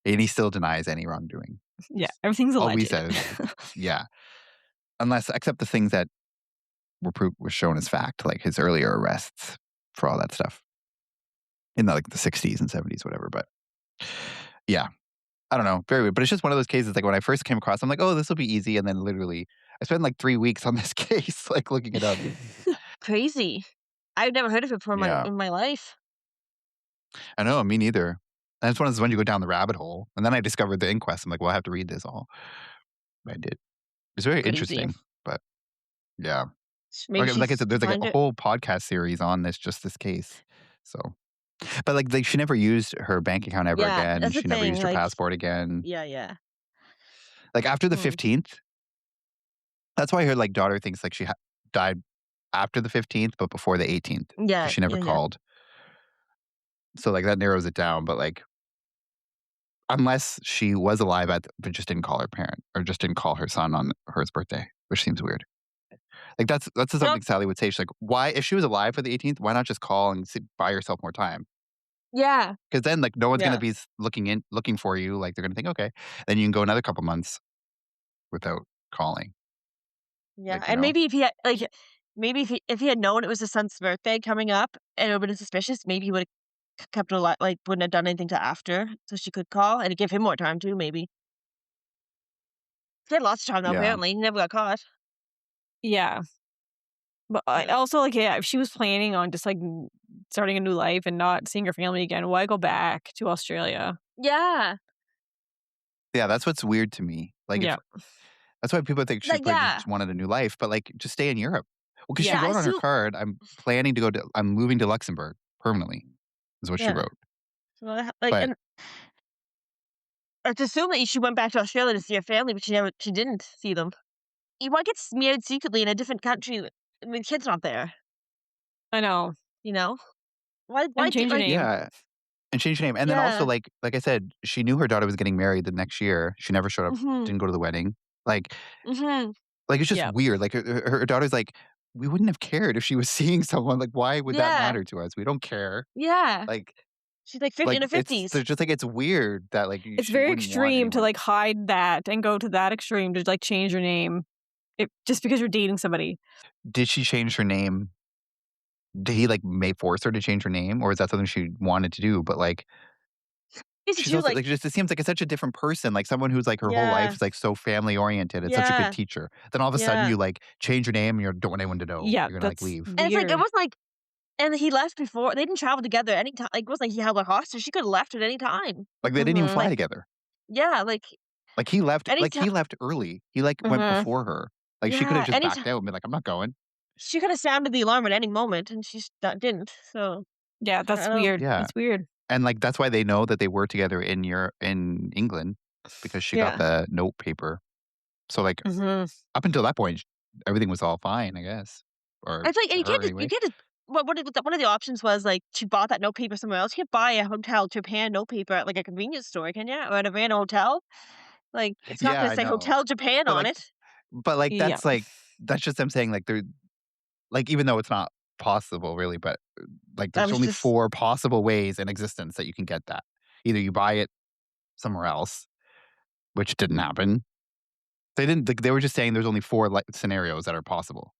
and he still denies any wrongdoing. Yeah, everything's All we alleged. said is, yeah, unless except the things that were shown as fact, like his earlier arrests for all that stuff in the 60s and 70s, whatever. But yeah, I don't know, very weird. But it's just one of those cases. Like when I first came across, I'm like, oh, this will be easy, and then literally, I spent like 3 weeks on this case, like looking it up. Crazy. I've never heard of it before in my Yeah, in my life. I know, me neither. And it's one of those when you go down the rabbit hole, and then I discovered the inquest. I'm like, well, I have to read this all. I did. It's very Crazy. interesting, but yeah. Maybe Like I she's said, there's like find a it. whole podcast series on this case. So, but like she never used her bank account ever Yeah, again. that's the She never thing. used her Like, passport again. yeah, yeah. Like after the Hmm. 15th, that's why her like daughter thinks like she died after the 15th, but before the 18th because Yeah, she never yeah, yeah. called. So like that narrows it down. But like unless she was alive but just didn't call her parent or just didn't call her son on his birthday, which seems weird. Like that's You know, something Sally would say. She's like, why if she was alive for the 18th, why not just call and buy yourself more time? yeah, Because then like no one's gonna yeah, be looking for you. Like they're gonna think, okay, then you can go another couple months without calling. yeah. Like And maybe if he had like, maybe if he had known it was his son's birthday coming up and it would have been suspicious, maybe he would have kept her alive, like wouldn't have done anything till after, so she could call and give him more time too. Maybe he had lots of time though. yeah, Apparently, he never got caught. Yeah. But I Yeah, also, like, yeah, if she was planning on just, like, starting a new life and not seeing her family again, why go back to Australia? yeah, yeah. That's what's weird to me. Like if Yeah. that's why people think she like probably yeah, just wanted a new life, but like just stay in Europe. Well, because she yeah. Yeah. I wrote on her still, card, I'm moving to Luxembourg permanently. Is what she yeah. wrote. So, like, But and it's assumed that she went back to Australia to see her family, but she didn't see them. You might get married secretly in a different country. I mean, kid's not there. I know. You know why? Why And do change your like name. yeah, and change your name. And then also, yeah. like I said, she knew her daughter was getting married the next year. She never showed up, Mhm. didn't go to the wedding. Like, Mhm. like it's just Yeah. weird. Like her daughter's like, we wouldn't have cared if she was seeing someone. Like, why would that Yeah. matter to us? We don't care. Yeah. Like, She's like 50 in her it's 50s. they're just like it's weird that like It's she very wouldn't want extreme to, anyone. like, hide that and go to that extreme to, like, change your name just because you're dating somebody. Did she change her name? Did he like may force her to change her name, or is that something she wanted to do? But like, Easy she's too. also Like like just it seems like it's such a different person. Like someone who's like her whole life yeah. is like so family oriented. It's such a good Yeah. teacher. Then all of a sudden Yeah. you like change your name and you don't want anyone to know. Yeah, You're gonna like that's leave. And it's like it weird. wasn't like, and he left before they didn't travel together any time. Like it wasn't like he held her hostage. She could have left at any time. Like they didn't even Mhm. fly Like together. yeah. Like any Like time. he left early. He like went Mhm. before her. Like she could have Yeah. just Any backed time. out and been like, I'm not going. She could have sounded the alarm at any moment, and didn't. So Yeah, I that's don't. weird. Yeah. That's weird. And like that's why they know that they were together in England because she got Yeah. the note paper. So like Mhm. up until that point, everything was all fine, I guess. Or It's like, and for her you anyway. can't just. One of the options was like she bought that note paper somewhere else. You can't buy a hotel Japan note paper at like a convenience store, can you? Or at a random hotel. Like it's not Yeah, going to I say know. Hotel Japan But on like it. Yeah. that's just them saying like they're like even though it's not possible really, but like I there's was only just 4 possible ways in existence that you can get that. Either you buy it somewhere else, which didn't happen. They didn't. They were just saying there's only 4 scenarios that are possible,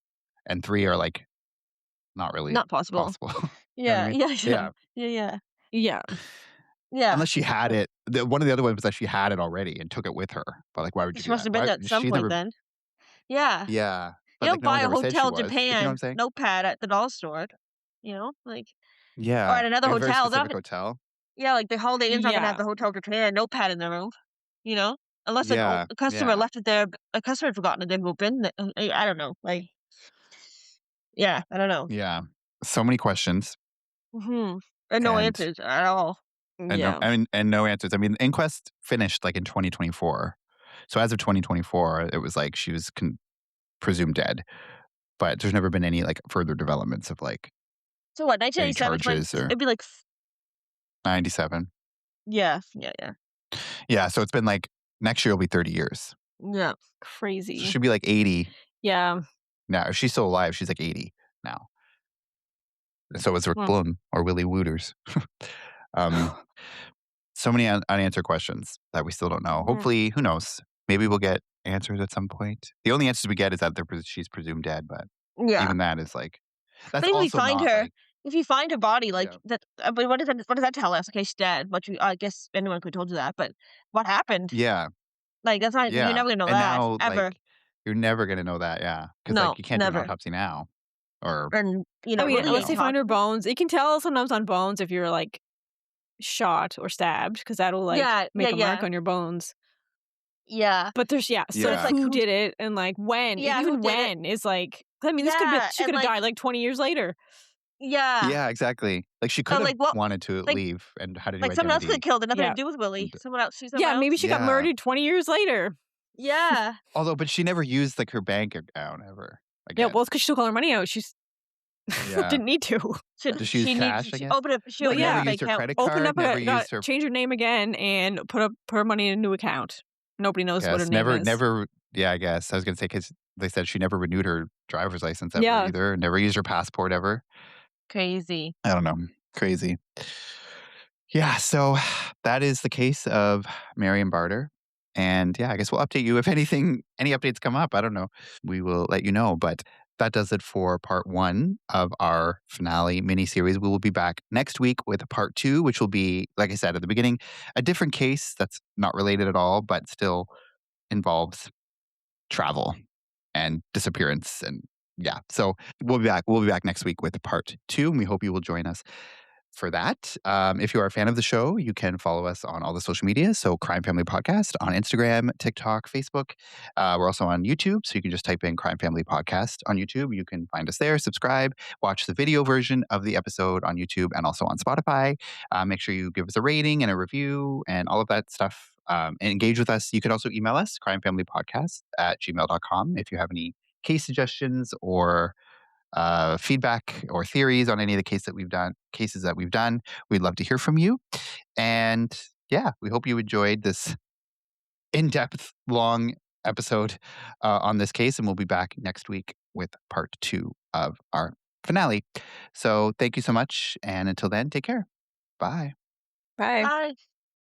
and 3 are like not really Not possible. possible. You know what I Yeah, mean? yeah, yeah. Yeah. Yeah, yeah. Yeah. Yeah. Unless she had it. One of the other ones was that she had it already and took it with her. But like, why would you She do must that? have been Why there at some she point never? then. Yeah. Yeah. You But like, don't no buy one's a ever said she Hotel was. Like, you know what I'm Japan saying? notepad at the dollar store, like or Yeah. at another Like a very hotel. They're not specific gonna hotel. yeah, like the Holiday Inn's not gonna have Yeah. the Hotel Japan notepad in their room, you know? Unless Yeah. a customer Yeah. left it there, a customer had forgotten it, they've moved in the I don't know, like yeah, I don't know. Yeah. So many questions Mhm. And no and answers at all. no, Yeah. I mean, and no answers. I mean, the inquest finished like in 2024. So as of 2024, it was like she was presumed dead. But there's never been any like further developments of like So what, any 1987, charges or it'd be like 97. yeah, yeah, yeah. Yeah. So it's been like next year will be 30 years. Yeah. So Crazy. she'll be like 80 Yeah. now. If she's still alive, she's like 80 now. And so is Rick Hmm. Bloom or Willie Wooters. um, so many unanswered questions that we still don't know. Mhm. Hopefully, who knows? Maybe we'll get answers at some point. The only answers we get is that she's presumed dead, but Yeah. even that is like that's But even if you also find not her like if you find her body, like, yeah that but what does that tell us? Okay, she's dead, but you I guess anyone could have told you that, but what happened? yeah Like, that's not you're yeah. never gonna know And that, now ever. like you're never gonna know that because No, like you can't do an never. autopsy now or And, I mean, you really unless know they find her toxic. bones, you can tell sometimes on bones if you're like shot or stabbed because that'll like Yeah, yeah, make a mark yeah. on your bones. Yeah. But there's But still it's yeah like, who who's did it and like when, yeah, who even did it? when is like. I mean, this could be Yeah, she and, could have like died like 20 years later. yeah. yeah exactly like she could But, have like, what wanted to like leave and had a new like, someone else could've identity killed it, nothing to Yeah, do with Willie. and Someone else see someone yeah. Maybe she else? got yeah murdered 20 years later. Yeah. although but she never used like her bank account ever Yeah, well, again it's because she took all her money out. She's yeah didn't need to. does she use She needs cash I she guess opened but a never Yeah, used bank her account. credit opened card up never got used her change her name again and put her money in a new account. Nobody knows what her guess name is. never yeah I guess I was gonna say because they said she never renewed her driver's license ever Yeah, either never used her passport ever Crazy. I don't know crazy yeah so that is the case of Marion Barter and yeah I guess we'll update you if anything any updates come up I don't know we will let you know but that does it for part 1 of our finale miniseries. We will be back next week with part 2, which will be, like I said at the beginning, a different case that's not related at all, but still involves travel and disappearance and yeah. So we'll be back. We'll be back next week with part 2, and we hope you will join us for that. If you are a fan of the show, you can follow us on all the social media. So Crime Family Podcast on Instagram, TikTok, Facebook. We're also on YouTube. So you can just type in Crime Family Podcast on YouTube. You can find us there, subscribe, watch the video version of the episode on YouTube and also on Spotify. Make sure you give us a rating and a review and all of that stuff. And engage with us. You can also email us, crimefamilypodcast@gmail.com, if you have any case suggestions or feedback or theories on any of the cases that we've done. We'd love to hear from you. And yeah, we hope you enjoyed this in-depth, long episode on this case. And we'll be back next week with part 2 of our finale. So thank you so much. And until then, take care. Bye. bye. Bye.